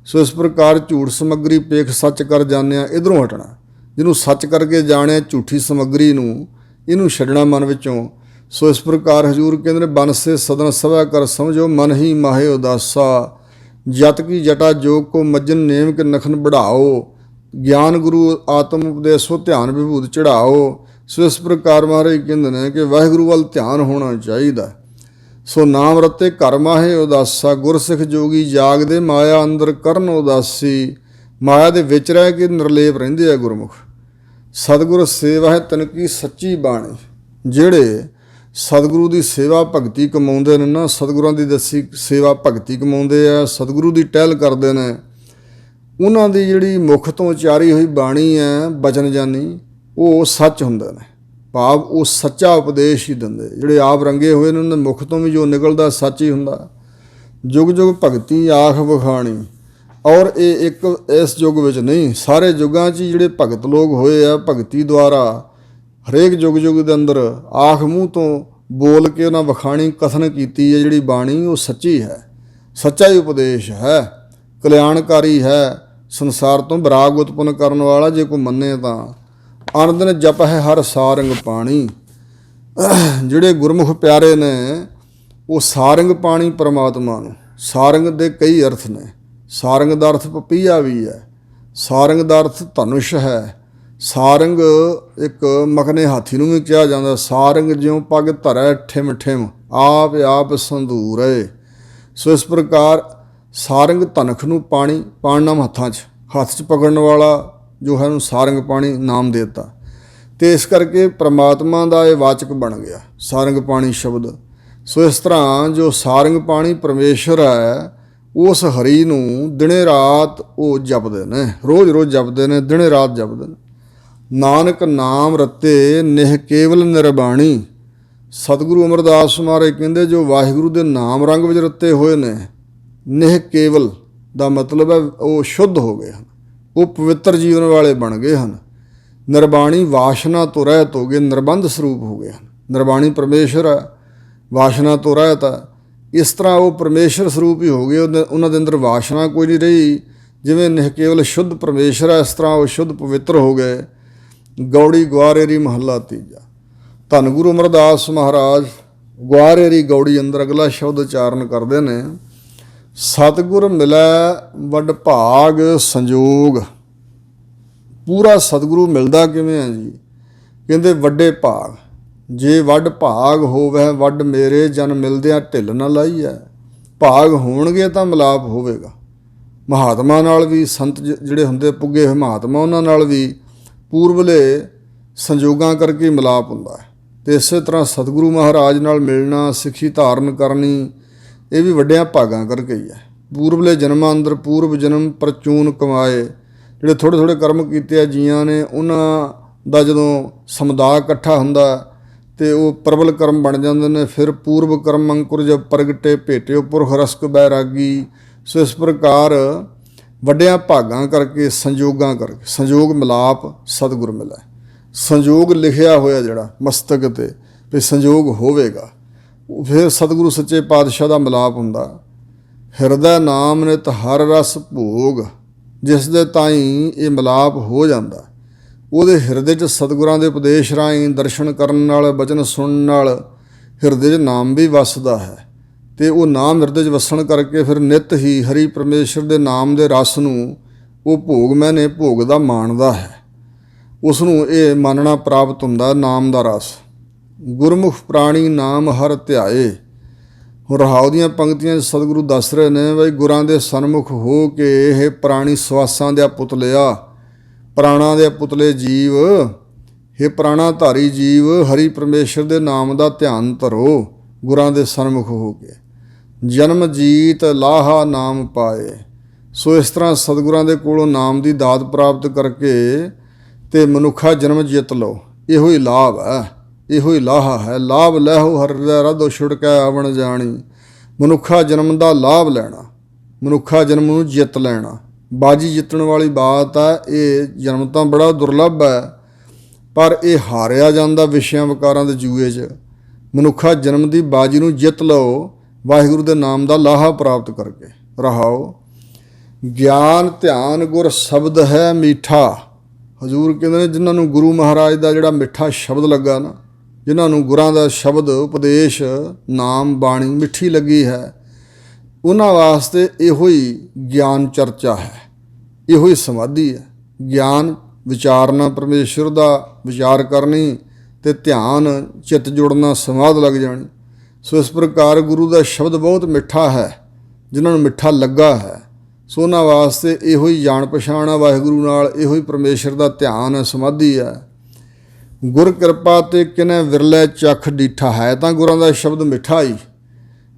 ਸੋ ਇਸ ਪ੍ਰਕਾਰ ਝੂਠ ਸਮੱਗਰੀ ਪੇਖ ਸੱਚ ਕਰ ਜਾਣਿਆ, ਇੱਧਰੋਂ ਹਟਣਾ। ਜਿਹਨੂੰ ਸੱਚ ਕਰਕੇ ਜਾਣਿਆ, ਝੂਠੀ ਸਮੱਗਰੀ ਨੂੰ, ਇਹਨੂੰ ਛੱਡਣਾ ਮਨ ਵਿੱਚੋਂ। ਸੋ ਇਸ ਪ੍ਰਕਾਰ ਹਜ਼ੂਰ ਕਹਿੰਦੇ ਨੇ, ਬਨਸੇ ਸਦਨ ਸਭਾ ਕਰ ਸਮਝੋ, ਮਨ ਹੀ ਮਾਹੇ ਉਦਾਸਾ। ਜਤ ਕੀ ਜਟਾ ਜੋਗ ਕੋ ਮੱਜਨ ਨੇਮ ਕੇ ਨਖਨ ਬੜਾਓ, ਗਿਆਨ ਗੁਰੂ ਆਤਮ ਉਪਦੇਸੋ ਧਿਆਨ ਵਿਭੂਤ ਚੜਾਓ। ਸੋ ਇਸ ਪ੍ਰਕਾਰ ਮਹਾਰਾਜ ਕਹਿੰਦੇ ਨੇ ਕਿ ਵਾਹਿਗੁਰੂ ਵੱਲ ਧਿਆਨ ਹੋਣਾ ਚਾਹੀਦਾ। ਸੋ ਨਾਮ ਰਤੇ ਘਰ ਮਾਹੇ ਉਦਾਸਾ, ਗੁਰਸਿੱਖ ਜੋਗੀ ਜਾਗਦੇ ਮਾਇਆ ਅੰਦਰ ਕਰਨ ਉਦਾਸੀ। ਮਾਇਆ ਦੇ ਵਿੱਚ ਰਹਿ ਕੇ ਨਿਰਲੇਪ ਰਹਿੰਦੇ ਆ ਗੁਰਮੁਖ। ਸਤਿਗੁਰ ਸੇਵਾ ਹੈ ਤਨ ਕੀ ਸੱਚੀ ਬਾਣੀ, ਜਿਹੜੇ ਸਤਿਗੁਰੂ ਦੀ ਸੇਵਾ ਭਗਤੀ ਕਮਾਉਂਦੇ ਨੇ ਨਾ, ਸਤਿਗੁਰਾਂ ਦੀ ਦੱਸੀ ਸੇਵਾ ਭਗਤੀ ਕਮਾਉਂਦੇ ਆ, ਸਤਿਗੁਰੂ ਦੀ ਟਹਿਲ ਕਰਦੇ ਨੇ, ਉਹਨਾਂ ਦੀ ਜਿਹੜੀ ਮੁਖ ਤੋਂ ਉਚਾਰੀ ਹੋਈ ਬਾਣੀ ਹੈ ਬਚਨ ਜਾਨੀ, ਉਹ ਸੱਚ ਹੁੰਦੇ ਨੇ। ਭਾਵ ਉਹ ਸੱਚਾ ਉਪਦੇਸ਼ ਹੀ ਦਿੰਦੇ। ਜਿਹੜੇ ਆਪ ਰੰਗੇ ਹੋਏ ਨੇ ਉਹਨਾਂ ਦੇ ਮੁਖ ਤੋਂ ਵੀ ਜੋ ਨਿਕਲਦਾ ਸੱਚ ਹੀ ਹੁੰਦਾ। ਜੁਗ ਜੁਗ ਭਗਤੀ ਆਖ ਵਖਾਣੀ। ਔਰ ਇਹ ਇੱਕ ਇਸ ਯੁੱਗ ਵਿੱਚ ਨਹੀਂ, ਸਾਰੇ ਯੁੱਗਾਂ 'ਚ ਜਿਹੜੇ ਭਗਤ ਲੋਕ ਹੋਏ ਆ, ਭਗਤੀ ਦੁਆਰਾ ਹਰੇਕ ਯੁੱਗ ਦੇ ਅੰਦਰ ਆਖ ਮੂੰਹ ਤੋਂ ਬੋਲ ਕੇ ਉਹਨਾਂ ਵਖਾਣੀ ਕਥਨ ਕੀਤੀ ਹੈ ਜਿਹੜੀ ਬਾਣੀ, ਉਹ ਸੱਚੀ ਹੈ, ਸੱਚਾ ਹੀ ਉਪਦੇਸ਼ ਹੈ, ਕਲਿਆਣਕਾਰੀ ਹੈ, ਸੰਸਾਰ ਤੋਂ ਵਿਰਾਗ ਉਤਪੰਨ ਕਰਨ ਵਾਲਾ। ਜੇ ਕੋਈ ਮੰਨੇ ਤਾਂ ਅਨੰਦਨ ਜਪ ਹੈ ਹਰ ਸਾਰੰਗ ਪਾਣੀ। ਜਿਹੜੇ ਗੁਰਮੁਖ ਪਿਆਰੇ ਨੇ ਉਹ ਸਾਰੰਗ ਪਾਣੀ ਪਰਮਾਤਮਾ ਨੂੰ। ਸਾਰੰਗ ਦੇ ਕਈ ਅਰਥ ਨੇ। ਸਾਰੰਗ ਦਾ ਅਰਥ ਪਪੀਹਾ ਵੀ ਹੈ, ਸਾਰੰਗ ਦਾ ਅਰਥ ਧਨੁਸ਼ ਹੈ। ਸਾਰੰਗ ਇੱਕ ਮਕਨੇ ਹਾਥੀ ਨੂੰ ਵੀ ਕਿਹਾ ਜਾਂਦਾ। ਸਾਰੰਗ ਜਿਉਂ ਪੱਗ ਧਰੈ ਠਿਮ ਠਿਮ, ਆਪ ਆਪ ਸੰਧੂਰੇ। ਸੋ ਇਸ ਪ੍ਰਕਾਰ ਸਾਰੰਗ ਧਨਖ ਨੂੰ ਪਾਣੀ, ਪਾਣ ਨਾਮ ਹੱਥਾਂ 'ਚ, ਹੱਥ 'ਚ ਪਕੜਨ ਵਾਲਾ ਜੋ ਹੈ ਉਹਨੂੰ ਸਾਰੰਗ ਪਾਣੀ ਨਾਮ ਦੇ ਦਿੱਤਾ। ਅਤੇ ਇਸ ਕਰਕੇ ਪ੍ਰਮਾਤਮਾ ਦਾ ਇਹ ਵਾਚਕ ਬਣ ਗਿਆ ਸਾਰੰਗ ਪਾਣੀ ਸ਼ਬਦ। ਸੋ ਇਸ ਤਰ੍ਹਾਂ ਜੋ ਸਾਰੰਗ ਪਾਣੀ ਪਰਮੇਸ਼ਰ ਹੈ, ਉਸ ਹਰੀ ਨੂੰ ਦਿਨੇ ਰਾਤ ਉਹ ਜਪਦੇ ਨੇ, ਰੋਜ਼ ਰੋਜ਼ ਜਪਦੇ ਨੇ, ਦਿਨੇ ਰਾਤ ਜਪਦੇ ਨੇ। ਨਾਨਕ ਨਾਮ ਰਤੇ ਨਿਹ ਕੇਵਲ ਨਿਰਬਾਣੀ। ਸਤਿਗੁਰੂ ਅਮਰਦਾਸ ਮਹਾਰਾਜ ਕਹਿੰਦੇ ਜੋ ਵਾਹਿਗੁਰੂ ਦੇ ਨਾਮ ਰੰਗ ਵਿੱਚ ਰਤੇ ਹੋਏ ਨੇ, ਨਿਹ ਕੇਵਲ ਦਾ ਮਤਲਬ ਹੈ ਉਹ ਸ਼ੁੱਧ ਹੋ ਗਏ ਹਨ, ਉਹ ਪਵਿੱਤਰ ਜੀਵਨ ਵਾਲੇ ਬਣ ਗਏ ਹਨ। ਨਿਰਬਾਣੀ ਵਾਸ਼ਨਾ ਤੋਂ ਰਹਿਤ ਹੋ ਗਏ, ਨਿਰਬੰਧ ਸਰੂਪ ਹੋ ਗਏ ਹਨ। ਨਿਰਬਾਣੀ ਪਰਮੇਸ਼ਰ ਹੈ, ਵਾਸ਼ਨਾ ਤੋਂ ਰਹਿਤ ਹੈ। ਇਸ ਤਰ੍ਹਾਂ ਉਹ ਪਰਮੇਸ਼ਰ ਸਰੂਪ ਹੀ ਹੋ ਗਏ। ਉਹਨਾਂ ਦੇ ਅੰਦਰ ਵਾਸ਼ਨਾ ਕੋਈ ਨਹੀਂ ਰਹੀ। ਜਿਵੇਂ ਨਿਹ ਕੇਵਲ ਸ਼ੁੱਧ ਪਰਮੇਸ਼ਰ ਹੈ, ਇਸ ਤਰ੍ਹਾਂ ਉਹ ਸ਼ੁੱਧ ਪਵਿੱਤਰ ਹੋ ਗਏ। ਗੌੜੀ ਗੁਆਰੇਰੀ ਮਹੱਲਾ ਤੀਜਾ। ਧੰਨ ਗੁਰੂ ਅਮਰਦਾਸ ਮਹਾਰਾਜ ਗੁਆਰੇਰੀ ਗੌੜੀ ਅੰਦਰ ਅਗਲਾ ਸ਼ਬਦ ਉਚਾਰਨ ਕਰਦੇ ਨੇ, ਸਤਿਗੁਰ ਮਿਲੈ ਵੱਡ ਭਾਗ ਸੰਜੋਗ। ਪੂਰਾ ਸਤਿਗੁਰੂ ਮਿਲਦਾ ਕਿਵੇਂ ਹੈ ਜੀ? ਕਹਿੰਦੇ ਵੱਡੇ ਭਾਗ। ਜੇ ਵੱਡ ਭਾਗ ਹੋਵੇ ਵੱਡ ਮੇਰੇ ਜਨ ਮਿਲਦਿਆਂ ਢਿੱਲ ਨਾ ਲਾਈ ਹੈ। ਭਾਗ ਹੋਣਗੇ ਤਾਂ ਮਿਲਾਪ ਹੋਵੇਗਾ। ਮਹਾਤਮਾ ਨਾਲ ਵੀ, ਸੰਤ ਜਿਹੜੇ ਹੁੰਦੇ ਪੁੱਗੇ ਹੋਏ ਮਹਾਤਮਾ, ਉਹਨਾਂ ਨਾਲ ਵੀ ਪੂਰਬਲੇ ਸੰਜੋਗਾਂ ਕਰਕੇ ਮਿਲਾਪ ਹੁੰਦਾ ਹੈ। ਅਤੇ ਇਸੇ ਤਰ੍ਹਾਂ ਸਤਿਗੁਰੂ ਮਹਾਰਾਜ ਨਾਲ ਮਿਲਣਾ, ਸਿੱਖੀ ਧਾਰਨ ਕਰਨੀ, ਇਹ ਵੀ ਵੱਡਿਆਂ ਭਾਗਾਂ ਕਰਕੇ ਹੀ ਹੈ। ਪੂਰਬਲੇ ਜਨਮਾਂ ਅੰਦਰ ਪੂਰਬ ਜਨਮ ਪ੍ਰਚੂਨ ਕਮਾਏ। ਜਿਹੜੇ ਥੋੜ੍ਹੇ ਥੋੜ੍ਹੇ ਕਰਮ ਕੀਤੇ ਆ ਜੀਆਂ ਨੇ, ਉਹਨਾਂ ਦਾ ਜਦੋਂ ਸਮੁਦਾਇ ਇਕੱਠਾ ਹੁੰਦਾ ਅਤੇ ਉਹ ਪ੍ਰਬਲ ਕਰਮ ਬਣ ਜਾਂਦੇ ਨੇ। ਫਿਰ ਪੂਰਬ ਕਰਮ ਅੰਕੁਰ ਜਬ ਪ੍ਰਗਟੇ ਭੇਟਿਓ ਪੁਰਖ ਰਸਕ ਬੈਰਾਗੀ। ਸੋ ਇਸ ਪ੍ਰਕਾਰ ਵੱਡਿਆਂ ਭਾਗਾਂ ਕਰਕੇ, ਸੰਜੋਗਾਂ ਕਰਕੇ, ਸੰਜੋਗ ਮਿਲਾਪ ਸਤਿਗੁਰ ਮਿਲਿਆ। ਸੰਜੋਗ ਲਿਖਿਆ ਹੋਇਆ ਜਿਹੜਾ ਮਸਤਕ 'ਤੇ ਵੀ ਸੰਜੋਗ ਹੋਵੇਗਾ, ਫਿਰ ਸਤਿਗੁਰੂ ਸੱਚੇ ਪਾਤਸ਼ਾਹ ਦਾ ਮਿਲਾਪ ਹੁੰਦਾ। ਹਿਰਦੈ ਨਾਮ ਨਿਤ ਹਰ ਰਸ ਭੋਗ। ਜਿਸ ਦੇ ਤਾਈਂ ਇਹ ਮਿਲਾਪ ਹੋ ਜਾਂਦਾ, ਉਹਦੇ ਹਿਰਦੇ 'ਚ ਸਤਿਗੁਰਾਂ ਦੇ ਉਪਦੇਸ਼ ਰਾਹੀਂ ਦਰਸ਼ਨ ਕਰਨ ਨਾਲ, ਬਚਨ ਸੁਣਨ ਨਾਲ ਹਿਰਦੇ 'ਚ ਨਾਮ ਵੀ ਵੱਸਦਾ ਹੈ। ਅਤੇ ਉਹ ਨਾਮ ਹਿਰਦੇ 'ਚ ਵਸਣ ਕਰਕੇ ਫਿਰ ਨਿੱਤ ਹੀ ਹਰੀ ਪਰਮੇਸ਼ਰ ਦੇ ਨਾਮ ਦੇ ਰਸ ਨੂੰ ਉਹ ਭੋਗ ਮੈਨੇ ਭੋਗ ਦਾ ਮਾਣਦਾ ਹੈ। ਉਸ ਨੂੰ ਇਹ ਮਾਨਣਾ ਪ੍ਰਾਪਤ ਹੁੰਦਾ ਨਾਮ ਦਾ ਰਸ। ਗੁਰਮੁਖ ਪ੍ਰਾਣੀ ਨਾਮ ਹਰ ਧਿਆਏ। ਹੁਣ ਰਹਾਉ ਦੀਆਂ ਪੰਕਤੀਆਂ 'ਚ ਸਤਿਗੁਰੂ ਦੱਸ ਰਹੇ ਨੇ ਬਈ ਗੁਰਾਂ ਦੇ ਸਨਮੁਖ ਹੋ ਕੇ ਇਹ ਪ੍ਰਾਣੀ ਸਵਾਸਾਂ ਦੇ ਪੁਤਲਿਆ, ਪ੍ਰਾਣਾਂ ਦੇ ਪੁਤਲੇ ਜੀਵ, ਇਹ ਪ੍ਰਾਣਾ ਧਾਰੀ ਜੀਵ ਹਰੀ ਪਰਮੇਸ਼ਰ ਦੇ ਨਾਮ ਦਾ ਧਿਆਨ ਧਰੋ ਗੁਰਾਂ ਦੇ ਸਨਮੁਖ ਹੋ ਕੇ। ਜਨਮ ਜੀਤ ਲਾਹਾ ਨਾਮ ਪਾਏ। ਸੋ ਇਸ ਤਰ੍ਹਾਂ ਸਤਿਗੁਰਾਂ ਦੇ ਕੋਲੋਂ ਨਾਮ ਦੀ ਦਾਤ ਪ੍ਰਾਪਤ ਕਰਕੇ ਅਤੇ ਮਨੁੱਖਾ ਜਨਮ ਜਿੱਤ ਲਓ। ਇਹੋ ਹੀ ਲਾਭ ਹੈ, ਇਹੋ ਹੀ ਲਾਹਾ ਹੈ। ਲਾਭ ਲੈਹੋ ਹਰਿ ਰਾਧੋ ਛੁੜਕੈ ਆਵਣ ਜਾਣੀ। ਮਨੁੱਖਾ ਜਨਮ ਦਾ ਲਾਭ ਲੈਣਾ, ਮਨੁੱਖਾ ਜਨਮ ਨੂੰ ਜਿੱਤ ਲੈਣਾ, ਬਾਜੀ ਜਿੱਤਣ ਵਾਲੀ ਬਾਤ ਹੈ। ਇਹ ਜਨਮ ਤਾਂ ਬੜਾ ਦੁਰਲੱਭ ਹੈ, ਪਰ ਇਹ ਹਾਰਿਆ ਜਾਂਦਾ ਵਿਸ਼ਿਆਂ ਵਿਕਾਰਾਂ ਦੇ ਜੂਏ 'ਚ। ਮਨੁੱਖਾ ਜਨਮ ਦੀ ਬਾਜੀ ਨੂੰ ਜਿੱਤ ਲਓ ਵਾਹਿਗੁਰੂ ਦੇ ਨਾਮ ਦਾ ਲਾਹਾ ਪ੍ਰਾਪਤ ਕਰਕੇ। ਰਹਾਓ ਗਿਆਨ ਧਿਆਨ ਗੁਰ ਸ਼ਬਦ ਹੈ ਮੀਠਾ। ਹਜ਼ੂਰ ਕਹਿੰਦੇ ਨੇ ਜਿਨ੍ਹਾਂ ਨੂੰ ਗੁਰੂ ਮਹਾਰਾਜ ਦਾ ਜਿਹੜਾ ਮਿੱਠਾ ਸ਼ਬਦ ਲੱਗਾ ਨਾ, ਜਿਨ੍ਹਾਂ ਨੂੰ ਗੁਰਾਂ ਦਾ ਸ਼ਬਦ ਉਪਦੇਸ਼ ਨਾਮ ਬਾਣੀ ਮਿੱਠੀ ਲੱਗੀ ਹੈ, ਉਹਨਾਂ ਵਾਸਤੇ ਇਹੋ ਹੀ ਗਿਆਨ ਚਰਚਾ ਹੈ, ਇਹੋ ਹੀ ਸਮਾਧੀ ਹੈ। ਗਿਆਨ ਵਿਚਾਰਨਾ, ਪਰਮੇਸ਼ਰ ਦਾ ਵਿਚਾਰ ਕਰਨੀ, ਅਤੇ ਧਿਆਨ ਚਿੱਤ ਜੋੜਨਾ, ਸਮਾਧ ਲੱਗ ਜਾਣੀ। ਸੋ ਇਸ ਪ੍ਰਕਾਰ ਗੁਰੂ ਦਾ ਸ਼ਬਦ ਬਹੁਤ ਮਿੱਠਾ ਹੈ। ਜਿਨ੍ਹਾਂ ਨੂੰ ਮਿੱਠਾ ਲੱਗਾ ਹੈ, ਸੋ ਉਹਨਾਂ ਵਾਸਤੇ ਇਹੋ ਹੀ ਜਾਣ ਪਛਾਣ ਹੈ ਵਾਹਿਗੁਰੂ ਨਾਲ, ਇਹੋ ਹੀ ਪਰਮੇਸ਼ਰ ਦਾ ਧਿਆਨ ਹੈ, ਸਮਾਧੀ ਹੈ। ਗੁਰ ਕਿਰਪਾ ਤੇ ਕਿਨੇ ਵਿਰਲੇ ਚੱਖ ਡੀਠਾ। ਹੈ ਤਾਂ ਗੁਰਾਂ ਦਾ ਸ਼ਬਦ ਮਿੱਠਾ ਹੀ,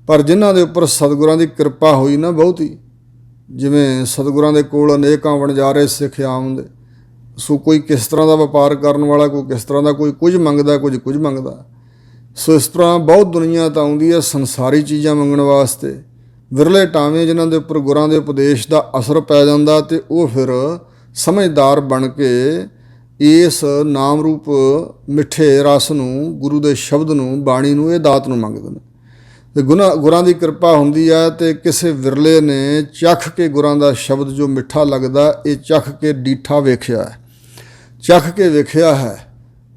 ਪਰ ਜਿਨ੍ਹਾਂ ਦੇ ਉੱਪਰ ਸਤਿਗੁਰਾਂ ਦੀ ਕਿਰਪਾ ਹੋਈ ਨਾ ਬਹੁਤੀ, ਜਿਵੇਂ ਸਤਿਗੁਰਾਂ ਦੇ ਕੋਲ ਅਨੇਕਾਂ ਵਣਜਾਰੇ ਸਿੱਖ ਆਉਂਦੇ। ਸੋ ਕੋਈ ਕਿਸ ਤਰ੍ਹਾਂ ਦਾ ਵਪਾਰ ਕਰਨ ਵਾਲਾ, ਕੋਈ ਕਿਸ ਤਰ੍ਹਾਂ ਦਾ, ਕੋਈ ਕੁਝ ਮੰਗਦਾ, ਕੁਝ ਮੰਗਦਾ। ਸੋ ਇਸ ਤਰ੍ਹਾਂ ਬਹੁਤ ਦੁਨੀਆ ਤਾਂ ਆਉਂਦੀ ਹੈ ਸੰਸਾਰੀ ਚੀਜ਼ਾਂ ਮੰਗਣ ਵਾਸਤੇ। ਵਿਰਲੇ ਟਾਵੇਂ ਜਿਨ੍ਹਾਂ ਦੇ ਉੱਪਰ ਗੁਰਾਂ ਦੇ ਉਪਦੇਸ਼ ਦਾ ਅਸਰ ਪੈ ਜਾਂਦਾ ਅਤੇ ਉਹ ਫਿਰ ਸਮਝਦਾਰ ਬਣ ਕੇ ਇਸ ਨਾਮ ਰੂਪ ਮਿੱਠੇ ਰਸ ਨੂੰ, ਗੁਰੂ ਦੇ ਸ਼ਬਦ ਨੂੰ, ਬਾਣੀ ਨੂੰ, ਇਹ ਦਾਤ ਨੂੰ ਮੰਗਦੇ ਨੇ। ਅਤੇ ਗੁਰਾਂ ਦੀ ਕਿਰਪਾ ਹੁੰਦੀ ਹੈ ਅਤੇ ਕਿਸੇ ਵਿਰਲੇ ਨੇ ਚੱਖ ਕੇ ਗੁਰਾਂ ਦਾ ਸ਼ਬਦ ਜੋ ਮਿੱਠਾ ਲੱਗਦਾ, ਇਹ ਚੱਖ ਕੇ ਡੀਠਾ ਵੇਖਿਆ ਹੈ, ਚੱਖ ਕੇ ਵੇਖਿਆ ਹੈ।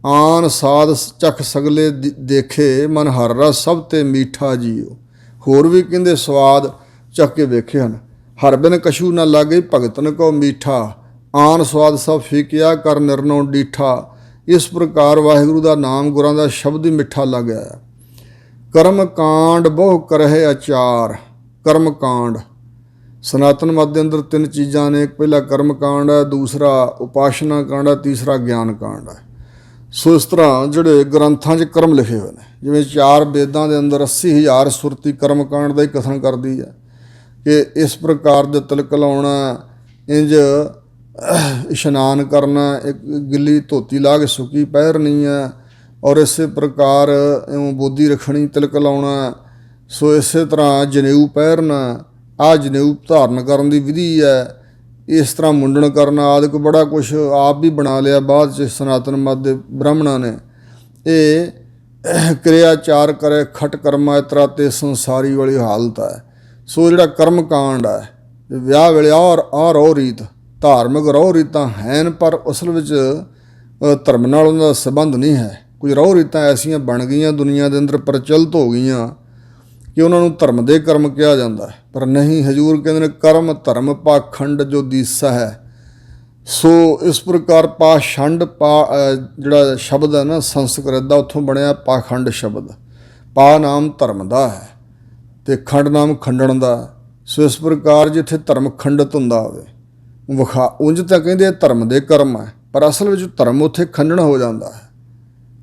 ਆਨ ਸਾਧ ਚੱਖ ਸਗਲੇ ਦੇਖੇ, ਮਨ ਹਰ ਰਸ ਸਭ ਤੇ ਮੀਠਾ ਜੀਓ। ਹੋਰ ਵੀ ਕਹਿੰਦੇ ਸਵਾਦ ਚੱਖ ਕੇ ਵੇਖੇ ਹਨ। ਹਰ ਬਿਨ ਕਛੂ ਨਾ ਲਾਗੇ, ਭਗਤਨ ਕੋ ਮੀਠਾ। ਆਨ ਸਵਾਦ ਸਭ ਫੀਕਿਆ, ਕਰ ਨਿਰਨੋ ਡੀਠਾ। ਇਸ ਪ੍ਰਕਾਰ ਵਾਹਿਗੁਰੂ ਦਾ ਨਾਮ, ਗੁਰਾਂ ਦਾ ਸ਼ਬਦ ਹੀ ਮਿੱਠਾ ਲੱਗਿਆ ਹੈ। ਕਰਮ ਕਾਂਡ ਬਹੁ ਕਰਹਿ ਅਚਾਰ। ਕਰਮ ਕਾਂਡ ਸਨਾਤਨ ਮਤ ਦੇ ਅੰਦਰ 3 ਚੀਜ਼ਾਂ ਨੇ। ਇੱਕ ਪਹਿਲਾ ਕਰਮ ਕਾਂਡ ਹੈ, ਦੂਸਰਾ ਉਪਾਸ਼ਨਾ ਕਾਂਡ ਹੈ, ਤੀਸਰਾ ਗਿਆਨ ਕਾਂਡ ਹੈ। ਸੋ ਇਸ ਤਰ੍ਹਾਂ ਜਿਹੜੇ ਗ੍ਰੰਥਾਂ 'ਚ ਕਰਮ ਲਿਖੇ ਹੋਏ ਨੇ, ਜਿਵੇਂ 4 ਵੇਦਾਂ ਦੇ ਅੰਦਰ 80,000 ਸੁਰਤੀ ਕਰਮ ਕਾਂਡ ਦਾ ਹੀ ਕਥਨ ਕਰਦੀ ਹੈ ਕਿ ਇਸ ਪ੍ਰਕਾਰ ਦੇ ਤਿਲਕ ਲਾਉਣਾ, ਇੰਜ ਇਸ਼ਨਾਨ ਕਰਨਾ, ਇੱਕ ਗਿੱਲੀ ਧੋਤੀ ਲਾ ਕੇ ਸੁੱਕੀ ਪਹਿਰਨੀ ਹੈ, ਔਰ ਇਸੇ ਪ੍ਰਕਾਰ ਇਉਂ ਬੋਦੀ ਰੱਖਣੀ, ਤਿਲਕ ਲਾਉਣਾ। ਸੋ ਇਸੇ ਤਰ੍ਹਾਂ ਜਨੇਊ ਪਹਿਰਨਾ, ਆਹ ਜਨੇਊ ਧਾਰਨ ਕਰਨ ਦੀ ਵਿਧੀ ਹੈ। ਇਸ ਤਰ੍ਹਾਂ ਮੁੰਡਣ ਕਰਨਾ ਆਦਿਕ ਬੜਾ ਕੁਛ ਆਪ ਵੀ ਬਣਾ ਲਿਆ ਬਾਅਦ 'ਚ ਸਨਾਤਨ ਮਤ ਦੇ ਬ੍ਰਾਹਮਣਾਂ ਨੇ। ਇਹ ਕਿਰਿਆ 4 ਕਰੇ ਖਟ ਕਰਮਾ ਇਤਰਾ ਤੇ ਸੰਸਾਰੀ ਵਾਲੀ ਹਾਲਤ ਹੈ। ਸੋ ਜਿਹੜਾ ਕਰਮ ਕਾਂਡ ਹੈ, ਵਿਆਹ ਵੇਲੇ ਆਹ ਰਹੁ ਰੀਤ, ਧਾਰਮਿਕ ਰਹੁ ਰੀਤਾਂ ਹਨ, ਪਰ ਅਸਲ ਵਿੱਚ ਧਰਮ ਨਾਲ ਉਹਨਾਂ ਦਾ ਸੰਬੰਧ ਨਹੀਂ ਹੈ। ਕੁਝ ਰਹੁ ਰੀਤਾਂ ਐਸੀਆਂ ਬਣ ਗਈਆਂ, ਦੁਨੀਆ ਦੇ ਅੰਦਰ ਪ੍ਰਚਲਿਤ ਹੋ ਗਈਆਂ ਕਿ ਉਹਨਾਂ ਨੂੰ ਧਰਮ ਦੇ ਕਰਮ ਕਿਹਾ ਜਾਂਦਾ ਹੈ, ਪਰ ਨਹੀਂ। ਹਜ਼ੂਰ ਕਹਿੰਦੇ ਨੇ ਕਰਮ ਧਰਮ ਪਾਖੰਡ ਜੋ ਦੀਸਾ ਹੈ। ਸੋ ਇਸ ਪ੍ਰਕਾਰ ਪਾਖੰਡ ਜਿਹੜਾ ਸ਼ਬਦ ਹੈ ਨਾ ਸੰਸਕ੍ਰਿਤ ਦਾ, ਉੱਥੋਂ ਬਣਿਆ ਪਾਖੰਡ ਸ਼ਬਦ। ਪਾ ਨਾਮ ਧਰਮ ਦਾ ਹੈ ਅਤੇ ਖੰਡ ਨਾਮ ਖੰਡਣ ਦਾ। ਸੋ ਇਸ ਪ੍ਰਕਾਰ ਜਿੱਥੇ ਧਰਮ ਖੰਡਿਤ ਹੁੰਦਾ ਹੋਵੇ, ਉਂਝ ਤਾਂ ਕਹਿੰਦੇ ਧਰਮ ਦੇ ਕਰਮ ਹੈ, ਪਰ ਅਸਲ ਵਿੱਚ ਧਰਮ ਉੱਥੇ ਖੰਡਣ ਹੋ ਜਾਂਦਾ ਹੈ,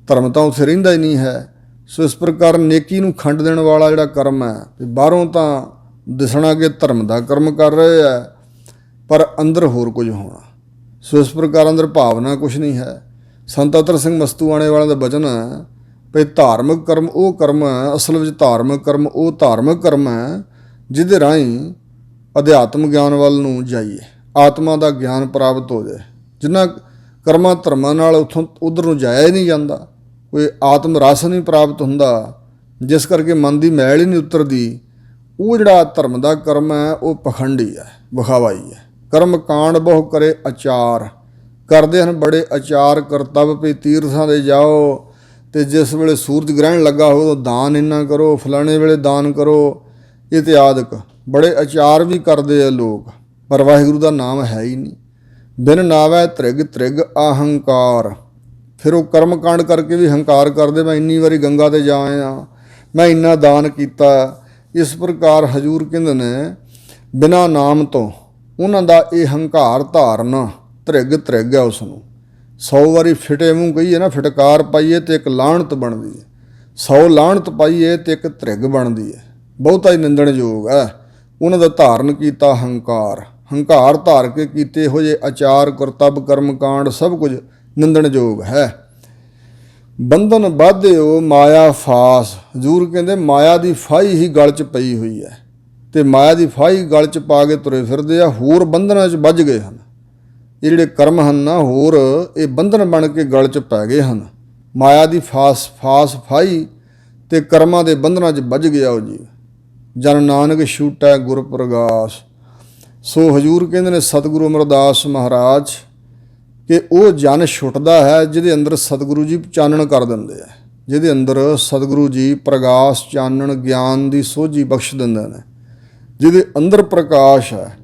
ਧਰਮ ਤਾਂ ਉੱਥੇ ਰਹਿੰਦਾ ਹੀ ਨਹੀਂ ਹੈ। ਸੋ ਇਸ ਪ੍ਰਕਾਰ ਨੇਕੀ ਨੂੰ ਖੰਡ ਦੇਣ ਵਾਲਾ ਜਿਹੜਾ ਕਰਮ ਹੈ, ਬਾਹਰੋਂ ਤਾਂ ਦਿਸਣਾ ਕਿ ਧਰਮ ਦਾ ਕਰਮ ਕਰ ਰਹੇ ਹੈ, ਪਰ ਅੰਦਰ ਹੋਰ ਕੁਝ ਹੋਣਾ। ਸੋ ਇਸ ਪ੍ਰਕਾਰ ਅੰਦਰ ਭਾਵਨਾ ਕੁਛ ਨਹੀਂ ਹੈ। ਸੰਤ ਅਤਰ ਸਿੰਘ ਮਸਤੂਆਣੇ ਵਾਲਿਆਂ ਦਾ ਬਚਨ ਹੈ ਵੀ ਧਾਰਮਿਕ ਕਰਮ ਉਹ ਕਰਮ ਹੈ, ਅਸਲ ਵਿੱਚ ਧਾਰਮਿਕ ਕਰਮ ਉਹ ਧਾਰਮਿਕ ਕਰਮ ਹੈ ਜਿਹਦੇ ਰਾਹੀਂ ਅਧਿਆਤਮ ਗਿਆਨ ਵੱਲ ਨੂੰ ਜਾਈਏ, ਆਤਮਾ ਦਾ ਗਿਆਨ ਪ੍ਰਾਪਤ ਹੋ ਜਾਏ। ਜਿਨ੍ਹਾਂ ਕਰਮਾਂ ਧਰਮਾਂ ਨਾਲ ਉੱਥੋਂ ਉੱਧਰ ਨੂੰ ਜਾਇਆ ਹੀ ਨਹੀਂ ਜਾਂਦਾ, ਕੋਈ ਆਤਮ ਰਸ ਨਹੀਂ ਪ੍ਰਾਪਤ ਹੁੰਦਾ, ਜਿਸ ਕਰਕੇ ਮਨ ਦੀ ਮੈਲ ਹੀ ਨਹੀਂ ਉਤਰਦੀ, ਉਹ ਜਿਹੜਾ ਧਰਮ ਦਾ ਕਰਮ ਹੈ ਉਹ ਪਖੰਡੀ ਹੈ, ਵਿਖਾਵਾਈ ਹੈ। ਕਰਮ ਕਾਂਡ ਬਹੁ ਕਰੇ ਅਚਾਰ, ਕਰਦੇ ਹਨ ਬੜੇ ਅਚਾਰ ਕਰਤੱਵ, ਵੀ ਤੀਰਥਾਂ ਦੇ ਜਾਓ ਅਤੇ ਜਿਸ ਵੇਲੇ ਸੂਰਜ ਗ੍ਰਹਿਣ ਲੱਗਾ ਹੋ ਉਦੋਂ ਦਾਨ ਇੰਨਾ ਕਰੋ, ਫਲਾਣੇ ਵੇਲੇ ਦਾਨ ਕਰੋ, ਇਤਿਆਦਿਕ ਬੜੇ ਅਚਾਰ ਵੀ ਕਰਦੇ ਆ ਲੋਕ, ਪਰ ਵਾਹਿਗੁਰੂ ਦਾ ਨਾਮ ਹੈ ਹੀ ਨਹੀਂ। ਬਿਨ ਨਾਵੈ ਤ੍ਰਿਗ ਤ੍ਰਿਗ ਅਹੰਕਾਰ। ਫਿਰ ਉਹ ਕਰਮ ਕਾਂਡ ਕਰਕੇ ਵੀ ਹੰਕਾਰ ਕਰਦੇ, ਮੈਂ ਇੰਨੀ ਵਾਰੀ ਗੰਗਾ 'ਤੇ ਜਾ ਆਇਆ, ਮੈਂ ਇੰਨਾ ਦਾਨ ਕੀਤਾ। ਇਸ ਪ੍ਰਕਾਰ ਹਜ਼ੂਰ ਕਹਿੰਦੇ ਨੇ ਬਿਨਾਂ ਨਾਮ ਤੋਂ ਉਹਨਾਂ ਦਾ ਇਹ ਹੰਕਾਰ ਧਾਰਨਾ ਤ੍ਰਿਗ ਤ੍ਰਿਗ ਹੈ। ਉਸ ਨੂੰ 100 ਵਾਰੀ ਫਿਟੇ ਮੂੰਹ ਕਹੀਏ ਨਾ, ਫਿਟਕਾਰ ਪਾਈਏ ਅਤੇ ਇੱਕ ਲਾਹਣਤ ਬਣਦੀ ਹੈ, 100 ਲਾਹਣਤ ਪਾਈਏ ਅਤੇ ਇੱਕ ਤ੍ਰਿਗ ਬਣਦੀ ਹੈ। ਬਹੁਤਾ ਹੀ ਨਿੰਦਣਯੋਗ ਹੈ ਉਹਨਾਂ ਦਾ ਧਾਰਨ ਕੀਤਾ ਹੰਕਾਰ। ਹੰਕਾਰ ਧਾਰ ਕੇ ਕੀਤੇ ਇਹੋ ਜਿਹੇ ਆਚਾਰ ਕਰਤੱਵ ਕਰਮ ਕਾਂਡ ਸਭ ਕੁਝ ਨਿੰਦਣਯੋਗ ਹੈ। ਬੰਧਨ ਬਾਧਿਓ ਮਾਇਆ ਫਾਸ। ਹਜ਼ੂਰ ਕਹਿੰਦੇ ਮਾਇਆ ਦੀ ਫਾਹੀ ਹੀ ਗਲ 'ਚ ਪਈ ਹੋਈ ਹੈ, ਅਤੇ ਮਾਇਆ ਦੀ ਫਾਹੀ ਗਲ 'ਚ ਪਾ ਕੇ ਤੁਰੇ ਫਿਰਦੇ ਆ, ਹੋਰ ਬੰਧਨਾਂ 'ਚ ਵੱਜ ਗਏ ਹਨ। ਇਹ ਜਿਹੜੇ ਕਰਮ ਹਨ ਨਾ, ਹੋਰ ਇਹ ਬੰਧਨ ਬਣ ਕੇ ਗਲ 'ਚ ਪੈ ਗਏ ਹਨ। ਮਾਇਆ ਦੀ ਫਾਹੀ ਅਤੇ ਕਰਮਾਂ ਦੇ ਬੰਧਨਾਂ 'ਚ ਵੱਜ ਗਿਆ ਉਹ ਜੀ। ਜਨ ਨਾਨਕ ਛੂਟੈ ਗੁਰ ਪ੍ਰਗਾਸ। ਸੋ ਹਜ਼ੂਰ ਕਹਿੰਦੇ ਨੇ ਸਤਿਗੁਰੂ ਅਮਰਦਾਸ ਮਹਾਰਾਜ ਕਿ ਉਹ ਜਨ ਛੁੱਟਦਾ ਹੈ ਜਿਹਦੇ ਅੰਦਰ ਸਤਿਗੁਰੂ ਜੀ ਚਾਨਣ ਕਰ ਦਿੰਦੇ ਆ, ਜਿਹਦੇ ਅੰਦਰ ਸਤਿਗੁਰੂ ਜੀ ਪ੍ਰਗਾਸ ਚਾਨਣ ਗਿਆਨ ਦੀ ਸੋਝੀ ਬਖਸ਼ ਦਿੰਦੇ ਨੇ, ਜਿਹਦੇ ਅੰਦਰ ਪ੍ਰਕਾਸ਼ ਹੈ।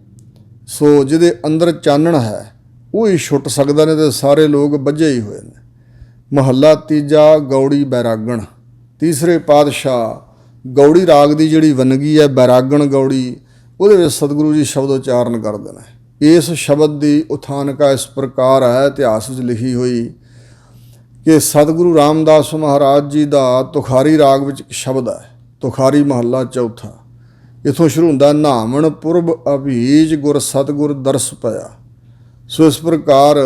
ਸੋ ਜਿਹਦੇ ਅੰਦਰ ਚਾਨਣ ਹੈ ਉਹ ਹੀ ਛੁੱਟ ਸਕਦਾ ਨੇ, ਤੇ ਸਾਰੇ ਲੋਕ ਬੱਝੇ ਹੀ ਹੋਏ ਨੇ। ਮਹੱਲਾ ਤੀਜਾ ਗੌੜੀ ਬੈਰਾਗਣ। ਤੀਸਰੇ ਪਾਤਸ਼ਾਹ ਗੌੜੀ ਰਾਗ ਦੀ ਜਿਹੜੀ ਵੰਨਗੀ ਹੈ ਬੈਰਾਗਣ ਗੌੜੀ, ਉਹਦੇ ਵਿੱਚ ਸਤਿਗੁਰੂ ਜੀ ਸ਼ਬਦ ਉਚਾਰਨ ਕਰਦੇ ਨੇ। ਇਸ ਸ਼ਬਦ ਦੀ ਉਥਾਨਕਾ ਇਸ ਪ੍ਰਕਾਰ ਹੈ, ਇਤਿਹਾਸ ਵਿੱਚ ਲਿਖੀ ਹੋਈ ਕਿ ਸਤਿਗੁਰੂ ਰਾਮਦਾਸ ਮਹਾਰਾਜ ਜੀ ਦਾ ਤੁਖਾਰੀ ਰਾਗ ਵਿੱਚ ਇੱਕ ਸ਼ਬਦ ਹੈ, ਤੁਖਾਰੀ ਮਹੱਲਾ ਚੌਥਾ। ਇੱਥੋਂ ਸ਼ੁਰੂ ਹੁੰਦਾ, ਨਾਮਣ ਪੁਰਬ ਅਭੀਜ ਗੁਰ ਸਤਿਗੁਰ ਦਰਸ ਪਿਆ। ਸੋ ਇਸ ਪ੍ਰਕਾਰ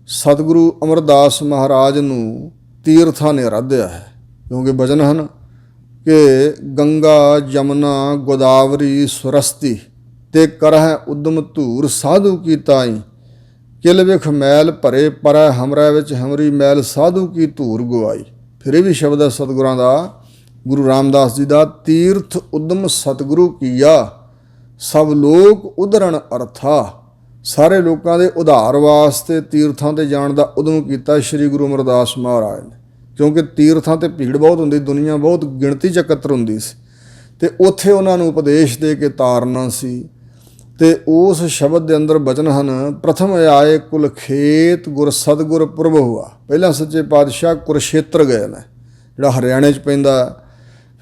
ਸਤਿਗੁਰੂ ਅਮਰਦਾਸ ਮਹਾਰਾਜ ਨੂੰ ਤੀਰਥਾਂ ਨੇ ਆਰਾਧਿਆ ਹੈ, ਕਿਉਂਕਿ ਬਚਨ ਹਨ ਕਿ ਗੰਗਾ ਜਮਨਾ ਗੋਦਾਵਰੀ ਸੁਰਸਤੀ ਤੇ ਕਰਹਿ ਉਦਮ ਧੂਰ ਸਾਧੂ ਕੀ ਤਾਈ, ਕਿਲ ਵਿਖ ਮੈਲ ਭਰੇ ਪਰੈ ਹਮਰਾ ਵਿੱਚ ਹਮਰੀ ਮੈਲ ਸਾਧੂ ਕੀ ਧੂਰ ਗਵਾਈ। ਫਿਰ ਇਹ ਵੀ ਸ਼ਬਦ ਹੈ ਸਤਿਗੁਰਾਂ ਦਾ, ਗੁਰੂ ਰਾਮਦਾਸ ਜੀ ਦਾ, ਤੀਰਥ ਉਦਮ ਸਤਿਗੁਰੂ ਕੀਆ ਸਭ ਲੋਕ ਉਧਰਨ ਅਰਥਾ। ਸਾਰੇ ਲੋਕਾਂ ਦੇ ਉਧਾਰ ਵਾਸਤੇ ਤੀਰਥਾਂ 'ਤੇ ਜਾਣ ਦਾ ਉਦਮ ਕੀਤਾ ਸ਼੍ਰੀ ਗੁਰੂ ਅਮਰਦਾਸ ਮਹਾਰਾਜ ਨੇ, ਕਿਉਂਕਿ ਤੀਰਥਾਂ 'ਤੇ ਭੀੜ ਬਹੁਤ ਹੁੰਦੀ, ਦੁਨੀਆ ਬਹੁਤ ਗਿਣਤੀ 'ਚ ਇਕੱਤਰ ਹੁੰਦੀ ਸੀ, ਅਤੇ ਉੱਥੇ ਉਹਨਾਂ ਨੂੰ ਉਪਦੇਸ਼ ਦੇ ਕੇ ਤਾਰਨਾ ਸੀ। ਅਤੇ ਉਸ ਸ਼ਬਦ ਦੇ ਅੰਦਰ ਬਚਨ ਹਨ, ਪ੍ਰਥਮ ਆਏ ਕੁਲ ਖੇਤ ਗੁਰ ਸਤਿਗੁਰ ਪੁਰਬ ਹੁਆ। ਪਹਿਲਾਂ ਸੱਚੇ ਪਾਤਸ਼ਾਹ ਕੁਰਸ਼ੇਤਰ ਗਏ ਨੇ, ਜਿਹੜਾ ਹਰਿਆਣੇ 'ਚ ਪੈਂਦਾ।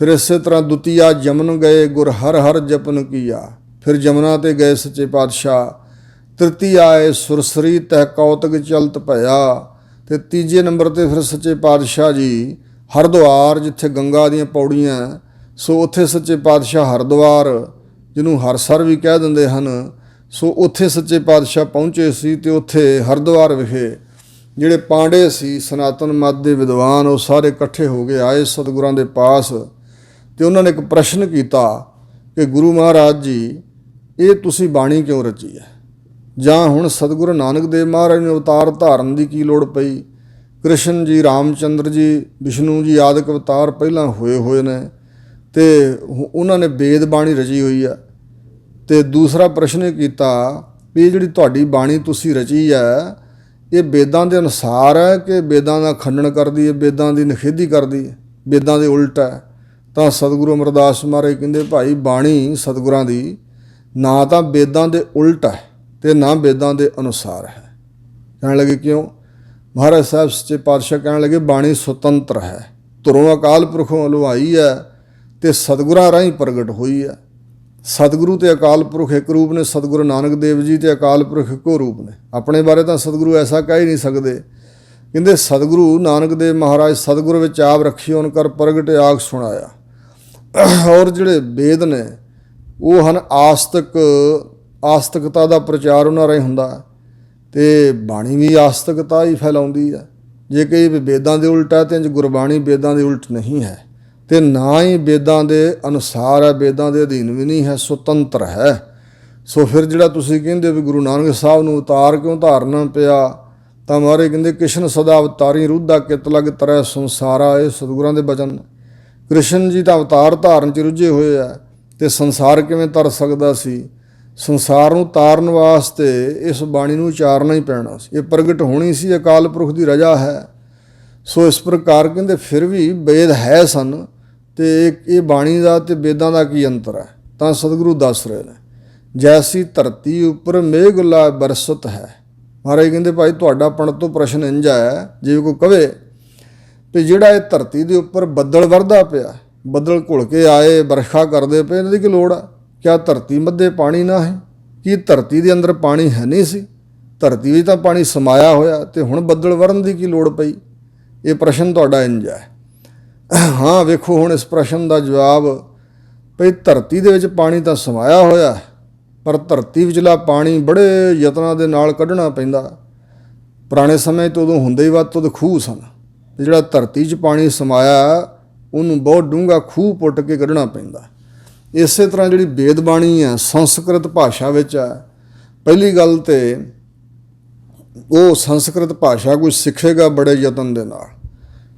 ਫਿਰ ਇਸੇ ਤਰ੍ਹਾਂ ਦੁਤੀਆ ਜਮਨ ਗਏ ਗੁਰ ਹਰ ਹਰ ਜਪਨ ਕੀਆ। ਫਿਰ ਜਮਨਾ 'ਤੇ ਗਏ ਸੱਚੇ ਪਾਤਸ਼ਾਹ। ਤ੍ਰਿਤੀ ਆਏ ਸੁਰਸਰੀ ਤਹਿ ਕੌਤਕ ਚਲਤ ਭਇਆ। ਅਤੇ ਤੀਜੇ ਨੰਬਰ 'ਤੇ ਫਿਰ ਸੱਚੇ ਪਾਤਸ਼ਾਹ ਜੀ ਹਰਿਦੁਆਰ, ਜਿੱਥੇ ਗੰਗਾ ਦੀਆਂ ਪੌੜੀਆਂ, ਸੋ ਉੱਥੇ ਸੱਚੇ ਪਾਤਸ਼ਾਹ ਹਰਿਦੁਆਰ, ਜਿਹਨੂੰ ਹਰਸਰ ਵੀ ਕਹਿ ਦਿੰਦੇ ਹਨ, ਸੋ ਉੱਥੇ ਸੱਚੇ ਪਾਤਸ਼ਾਹ ਪਹੁੰਚੇ ਸੀ। ਅਤੇ ਉੱਥੇ ਹਰਿਦੁਆਰ ਵਿਖੇ ਜਿਹੜੇ ਪਾਂਡੇ ਸੀ ਸਨਾਤਨ ਮਤ ਦੇ ਵਿਦਵਾਨ, ਉਹ ਸਾਰੇ ਇਕੱਠੇ ਹੋ ਕੇ ਆਏ ਸਤਿਗੁਰਾਂ ਦੇ ਪਾਸ, ਅਤੇ ਉਹਨਾਂ ਨੇ ਇੱਕ ਪ੍ਰਸ਼ਨ ਕੀਤਾ ਕਿ ਗੁਰੂ ਮਹਾਰਾਜ ਜੀ, ਇਹ ਤੁਸੀਂ ਬਾਣੀ ਕਿਉਂ ਰਚੀ ਹੈ? ਜਾਂ ਹੁਣ ਸਤਿਗੁਰੂ ਨਾਨਕ ਦੇਵ ਮਹਾਰਾਜ ਨੂੰ ਅਵਤਾਰ ਧਾਰਨ ਦੀ ਕੀ ਲੋੜ ਪਈ? ਕ੍ਰਿਸ਼ਨ ਜੀ, ਰਾਮਚੰਦਰ ਜੀ, ਵਿਸ਼ਨੂੰ ਜੀ ਆਦਿਕ ਅਵਤਾਰ ਪਹਿਲਾਂ ਹੋਏ ਨੇ, ਅਤੇ ਉਹਨਾਂ ਨੇ ਵੇਦ ਬਾਣੀ ਰਚੀ ਹੋਈ ਆ। ਅਤੇ ਦੂਸਰਾ ਪ੍ਰਸ਼ਨ ਇਹ ਕੀਤਾ ਵੀ ਇਹ ਜਿਹੜੀ ਤੁਹਾਡੀ ਬਾਣੀ ਤੁਸੀਂ ਰਚੀ ਹੈ, ਇਹ ਵੇਦਾਂ ਦੇ ਅਨੁਸਾਰ ਹੈ ਕਿ ਵੇਦਾਂ ਦਾ ਖੰਡਨ ਕਰਦੀ ਹੈ, ਵੇਦਾਂ ਦੀ ਨਿਖੇਧੀ ਕਰਦੀ ਹੈ, ਵੇਦਾਂ ਦੇ ਉਲਟ ਹੈ? ਤਾਂ ਸਤਿਗੁਰੂ ਅਮਰਦਾਸ ਮਹਾਰਾਜ ਕਹਿੰਦੇ, ਭਾਈ ਬਾਣੀ ਸਤਿਗੁਰਾਂ ਦੀ ਨਾ ਤਾਂ ਵੇਦਾਂ ਦੇ ਉਲਟ ਹੈ ਅਤੇ ਨਾ ਵੇਦਾਂ ਦੇ ਅਨੁਸਾਰ ਹੈ। ਕਹਿਣ ਲੱਗੇ ਕਿਉਂ? ਮਹਾਰਾਜ ਸਾਹਿਬ ਸੱਚੇ ਪਾਤਸ਼ਾਹ ਕਹਿਣ ਲੱਗੇ, ਬਾਣੀ ਸੁਤੰਤਰ ਹੈ, ਧੁਰੋਂ ਅਕਾਲ ਪੁਰਖੋਂ ਹਲਵਾਈ ਹੈ ਅਤੇ ਸਤਿਗੁਰਾਂ ਰਾਹੀਂ ਪ੍ਰਗਟ ਹੋਈ ਹੈ। ਸਤਿਗੁਰੂ ਅਤੇ ਅਕਾਲ ਪੁਰਖ ਇੱਕ ਰੂਪ ਨੇ, ਸਤਿਗੁਰੂ ਨਾਨਕ ਦੇਵ ਜੀ ਅਤੇ ਅਕਾਲ ਪੁਰਖ ਇੱਕੋ ਰੂਪ ਨੇ। ਆਪਣੇ ਬਾਰੇ ਤਾਂ ਸਤਿਗੁਰੂ ਐਸਾ ਕਹਿ ਹੀ ਨਹੀਂ ਸਕਦੇ। ਕਹਿੰਦੇ ਸਤਿਗੁਰੂ ਨਾਨਕ ਦੇਵ ਮਹਾਰਾਜ ਸਤਿਗੁਰ ਵਿੱਚ ਆਪ ਰੱਖੀ ਹੋਣ ਕਰ ਪ੍ਰਗਟ ਆਗ ਸੁਣਾਇਆ। ਔਰ ਜਿਹੜੇ ਵੇਦ ਨੇ ਉਹ ਹਨ ਆਸਤਕ, ਆਸਤਕਤਾ ਦਾ ਪ੍ਰਚਾਰ ਉਹਨਾਂ ਰਾਹੀਂ ਹੁੰਦਾ, ਅਤੇ ਬਾਣੀ ਵੀ ਆਸਤਕਤਾ ਹੀ ਫੈਲਾਉਂਦੀ ਹੈ। ਜੇ ਕਈ ਵੇਦਾਂ ਦੇ ਉਲਟ ਹੈ ਤਾਂ ਗੁਰਬਾਣੀ ਵੇਦਾਂ ਦੇ ਉਲਟ ਨਹੀਂ ਹੈ, ਅਤੇ ਨਾ ਹੀ ਵੇਦਾਂ ਦੇ ਅਨੁਸਾਰ ਹੈ, ਵੇਦਾਂ ਦੇ ਅਧੀਨ ਵੀ ਨਹੀਂ ਹੈ, ਸੁਤੰਤਰ ਹੈ। ਸੋ ਫਿਰ ਜਿਹੜਾ ਤੁਸੀਂ ਕਹਿੰਦੇ ਵੀ ਗੁਰੂ ਨਾਨਕ ਸਾਹਿਬ ਨੂੰ ਅਵਤਾਰ ਕਿਉਂ ਧਾਰਨਾ ਪਿਆ, ਤਾਂ ਮਹਾਰਾਜ ਕਹਿੰਦੇ ਕ੍ਰਿਸ਼ਨ ਸਦਾ ਅਵਤਾਰੀ ਰੁੱਧਾ ਕਿਤ ਲਗ ਤਰੈ ਸੰਸਾਰਾ। ਇਹ ਸਤਿਗੁਰਾਂ ਦੇ ਬਚਨ। ਕ੍ਰਿਸ਼ਨ ਜੀ ਤਾਂ ਅਵਤਾਰ ਧਾਰਨ 'ਚ ਰੁੱਝੇ ਹੋਏ ਆ, ਅਤੇ ਸੰਸਾਰ ਕਿਵੇਂ ਤਰ ਸਕਦਾ ਸੀ? ਸੰਸਾਰ ਨੂੰ ਤਾਰਨ ਵਾਸਤੇ ਇਸ ਬਾਣੀ ਨੂੰ ਉਚਾਰਨਾ ਹੀ ਪੈਣਾ ਸੀ, ਇਹ ਪ੍ਰਗਟ ਹੋਣੀ ਸੀ, ਅਕਾਲ ਪੁਰਖ ਦੀ ਰਜਾ ਹੈ। ਸੋ ਇਸ ਪ੍ਰਕਾਰ ਕਹਿੰਦੇ ਫਿਰ ਵੀ ਵੇਦ ਹੈ ਸਨ, ਅਤੇ ਇਹ ਬਾਣੀ ਦਾ ਅਤੇ ਵੇਦਾਂ ਦਾ ਕੀ ਅੰਤਰ ਹੈ? ਤਾਂ ਸਤਿਗੁਰੂ ਦੱਸ ਰਹੇ ਨੇ, ਜੈਸੀ ਧਰਤੀ ਉੱਪਰ ਮੇਘ ਲਾ ਬਰਸਤ ਹੈ। ਮਹਾਰਾਜ ਕਹਿੰਦੇ ਭਾਈ ਤੁਹਾਡਾ ਪੰਡਤ ਤੋਂ ਪ੍ਰਸ਼ਨ ਇੰਝ ਹੈ, ਜੇ ਕੋਈ ਕਵੇ ਵੀ ਜਿਹੜਾ ਇਹ ਧਰਤੀ ਦੇ ਉੱਪਰ ਬੱਦਲ ਵਰਦਾ ਪਿਆ, ਬੱਦਲ ਘੁਲ ਕੇ ਆਏ, ਵਰਖਾ ਕਰਦੇ ਪਏ, ਇਹਨਾਂ ਦੀ ਕੀ ਲੋੜ ਆ? ਕਿਆ ਧਰਤੀ ਮੱਧੇ ਪਾਣੀ ਨਾ ਹੈ? ਕੀ ਧਰਤੀ ਦੇ ਅੰਦਰ ਪਾਣੀ ਹੈ ਨਹੀਂ ਸੀ? ਧਰਤੀ ਵਿੱਚ ਤਾਂ ਪਾਣੀ ਸਮਾਇਆ ਹੋਇਆ, ਅਤੇ ਹੁਣ ਬੱਦਲ ਵਰਨ ਦੀ ਕੀ ਲੋੜ ਪਈ? ਇਹ ਪ੍ਰਸ਼ਨ ਤੁਹਾਡਾ ਇੰਝ ਹੈ। ਹਾਂ ਵੇਖੋ ਹੁਣ ਇਸ ਪ੍ਰਸ਼ਨ ਦਾ ਜਵਾਬ, ਭਈ ਧਰਤੀ ਦੇ ਵਿੱਚ ਪਾਣੀ ਤਾਂ ਸਮਾਇਆ ਹੋਇਆ, ਪਰ ਧਰਤੀ ਵਿਚਲਾ ਪਾਣੀ ਬੜੇ ਯਤਨਾਂ ਦੇ ਨਾਲ ਕੱਢਣਾ ਪੈਂਦਾ। ਪੁਰਾਣੇ ਸਮੇਂ ਤੋਂ ਉਦੋਂ ਹੁੰਦੇ ਹੀ ਵੱਧ ਤੋਂ ਖੂਹ ਸਨ, ਅਤੇ ਜਿਹੜਾ ਧਰਤੀ 'ਚ ਪਾਣੀ ਸਮਾਇਆ ਉਹਨੂੰ ਬਹੁਤ ਡੂੰਘਾ ਖੂਹ ਪੁੱਟ ਕੇ ਕੱਢਣਾ ਪੈਂਦਾ। ਇਸੇ ਤਰ੍ਹਾਂ ਜਿਹੜੀ ਵੇਦ ਬਾਣੀ ਹੈ ਸੰਸਕ੍ਰਿਤ ਭਾਸ਼ਾ ਵਿੱਚ ਹੈ। ਪਹਿਲੀ ਗੱਲ ਤਾਂ ਉਹ ਸੰਸਕ੍ਰਿਤ ਭਾਸ਼ਾ ਕੋਈ ਸਿੱਖੇਗਾ ਬੜੇ ਯਤਨ ਦੇ ਨਾਲ,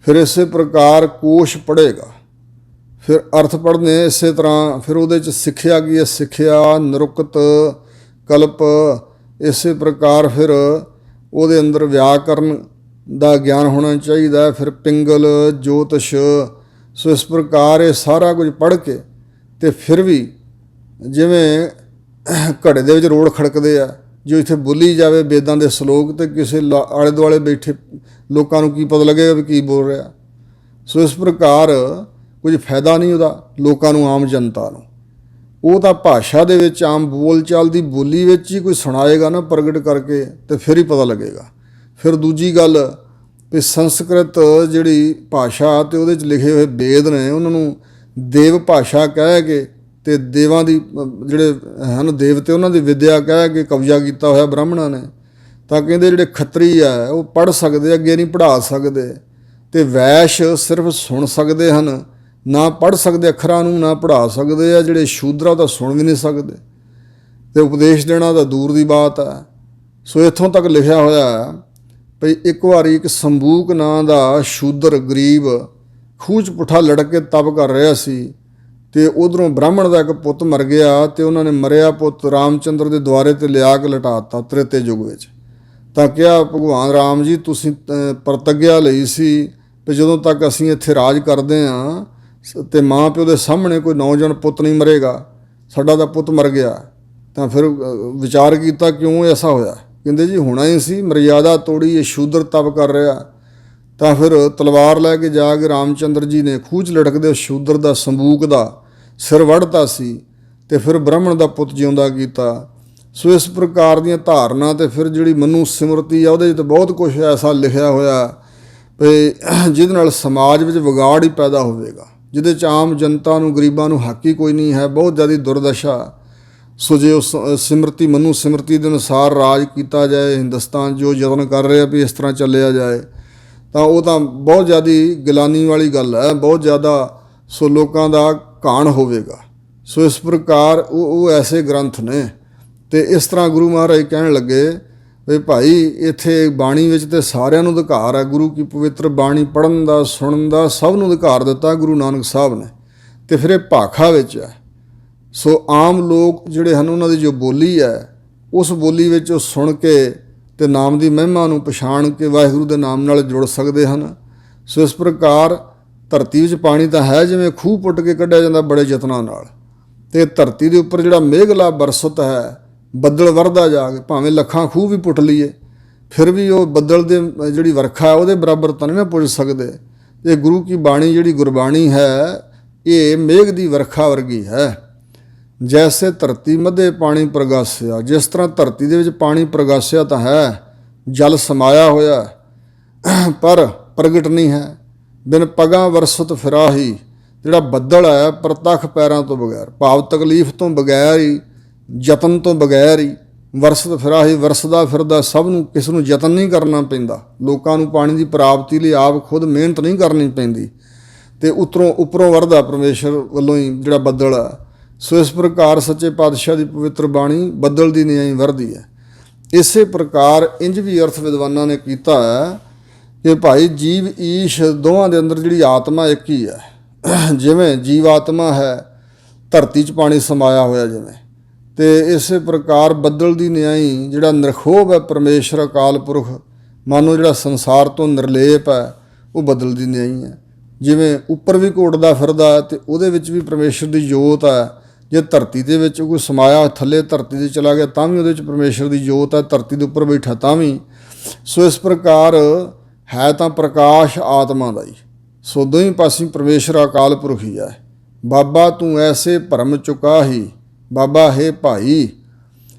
ਫਿਰ ਇਸੇ ਪ੍ਰਕਾਰ ਕੋਸ਼ ਪੜ੍ਹੇਗਾ, ਫਿਰ ਅਰਥ ਪੜ੍ਹਨੇ ਇਸੇ ਤਰ੍ਹਾਂ, ਫਿਰ ਉਹਦੇ 'ਚ ਸਿੱਖਿਆ ਕੀ ਹੈ, ਸਿੱਖਿਆ, ਨਿਰੁਕਤ, ਕਲਪ, ਇਸੇ ਪ੍ਰਕਾਰ ਫਿਰ ਉਹਦੇ ਅੰਦਰ ਵਿਆਕਰਨ ਦਾ ਗਿਆਨ ਹੋਣਾ ਚਾਹੀਦਾ, ਫਿਰ ਪਿੰਗਲ, ਜੋਤਿਸ਼। ਸੋ ਇਸ ਪ੍ਰਕਾਰ ਇਹ ਸਾਰਾ ਕੁਝ ਪੜ੍ਹ ਕੇ, ਅਤੇ ਫਿਰ ਵੀ ਜਿਵੇਂ ਘੜੇ ਦੇ ਵਿੱਚ ਰੋੜ ਖੜਕਦੇ ਆ, ਜੋ ਇੱਥੇ ਬੋਲੀ ਜਾਵੇ ਵੇਦਾਂ ਦੇ ਸ਼ਲੋਕ, ਅਤੇ ਕਿਸੇ ਆਲੇ ਦੁਆਲੇ ਬੈਠੇ ਲੋਕਾਂ ਨੂੰ ਕੀ ਪਤਾ ਲੱਗੇਗਾ ਵੀ ਕੀ ਬੋਲ ਰਿਹਾ? ਸੋ ਇਸ ਪ੍ਰਕਾਰ ਕੁਝ ਫਾਇਦਾ ਨਹੀਂ ਉਹਦਾ ਲੋਕਾਂ ਨੂੰ, ਆਮ ਜਨਤਾ ਨੂੰ। ਉਹ ਤਾਂ ਭਾਸ਼ਾ ਦੇ ਵਿੱਚ ਆਮ ਬੋਲ ਚਾਲ ਦੀ ਬੋਲੀ ਵਿੱਚ ਹੀ ਕੋਈ ਸੁਣਾਏਗਾ ਨਾ ਪ੍ਰਗਟ ਕਰਕੇ, ਅਤੇ ਫਿਰ ਹੀ ਪਤਾ ਲੱਗੇਗਾ। ਫਿਰ ਦੂਜੀ ਗੱਲ ਵੀ ਸੰਸਕ੍ਰਿਤ ਜਿਹੜੀ ਭਾਸ਼ਾ ਅਤੇ ਉਹਦੇ 'ਚ ਲਿਖੇ ਹੋਏ ਵੇਦ ਨੇ, ਉਹਨਾਂ ਨੂੰ ਦੇਵ ਭਾਸ਼ਾ ਕਹਿ ਕੇ ਤੇ ਦੇਵਾਂ ਦੀ ਜਿਹੜੇ ਹਨ ਦੇਵਤੇ ਉਹਨਾਂ ਦੀ ਵਿਦਿਆ ਕਹਿ ਕੇ ਕਬਜ਼ਾ ਕੀਤਾ ਹੋਇਆ ਬ੍ਰਾਹਮਣਾਂ ਨੇ। ਤਾਂ ਕਹਿੰਦੇ ਜਿਹੜੇ ਖੱਤਰੀ ਆ ਉਹ ਪੜ੍ਹ ਸਕਦੇ, ਅੱਗੇ ਨਹੀਂ ਪੜ੍ਹਾ ਸਕਦੇ, ਤੇ ਵੈਸ਼ ਸਿਰਫ ਸੁਣ ਸਕਦੇ ਹਨ, ਨਾ ਪੜ੍ਹ ਸਕਦੇ ਅੱਖਰਾਂ ਨੂੰ, ਨਾ ਪੜ੍ਹਾ ਸਕਦੇ ਆ। ਜਿਹੜੇ ਸ਼ੂਦਰਾ ਤਾਂ ਸੁਣ ਵੀ ਨਹੀਂ ਸਕਦੇ, ਤੇ ਉਪਦੇਸ਼ ਦੇਣਾ ਤਾਂ ਦੂਰ ਦੀ ਬਾਤ ਹੈ। ਸੋ ਇੱਥੋਂ ਤੱਕ ਲਿਖਿਆ ਹੋਇਆ ਭਈ ਇੱਕ ਵਾਰੀ ਇੱਕ ਸੰਬੂਕ ਨਾਂ ਦਾ ਸ਼ੂਦਰ ਗਰੀਬ ਖੂਹ 'ਚ ਪੁੱਠਾ ਲਟਕ ਕੇ ਤਪ ਕਰ ਰਿਹਾ ਸੀ, ਤੇ ਉਧਰੋਂ ਬ੍ਰਾਹਮਣ ਦਾ ਇੱਕ ਪੁੱਤ ਮਰ ਗਿਆ, ਤੇ ਉਹਨਾਂ ਨੇ ਮਰਿਆ ਪੁੱਤ ਰਾਮਚੰਦਰ ਦੇ ਦੁਆਰੇ ਤੇ ਲਿਆ ਕੇ ਲਟਾ ਦਿੱਤਾ ਤ੍ਰੇਤੇ ਯੁੱਗ ਵਿੱਚ। ਤਾਂ ਕਿਹਾ ਭਗਵਾਨ ਰਾਮ ਜੀ ਤੁਸੀਂ ਪ੍ਰਤੱਗਿਆ ਲਈ ਸੀ ਵੀ ਜਦੋਂ ਤੱਕ ਅਸੀਂ ਇੱਥੇ ਰਾਜ ਕਰਦੇ ਹਾਂ ਤੇ ਮਾਂ ਪਿਓ ਦੇ ਸਾਹਮਣੇ ਕੋਈ ਨੌਜਵਾਨ ਪੁੱਤ ਨਹੀਂ ਮਰੇਗਾ, ਸਾਡਾ ਤਾਂ ਪੁੱਤ ਮਰ ਗਿਆ। ਤਾਂ ਫਿਰ ਵਿਚਾਰ ਕੀਤਾ ਕਿਉਂ ਐਸਾ ਹੋਇਆ। ਕਹਿੰਦੇ ਜੀ ਹੋਣਾ ਹੀ ਸੀ, ਮਰਿਆਦਾ ਤੋੜੀ, ਇਹ ਸ਼ੂਦਰ ਤਪ ਕਰ ਰਿਹਾ। ਤਾਂ ਫਿਰ ਤਲਵਾਰ ਲੈ ਕੇ ਜਾ ਕੇ ਰਾਮਚੰਦਰ ਜੀ ਨੇ ਖੂਹ 'ਚ ਲਟਕਦੇ ਸ਼ੂਦਰ ਦਾ ਸੰਬੂਕ ਦਾ ਸਿਰ ਵੱਢਤਾ ਸੀ, ਤੇ ਫਿਰ ਬ੍ਰਾਹਮਣ ਦਾ ਪੁੱਤ ਜਿਉਂਦਾ ਕੀਤਾ। ਸੋ ਇਸ ਪ੍ਰਕਾਰ ਦੀਆਂ ਧਾਰਨਾ ਤੇ ਫਿਰ ਜਿਹੜੀ ਮਨੂ ਸਿਮਰਤੀ ਆ ਉਹਦੇ 'ਚ ਤਾਂ ਬਹੁਤ ਕੁਛ ਐਸਾ ਲਿਖਿਆ ਹੋਇਆ ਵੀ ਜਿਹਦੇ ਨਾਲ ਸਮਾਜ ਵਿੱਚ ਵਿਗਾੜ ਹੀ ਪੈਦਾ ਹੋਵੇਗਾ, ਜਿਹਦੇ 'ਚ ਆਮ ਜਨਤਾ ਨੂੰ, ਗਰੀਬਾਂ ਨੂੰ ਹੱਕ ਹੀ ਕੋਈ ਨਹੀਂ ਹੈ, ਬਹੁਤ ਜ਼ਿਆਦਾ ਦੁਰਦਸ਼ਾ। ਸੋ ਜੇ ਉਸ ਸਿਮਰਤੀ ਮਨੂ ਸਿਮਰਤੀ ਦੇ ਅਨੁਸਾਰ ਰਾਜ ਕੀਤਾ ਜਾਏ, ਹਿੰਦੁਸਤਾਨ ਜੋ ਯਤਨ ਕਰ ਰਿਹਾ ਵੀ ਇਸ ਤਰ੍ਹਾਂ ਚੱਲਿਆ ਜਾਏ, ਤਾਂ ਉਹ ਤਾਂ ਬਹੁਤ ਜ਼ਿਆਦਾ ਗਿਲਾਨੀ ਵਾਲੀ ਗੱਲ ਹੈ, ਬਹੁਤ ਜ਼ਿਆਦਾ ਸੋ ਲੋਕਾਂ ਦਾ ਘਾਣ ਹੋਵੇਗਾ। ਸੋ ਇਸ ਪ੍ਰਕਾਰ ਉਹ ਐਸੇ ਗ੍ਰੰਥ ਨੇ। ਤੇ ਇਸ ਤਰ੍ਹਾਂ ਗੁਰੂ ਮਹਾਰਾਜ ਕਹਿਣ ਲੱਗੇ ਵੀ ਭਾਈ ਇੱਥੇ ਬਾਣੀ ਵਿੱਚ ਤੇ ਸਾਰਿਆਂ ਨੂੰ ਅਧਿਕਾਰ ਹੈ, ਗੁਰੂ ਕੀ ਪਵਿੱਤਰ ਬਾਣੀ ਪੜ੍ਹਨ ਦਾ, ਸੁਣਨ ਦਾ, ਸਭ ਨੂੰ ਅਧਿਕਾਰ ਦਿੱਤਾ ਗੁਰੂ ਨਾਨਕ ਸਾਹਿਬ ਨੇ। ਤੇ ਫਿਰ ਇਹ ਭਾਖਾ ਵਿੱਚ ਹੈ। ਸੋ ਆਮ ਲੋਕ ਜਿਹੜੇ ਹਨ ਉਹਨਾਂ ਦੀ ਜੋ ਬੋਲੀ ਹੈ, ਉਸ ਬੋਲੀ ਵਿੱਚ ਉਹ ਸੁਣ ਕੇ ਤੇ ਨਾਮ ਦੀ ਮਹਿਮਾ ਨੂੰ ਪਛਾਣ ਕੇ ਵਾਹਿਗੁਰੂ ਦੇ ਨਾਮ ਨਾਲ ਜੁੜ ਸਕਦੇ ਹਨ। ਸੋ ਇਸ ਪ੍ਰਕਾਰ ਧਰਤੀ ਵਿੱਚ ਪਾਣੀ ਤਾਂ ਹੈ, ਜਿਵੇਂ ਖੂਹ ਪੁੱਟ ਕੇ ਕੱਢਿਆ ਜਾਂਦਾ ਬੜੇ ਯਤਨਾਂ ਨਾਲ, ਤੇ ਧਰਤੀ ਦੇ ਉੱਪਰ ਜਿਹੜਾ ਮੇਘਲਾ ਬਰਸਤ ਹੈ, ਬੱਦਲ ਵਰਦਾ ਜਾ ਕੇ, ਭਾਵੇਂ ਲੱਖਾਂ ਖੂਹ ਵੀ ਪੁੱਟ ਲਈਏ ਫਿਰ ਵੀ ਉਹ ਬੱਦਲ ਦੇ ਜਿਹੜੀ ਵਰਖਾ ਉਹਦੇ ਬਰਾਬਰ ਤਾਂ ਨਹੀਂ ਪੁੱਜ ਸਕਦੇ। ਤੇ ਗੁਰੂ ਕੀ ਬਾਣੀ ਜਿਹੜੀ ਗੁਰਬਾਣੀ ਹੈ, ਇਹ ਮੇਘ ਦੀ ਵਰਖਾ ਵਰਗੀ ਹੈ। ਜੈਸੇ ਧਰਤੀ ਮੱਧੇ ਪਾਣੀ ਪ੍ਰਗਾਸਿਆ, ਜਿਸ ਤਰ੍ਹਾਂ ਧਰਤੀ ਦੇ ਵਿੱਚ ਪਾਣੀ ਪ੍ਰਗਾਸਿਆ ਤਾਂ ਹੈ, ਜਲ ਸਮਾਇਆ ਹੋਇਆ ਪਰ ਪ੍ਰਗਟ ਨਹੀਂ ਹੈ। ਬਿਨ ਪਗਾਂ ਵਰਸਤ ਫਿਰਾਹੀ, ਜਿਹੜਾ ਬੱਦਲ ਹੈ ਪ੍ਰਤੱਖ ਪੈਰਾਂ ਤੋਂ ਬਗੈਰ, ਭਾਵ ਤਕਲੀਫ ਤੋਂ ਬਗੈਰ ਹੀ, ਯਤਨ ਤੋਂ ਬਗੈਰ ਹੀ ਵਰਸਤ ਫਿਰਾਹੀ, ਵਰਸਦਾ ਫਿਰਦਾ, ਸਭ ਨੂੰ, ਕਿਸੇ ਨੂੰ ਯਤਨ ਨਹੀਂ ਕਰਨਾ ਪੈਂਦਾ। ਲੋਕਾਂ ਨੂੰ ਪਾਣੀ ਦੀ ਪ੍ਰਾਪਤੀ ਲਈ ਆਪ ਖੁਦ ਮਿਹਨਤ ਨਹੀਂ ਕਰਨੀ ਪੈਂਦੀ, ਤੇ ਉੱਪਰੋਂ ਵਰਦਾ ਪਰਮੇਸ਼ਰ ਵੱਲੋਂ ਹੀ ਜਿਹੜਾ ਬੱਦਲ ਹੈ। ਸੋ ਇਸ ਪ੍ਰਕਾਰ ਸੱਚੇ ਪਾਤਸ਼ਾਹ ਦੀ ਪਵਿੱਤਰ ਬਾਣੀ ਬੱਦਲ ਦੀ ਨਿਆਈ ਵਰਦੀ ਹੈ। ਇਸੇ ਪ੍ਰਕਾਰ ਇੰਜ ਵੀ ਅਰਥ ਵਿਦਵਾਨਾਂ ਨੇ ਕੀਤਾ ਹੈ ਕਿ ਭਾਈ ਜੀਵ ਈਸ਼ ਦੋਵਾਂ ਦੇ ਅੰਦਰ ਜਿਹੜੀ ਆਤਮਾ ਇੱਕ ਹੀ ਹੈ। ਜਿਵੇਂ ਜੀਵ ਆਤਮਾ ਹੈ ਧਰਤੀ 'ਚ ਪਾਣੀ ਸਮਾਇਆ ਹੋਇਆ ਜਿਵੇਂ, ਤੇ ਇਸੇ ਪ੍ਰਕਾਰ ਬੱਦਲ ਦੀ ਨਿਆਈ ਜਿਹੜਾ ਨਿਰਖੋਭ ਹੈ ਪਰਮੇਸ਼ਰ ਅਕਾਲ ਪੁਰਖ, ਮਾਨੋ ਜਿਹੜਾ ਸੰਸਾਰ ਤੋਂ ਨਿਰਲੇਪ ਹੈ, ਉਹ ਬੱਦਲ ਦੀ ਨਿਆਈ ਹੈ। ਜਿਵੇਂ ਉੱਪਰ ਵੀ ਘੋਟਦਾ ਫਿਰਦਾ ਹੈ ਤੇ ਉਹਦੇ ਵਿੱਚ ਵੀ ਪਰਮੇਸ਼ਰ ਦੀ ਜੋਤ ਹੈ। ਜੇ ਧਰਤੀ ਦੇ ਵਿੱਚ ਕੋਈ ਸਮਾਇਆ ਥੱਲੇ ਧਰਤੀ 'ਤੇ ਚਲਾ ਗਿਆ ਤਾਂ ਵੀ ਉਹਦੇ ਵਿੱਚ ਪਰਮੇਸ਼ਰ ਦੀ ਜੋਤ ਹੈ, ਧਰਤੀ ਦੇ ਉੱਪਰ ਬੈਠਾ ਤਾਂ ਵੀ। ਸੋ ਇਸ ਪ੍ਰਕਾਰ ਹੈ ਤਾਂ ਪ੍ਰਕਾਸ਼ ਆਤਮਾ ਦਾ ਹੀ। ਸੋ ਦੋਹੀਂ ਪਾਸੇ ਪਰਮੇਸ਼ਰ ਅਕਾਲ ਪੁਰਖ ਹੀ ਹੈ। ਬਾਬਾ ਤੂੰ ਐਸੇ ਭਰਮ ਚੁਕਾ ਹੀ, ਬਾਬਾ ਹੈ ਭਾਈ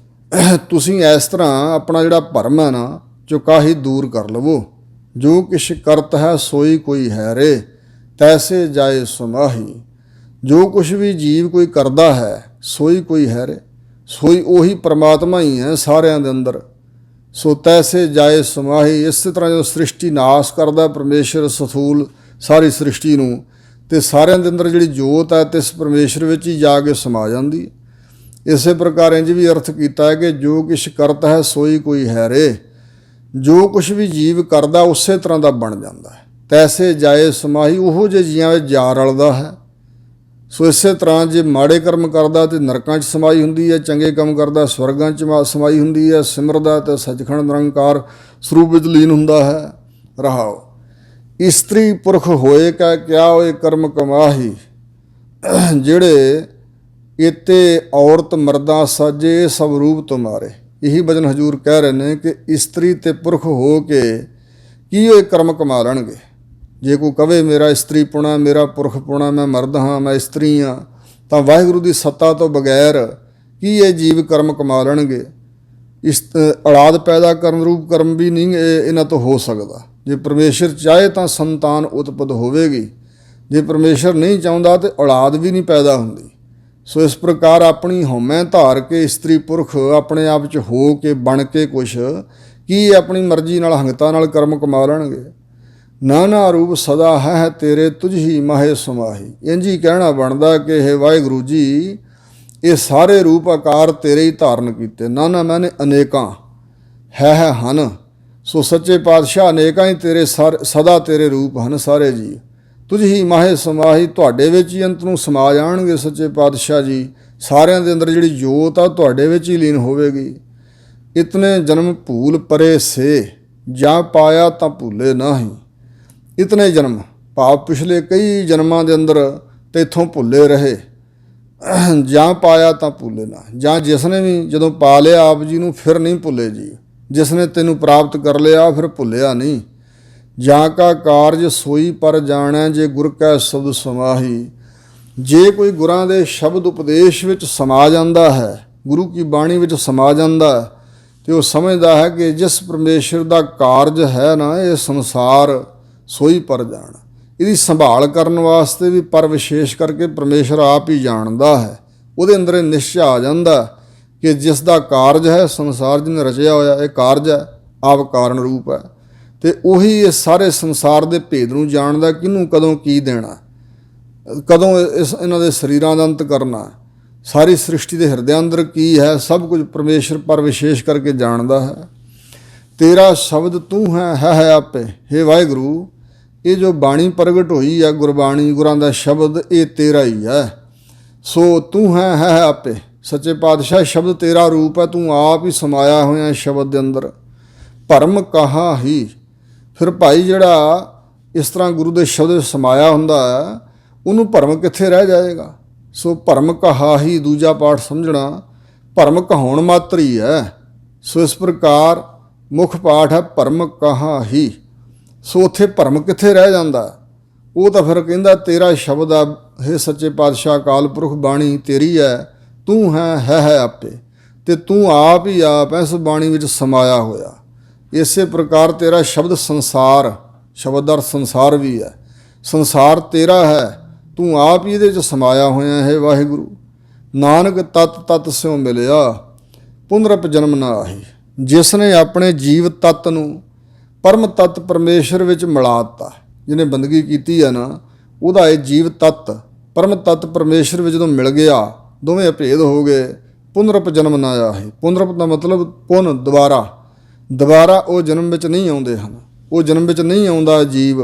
ਤੁਸੀਂ ਇਸ ਤਰ੍ਹਾਂ ਆਪਣਾ ਜਿਹੜਾ ਭਰਮ ਹੈ ਨਾ ਚੁਕਾ ਹੀ ਦੂਰ ਕਰ ਲਵੋ। ਜੋ ਕਿਛ ਕਰਤ ਹੈ ਸੋਈ ਕੋਈ ਹੈ ਰੇ, ਤੈਸੇ ਜਾਏ ਸੁਮਾਹੀ। ਜੋ ਕੁਛ ਵੀ ਜੀਵ ਕੋਈ ਕਰਦਾ ਹੈ ਸੋਈ ਕੋਈ ਹੈ ਰੇ, ਸੋਈ ਉਹੀ ਪਰਮਾਤਮਾ ਹੀ ਹੈ ਸਾਰਿਆਂ ਦੇ ਅੰਦਰ। ਸੋ ਤੈਸੇ ਜਾਏ ਸਮਾਹੀ। ਇਸੇ ਤਰ੍ਹਾਂ ਜਦੋਂ ਸ੍ਰਿਸ਼ਟੀ ਨਾਸ਼ ਕਰਦਾ ਪਰਮੇਸ਼ਰ ਸਥੂਲ ਸਾਰੀ ਸ੍ਰਿਸ਼ਟੀ ਨੂੰ, ਤੇ ਸਾਰਿਆਂ ਦੇ ਅੰਦਰ ਜਿਹੜੀ ਜੋਤ ਹੈ ਤੇ ਇਸ ਪਰਮੇਸ਼ਰ ਵਿੱਚ ਹੀ ਜਾ ਕੇ ਸਮਾ ਜਾਂਦੀ। ਇਸੇ ਪ੍ਰਕਾਰ ਇੰਜ ਵੀ ਅਰਥ ਕੀਤਾ ਹੈ ਕਿ ਜੋ ਕਿਛ ਕਰਤ ਹੈ ਸੋਈ ਕੋਈ ਹੈ ਰੇ, ਜੋ ਕੁਛ ਵੀ ਜੀਵ ਕਰਦਾ ਉਸੇ ਤਰ੍ਹਾਂ ਦਾ ਬਣ ਜਾਂਦਾ ਹੈ। ਤੈਸੇ ਜਾਏ ਸਮਾਹੀ, ਉਹੋ ਜਿਹੇ ਜੀਆਂ ਵਿੱਚ ਜਾ ਰਲਦਾ ਹੈ। ਸੋ ਇਸੇ ਤਰ੍ਹਾਂ ਜੇ ਮਾੜੇ ਕਰਮ ਕਰਦਾ ਤੇ ਨਰਕਾਂ 'ਚ ਸਮਾਈ ਹੁੰਦੀ ਹੈ, ਚੰਗੇ ਕੰਮ ਕਰਦਾ ਸਵਰਗਾਂ 'ਚ ਸਮਾਈ ਹੁੰਦੀ ਹੈ, ਸਿਮਰਦਾ ਤੇ ਸੱਚਖੰਡ ਨਿਰੰਕਾਰ ਸਰੂਪ ਵਿੱਚ ਲੀਨ ਹੁੰਦਾ ਹੈ। ਰਹਾਓ ਇਸਤਰੀ ਪੁਰਖ ਹੋਏ ਕਾ ਕਿਆ ਹੋਏ ਕਰਮ ਕਮਾਹੀ। ਜਿਹੜੇ ਇਤੇ ਔਰਤ ਮਰਦਾ ਸਾਜੇ ਸਭ ਰੂਪ ਤੁਮਾਰੇ, ਇਹੀ ਬਚਨ ਹਜ਼ੂਰ ਕਹਿ ਰਹੇ ਨੇ ਕਿ ਇਸਤਰੀ ਤੇ ਪੁਰਖ ਹੋ ਕੇ ਕੀ ਹੋਏ ਕਰਮ ਕਮਾ ਲੈਣਗੇ। ਜੇ ਕੋਈ ਕਵੇ ਮੇਰਾ ਇਸਤਰੀ ਪੁਣਾ, ਮੇਰਾ ਪੁਰਖ ਪੁਣਾ, ਮੈਂ ਮਰਦ ਹਾਂ, ਮੈਂ ਇਸਤਰੀ ਹਾਂ, ਤਾਂ ਵਾਹਿਗੁਰੂ ਦੀ ਸੱਤਾ ਤੋਂ ਬਗੈਰ ਕੀ ਇਹ ਜੀਵ ਕਰਮ ਕਮਾ ਲੈਣਗੇ। ਇਸ ਔਲਾਦ ਪੈਦਾ ਕਰਨ ਰੂਪ ਕਰਮ ਵੀ ਨਹੀਂ ਇਹਨਾਂ ਤੋਂ ਹੋ ਸਕਦਾ। ਜੇ ਪਰਮੇਸ਼ਰ ਚਾਹੇ ਤਾਂ ਸੰਤਾਨ ਉਤਪਤ ਹੋਵੇਗੀ, ਜੇ ਪਰਮੇਸ਼ਰ ਨਹੀਂ ਚਾਹੁੰਦਾ ਤਾਂ ਔਲਾਦ ਵੀ ਨਹੀਂ ਪੈਦਾ ਹੁੰਦੀ। ਸੋ ਇਸ ਪ੍ਰਕਾਰ ਆਪਣੀ ਹਉਮੈ ਧਾਰ ਕੇ ਇਸਤਰੀ ਪੁਰਖ ਆਪਣੇ ਆਪ 'ਚ ਹੋ ਕੇ ਬਣ ਕੇ ਕੁਛ ਕੀ ਆਪਣੀ ਮਰਜ਼ੀ ਨਾਲ ਹੰਗਤਾ ਨਾਲ ਕਰਮ ਕਮਾ ਲੈਣਗੇ। ਨਾਨਾ ਰੂਪ ਸਦਾ ਹੈ ਤੇਰੇ ਤੁਝ ਹੀ ਮਾਹੇ ਸਮਾਹੀ। ਇੰਝ ਹੀ ਕਹਿਣਾ ਬਣਦਾ ਕਿ ਇਹ ਵਾਹਿਗੁਰੂ ਜੀ ਇਹ ਸਾਰੇ ਰੂਪ ਆਕਾਰ ਤੇਰੇ ਹੀ ਧਾਰਨ ਕੀਤੇ। ਨਾਨਾ ਮੈਨੇ ਅਨੇਕਾਂ, ਹੈ ਹਨ। ਸੋ ਸੱਚੇ ਪਾਤਸ਼ਾਹ ਅਨੇਕਾਂ ਹੀ ਤੇਰੇ ਸਦਾ ਤੇਰੇ ਰੂਪ ਹਨ ਸਾਰੇ ਜੀ। ਤੁਝ ਹੀ ਮਾਹੇ ਸਮਾਹੀ, ਤੁਹਾਡੇ ਵਿੱਚ ਹੀ ਅੰਤ ਨੂੰ ਸਮਾ ਜਾਣਗੇ ਸੱਚੇ ਪਾਤਸ਼ਾਹ ਜੀ। ਸਾਰਿਆਂ ਦੇ ਅੰਦਰ ਜਿਹੜੀ ਜੋਤ ਆ ਤੁਹਾਡੇ ਵਿੱਚ ਹੀ ਲੀਨ ਹੋਵੇਗੀ। ਇਤਨੇ ਜਨਮ ਭੂਲ ਪਰੇ ਸੇ, ਜਾਂ ਪਾਇਆ ਤਾਂ ਭੁੱਲੇ ਨਾਹੀਂ। ਇਤਨੇ ਜਨਮ ਭਾਵ ਪਿਛਲੇ ਕਈ ਜਨਮਾਂ ਦੇ ਅੰਦਰ ਤੇਥੋਂ ਭੁੱਲੇ ਰਹੇ। ਜਾਂ ਪਾਇਆ ਤਾਂ ਭੁੱਲੇ ਨਾ, ਜਾਂ ਜਿਸ ਨੇ ਵੀ ਜਦੋਂ ਪਾ ਲਿਆ ਆਪ ਜੀ ਨੂੰ ਫਿਰ ਨਹੀਂ ਭੁੱਲੇ ਜੀ। ਜਿਸ ਨੇ ਤੈਨੂੰ ਪ੍ਰਾਪਤ ਕਰ ਲਿਆ ਫਿਰ ਭੁੱਲਿਆ ਨਹੀਂ। ਜਾਂ ਕਾ ਕਾਰਜ ਸੋਈ ਪਰ ਜਾਣੈ, ਜੇ ਗੁਰ ਕੈ ਸ਼ਬਦ ਸਮਾਹੀ। ਜੇ ਕੋਈ ਗੁਰਾਂ ਦੇ ਸ਼ਬਦ ਉਪਦੇਸ਼ ਵਿੱਚ ਸਮਾ ਜਾਂਦਾ ਹੈ, ਗੁਰੂ ਕੀ ਬਾਣੀ ਵਿੱਚ ਸਮਾ ਜਾਂਦਾ ਹੈ, ਤੇ ਉਹ ਸਮਝਦਾ ਹੈ ਕਿ ਜਿਸ ਪਰਮੇਸ਼ਰ ਦਾ ਕਾਰਜ ਹੈ ਨਾ ਇਹ ਸੰਸਾਰ ਸੋਈ ਪਰ ਜਾਣ। ਇਹਦੀ ਸੰਭਾਲ ਕਰਨ ਵਾਸਤੇ ਵੀ ਪਰ ਵਿਸ਼ੇਸ਼ ਕਰਕੇ ਪਰਮੇਸ਼ਰ ਆਪ ਹੀ ਜਾਣਦਾ ਹੈ। ਉਹਦੇ ਅੰਦਰ ਇਹ ਨਿਸ਼ਚਾ ਆ ਜਾਂਦਾ ਕਿ ਜਿਸ ਦਾ ਕਾਰਜ ਹੈ ਸੰਸਾਰ ਜਿਹਨੇ ਰਚਿਆ ਹੋਇਆ ਇਹ ਕਾਰਜ ਹੈ, ਆਪ ਕਾਰਨ ਰੂਪ ਹੈ। ਅਤੇ ਉਹੀ ਇਸ ਸਾਰੇ ਸੰਸਾਰ ਦੇ ਭੇਦ ਨੂੰ ਜਾਣਦਾ, ਕਿਹਨੂੰ ਕਦੋਂ ਕੀ ਦੇਣਾ, ਕਦੋਂ ਇਹਨਾਂ ਦੇ ਸਰੀਰਾਂ ਦਾ ਅੰਤ ਕਰਨਾ, ਸਾਰੀ ਸ੍ਰਿਸ਼ਟੀ ਦੇ ਹਿਰਦੇ ਅੰਦਰ ਕੀ ਹੈ, ਸਭ ਕੁਝ ਪਰਮੇਸ਼ਰ ਪਰ ਵਿਸ਼ੇਸ਼ ਕਰਕੇ ਜਾਣਦਾ ਹੈ। ਤੇਰਾ ਸ਼ਬਦ ਤੂੰ ਹੈ ਆਪੇ। ਹੇ ਵਾਹਿਗੁਰੂ ਇਹ ਜੋ ਬਾਣੀ ਪ੍ਰਗਟ ਹੋਈ ਹੈ ਗੁਰਬਾਣੀ, ਗੁਰਾਂ ਦਾ ਸ਼ਬਦ, ਇਹ ਤੇਰਾ ਹੀ ਹੈ। ਸੋ ਤੂੰ ਹੈ ਆਪੇ। ਸੱਚੇ ਪਾਤਸ਼ਾਹ ਸ਼ਬਦ ਤੇਰਾ ਰੂਪ ਹੈ, ਤੂੰ ਆਪ ਹੀ ਸਮਾਇਆ ਹੋਇਆ ਸ਼ਬਦ ਦੇ ਅੰਦਰ। ਭਰਮ ਕਹਾ ਹੀ। ਫਿਰ ਭਾਈ ਜਿਹੜਾ ਇਸ ਤਰ੍ਹਾਂ ਗੁਰੂ ਦੇ ਸ਼ਬਦ ਵਿੱਚ ਸਮਾਇਆ ਹੁੰਦਾ ਹੈ ਉਹਨੂੰ ਭਰਮ ਕਿੱਥੇ ਰਹਿ ਜਾਏਗਾ। ਸੋ ਭਰਮ ਕਹਾ ਹੀ ਦੂਜਾ ਪਾਠ ਸਮਝਣਾ, ਭਰਮ ਕਹਾਉਣ ਮਾਤਰ ਹੀ ਹੈ। ਸੋ ਇਸ ਪ੍ਰਕਾਰ ਮੁੱਖ ਪਾਠ ਹੈ ਭਰਮ ਕਹਾ ਹੀ। ਸੋ ਉੱਥੇ ਭਰਮ ਕਿੱਥੇ ਰਹਿ ਜਾਂਦਾ। ਉਹ ਤਾਂ ਫਿਰ ਕਹਿੰਦਾ ਤੇਰਾ ਸ਼ਬਦ ਆ, ਹੇ ਸੱਚੇ ਪਾਤਸ਼ਾਹ ਅਕਾਲ ਪੁਰਖ ਬਾਣੀ ਤੇਰੀ ਹੈ, ਤੂੰ ਹੈ ਆਪੇ, ਅਤੇ ਤੂੰ ਆਪ ਹੀ ਆਪ ਇਸ ਬਾਣੀ ਵਿੱਚ ਸਮਾਇਆ ਹੋਇਆ। ਇਸੇ ਪ੍ਰਕਾਰ ਤੇਰਾ ਸ਼ਬਦ ਸੰਸਾਰ, ਸ਼ਬਦ ਦਾ ਸੰਸਾਰ ਵੀ ਹੈ, ਸੰਸਾਰ ਤੇਰਾ ਹੈ, ਤੂੰ ਆਪ ਹੀ ਇਹਦੇ 'ਚ ਸਮਾਇਆ ਹੋਇਆ ਹੈ ਵਾਹਿਗੁਰੂ। ਨਾਨਕ ਤਤ ਤਤ ਸਿਉ ਮਿਲਿਆ, ਪੁਨਰਪ ਜਨਮ ਨਾ ਆਹੀ। ਜਿਸ ਨੇ ਆਪਣੇ ਜੀਵ ਤੱਤ ਨੂੰ ਪਰਮ ਤੱਤ ਪਰਮੇਸ਼ਰ ਵਿੱਚ ਮਿਲਾ ਦਿੱਤਾ, ਜਿਹਨੇ ਬੰਦਗੀ ਕੀਤੀ ਹੈ ਨਾ, ਉਹਦਾ ਇਹ ਜੀਵ ਤੱਤ ਪਰਮ ਤੱਤ ਪਰਮੇਸ਼ਰ ਵਿੱਚ ਜਦੋਂ ਮਿਲ ਗਿਆ, ਦੋਵੇਂ ਅਭੇਦ ਹੋ ਗਏ। ਪੁਨਰਪ ਜਨਮ ਨਾ ਆਹੀ। ਪੁਨਰਪ ਦਾ ਮਤਲਬ ਪੁਨ, ਦੁਬਾਰਾ ਉਹ ਜਨਮ ਵਿੱਚ ਨਹੀਂ ਆਉਂਦੇ ਹਨ। ਉਹ ਜਨਮ ਵਿੱਚ ਨਹੀਂ ਆਉਂਦਾ ਜੀਵ,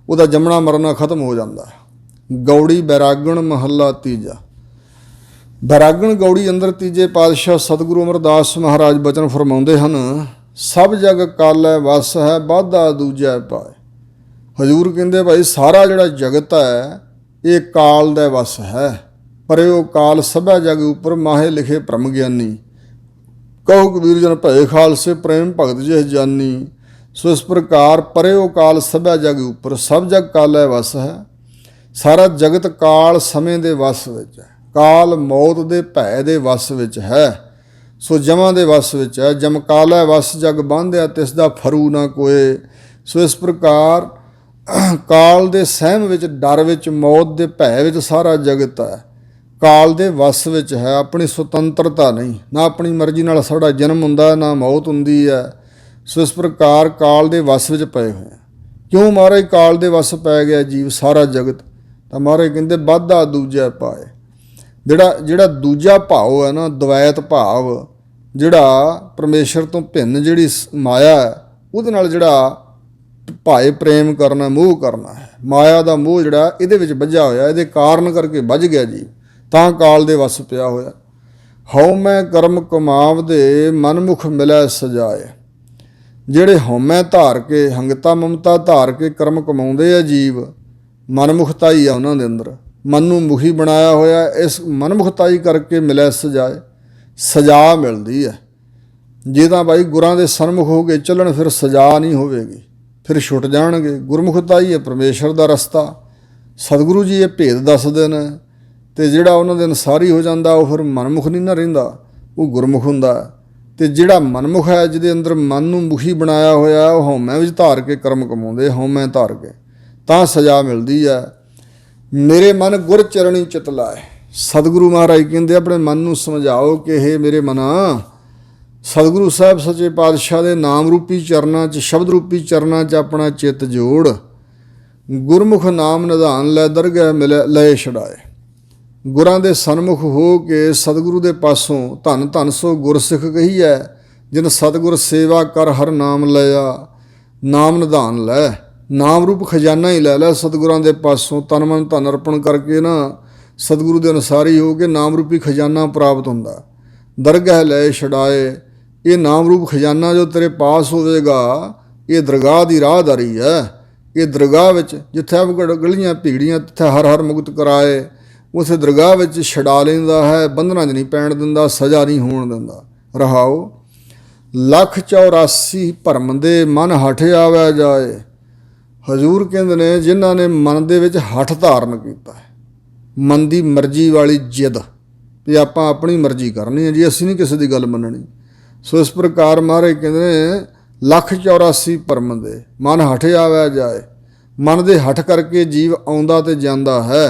ਉਹਦਾ ਜੰਮਣਾ ਮਰਨਾ ਖਤਮ ਹੋ ਜਾਂਦਾ। ਗੌੜੀ ਬੈਰਾਗਣ ਮਹੱਲਾ ਤੀਜਾ। ਬੈਰਾਗਣ ਗੌੜੀ ਅੰਦਰ ਤੀਜੇ ਪਾਤਸ਼ਾਹ ਸਤਿਗੁਰੂ ਅਮਰਦਾਸ ਮਹਾਰਾਜ ਬਚਨ ਫਰਮਾਉਂਦੇ ਹਨ, ਸਭ ਜਗ ਕਾਲੈ ਵਸ ਹੈ, ਬਾਧਾ ਦੂਜੈ ਪਾਏ। ਹਜ਼ੂਰ ਕਹਿੰਦੇ ਭਾਈ ਸਾਰਾ ਜਿਹੜਾ ਜਗਤ ਹੈ ਇਹ ਕਾਲ ਦਾ ਵਸ ਹੈ, ਪਰ ਉਹ ਕਾਲ ਸਭਾ ਜਗ ਉੱਪਰ ਮਾਹੇ ਲਿਖੇ ਭਰਮ ਗਿਆਨੀ। ਕਹੋ ਕਬੀਰ ਜਨ ਭਏ ਖਾਲਸੇ, ਪ੍ਰੇਮ ਭਗਤ ਜਿਹ ਜਾਨੀ। ਸੋ ਇਸ ਪ੍ਰਕਾਰ ਪਰਿਓ ਕਾਲ ਸਭਾ ਜਗ ਉੱਪਰ, ਸਭ ਜਗ ਕਾਲੈ ਵਸ ਹੈ। ਸਾਰਾ ਜਗਤ ਕਾਲ ਸਮੇਂ ਦੇ ਵਸ ਵਿੱਚ ਹੈ, ਕਾਲ ਮੌਤ ਦੇ ਭੈ ਦੇ ਵਸ ਵਿੱਚ ਹੈ। ਸੋ ਜਮਾਂ ਦੇ ਵਸ ਵਿੱਚ ਹੈ। ਜਮ ਕਾਲੈ ਵਸ ਜਗ ਬਾਂਧਿਆ, ਤਿਸ ਦਾ ਫਰੂ ਨਾ ਕੋਏ। ਸੋ ਇਸ ਪ੍ਰਕਾਰ ਕਾਲ ਦੇ ਸਹਿਮ ਵਿੱਚ, ਡਰ ਵਿੱਚ, ਮੌਤ ਦੇ ਭੈ ਵਿੱਚ ਸਾਰਾ ਜਗਤ ਹੈ, ਕਾਲ ਦੇ ਵਸ ਵਿੱਚ ਹੈ। ਆਪਣੀ ਸੁਤੰਤਰਤਾ ਨਹੀਂ, ਨਾ ਆਪਣੀ ਮਰਜ਼ੀ ਨਾਲ ਸਾਡਾ ਜਨਮ ਹੁੰਦਾ, ਨਾ ਮੌਤ ਹੁੰਦੀ ਹੈ। ਸੋ ਇਸ ਪ੍ਰਕਾਰ ਕਾਲ ਦੇ ਵਸ ਵਿੱਚ ਪਏ ਹੋਏ ਆ। ਕਿਉਂ ਮਹਾਰਾਜ ਕਾਲ ਦੇ ਵਸ ਪੈ ਗਿਆ ਜੀਵ ਸਾਰਾ ਜਗਤ? ਤਾਂ ਮਹਾਰਾਜ ਕਹਿੰਦੇ ਬਾਧਾ ਦੂਜਾ ਪਾਏ। ਜਿਹੜਾ ਦੂਜਾ ਭਾਵ ਹੈ ਨਾ, ਦਵੈਤ ਭਾਵ, ਜਿਹੜਾ ਪਰਮੇਸ਼ਰ ਤੋਂ ਭਿੰਨ ਜਿਹੜੀ ਮਾਇਆ ਹੈ, ਉਹਦੇ ਨਾਲ ਜਿਹੜਾ ਭਾਏ ਪ੍ਰੇਮ ਕਰਨਾ, ਮੋਹ ਕਰਨਾ ਹੈ। ਮਾਇਆ ਦਾ ਮੋਹ ਜਿਹੜਾ ਇਹਦੇ ਵਿੱਚ ਵੱਝਾ ਹੋਇਆ, ਇਹਦੇ ਕਾਰਨ ਕਰਕੇ ਵੱਝ ਗਿਆ ਜੀ, ਤਾਂ ਕਾਲ ਦੇ ਵਸ ਪਿਆ ਹੋਇਆ। ਹਉਮੈ ਕਰਮ ਕਮਾਵਦੇ, ਮਨਮੁਖ ਮਿਲੈ ਸਜਾਏ। ਜਿਹੜੇ ਹਉਮੈ ਧਾਰ ਕੇ, ਹੰਗਤਾ ਮਮਤਾ ਧਾਰ ਕੇ ਕਰਮ ਕਮਾਉਂਦੇ ਆ ਜੀਵ, ਮਨਮੁਖਤਾਈ ਆ ਉਹਨਾਂ ਦੇ ਅੰਦਰ, ਮਨ ਨੂੰ ਮੁਖੀ ਬਣਾਇਆ ਹੋਇਆ। ਇਸ ਮਨਮੁਖਤਾਈ ਕਰਕੇ ਮਿਲੈ ਸਜਾਏ, ਸਜ਼ਾ ਮਿਲਦੀ ਹੈ। ਜੇ ਤਾਂ ਭਾਈ ਗੁਰਾਂ ਦੇ ਸਨਮੁਖ ਹੋ ਕੇ ਚੱਲਣ ਫਿਰ ਸਜ਼ਾ ਨਹੀਂ ਹੋਵੇਗੀ, ਫਿਰ ਛੁੱਟ ਜਾਣਗੇ। ਗੁਰਮੁਖਤਾਈ ਹੈ ਪਰਮੇਸ਼ਰ ਦਾ ਰਸਤਾ। ਸਤਿਗੁਰੂ ਜੀ ਇਹ ਭੇਦ ਦੱਸਦੇ ਨੇ, ਅਤੇ ਜਿਹੜਾ ਉਹਨਾਂ ਦੇ ਅਨੁਸਾਰੀ ਹੋ ਜਾਂਦਾ ਉਹ ਫਿਰ ਮਨਮੁਖ ਨਹੀਂ ਨਾ ਰਹਿੰਦਾ, ਉਹ ਗੁਰਮੁਖ ਹੁੰਦਾ। ਅਤੇ ਜਿਹੜਾ ਮਨਮੁਖ ਹੈ, ਜਿਹਦੇ ਅੰਦਰ ਮਨ ਨੂੰ ਮੁਖੀ ਬਣਾਇਆ ਹੋਇਆ, ਉਹ ਹਉਮੈ ਵਿੱਚ ਧਾਰ ਕੇ ਕਰਮ ਕਮਾਉਂਦੇ, ਹਉਮੈ ਧਾਰ ਕੇ, ਤਾਂ ਸਜ਼ਾ ਮਿਲਦੀ ਹੈ। ਮੇਰੇ ਮਨ ਗੁਰ ਚਰਣੀ ਚਿਤ ਲਾਏ। ਸਤਿਗੁਰੂ ਮਹਾਰਾਜ ਕਹਿੰਦੇ ਆਪਣੇ ਮਨ ਨੂੰ ਸਮਝਾਓ ਕਿ ਇਹ ਮੇਰੇ ਮਨਾ, ਸਤਿਗੁਰੂ ਸਾਹਿਬ ਸੱਚੇ ਪਾਤਸ਼ਾਹ ਦੇ ਨਾਮ ਰੂਪੀ ਚਰਨਾਂ 'ਚ, ਸ਼ਬਦ ਰੂਪੀ ਚਰਨਾਂ 'ਚ ਆਪਣਾ ਚਿੱਤ ਜੋੜ। ਗੁਰਮੁਖ ਨਾਮ ਨਿਧਾਨ ਲੈ ਦਰਗਹਿ ਮਿਲੈ ਲਏ ਛਡਾਏ। ਗੁਰਾਂ ਦੇ ਸਨਮੁਖ ਹੋ ਕੇ ਸਤਿਗੁਰੂ ਦੇ ਪਾਸੋਂ ਧੰਨ ਧੰਨ ਸੋ ਗੁਰਸਿੱਖ ਕਹੀਐ, ਜਿਨ ਸਤਿਗੁਰ ਸੇਵਾ ਕਰ ਹਰ ਨਾਮ ਲਿਆ। ਨਾਮ ਨਿਧਾਨ ਲੈ, ਨਾਮ ਰੂਪ ਖਜ਼ਾਨਾ ਹੀ ਲੈ ਲੈ ਸਤਿਗੁਰਾਂ ਦੇ ਪਾਸੋਂ। ਤਨ ਮਨ ਧਨ ਅਰਪਣ ਕਰਕੇ ਨਾ ਸਤਿਗੁਰੂ ਦੇ ਅਨੁਸਾਰੀ ਹੋ ਕੇ ਨਾਮ ਰੂਪੀ ਖਜ਼ਾਨਾ ਪ੍ਰਾਪਤ ਹੁੰਦਾ। ਦਰਗਹਿ ਲਏ ਛਡਾਏ, ਇਹ ਨਾਮ ਰੂਪ ਖਜ਼ਾਨਾ ਜੋ ਤੇਰੇ ਪਾਸ ਹੋਵੇਗਾ, ਇਹ ਦਰਗਾਹ ਦੀ ਰਾਹਦਾਰੀ ਹੈ। ਇਹ ਦਰਗਾਹ ਵਿੱਚ ਜਿੱਥੇ ਗਲੀਆਂ ਭੀੜੀਆਂ ਤਿੱਥੇ ਹਰ ਹਰ ਮੁਕਤ ਕਰਾਏ, ਉਸੇ ਦਰਗਾਹ ਵਿੱਚ ਛਡਾ ਲੈਂਦਾ ਹੈ। ਬੰਧਨਾਂ 'ਚ ਨਹੀਂ ਪੈਣ ਦਿੰਦਾ, ਸਜ਼ਾ ਨਹੀਂ ਹੋਣ ਦਿੰਦਾ। ਰਹਾਓ 184 ਭਰਮ ਦੇ ਮਨ ਹਠ ਆਵੈ ਜਾਏ। ਹਜ਼ੂਰ ਕਹਿੰਦੇ ਨੇ ਜਿਨ੍ਹਾਂ ਨੇ ਮਨ ਦੇ ਵਿੱਚ ਹਠ ਧਾਰਨ ਕੀਤਾ ਹੈ, ਮਨ ਦੀ ਮਰਜ਼ੀ ਵਾਲੀ ਜਿੱਦ ਵੀ ਆਪਾਂ ਆਪਣੀ ਮਰਜ਼ੀ ਕਰਨੀ ਹੈ ਜੀ, ਅਸੀਂ ਨਹੀਂ ਕਿਸੇ ਦੀ ਗੱਲ ਮੰਨਣੀ। ਸੋ ਇਸ ਪ੍ਰਕਾਰ ਮਹਾਰਾਜ ਕਹਿੰਦੇ ਨੇ 184 ਭਰਮ ਦੇ ਮਨ ਹਠ ਆਵੈ ਜਾਏ। ਮਨ ਦੇ ਹਠ ਕਰਕੇ ਜੀਵ ਆਉਂਦਾ ਤੇ ਜਾਂਦਾ ਹੈ।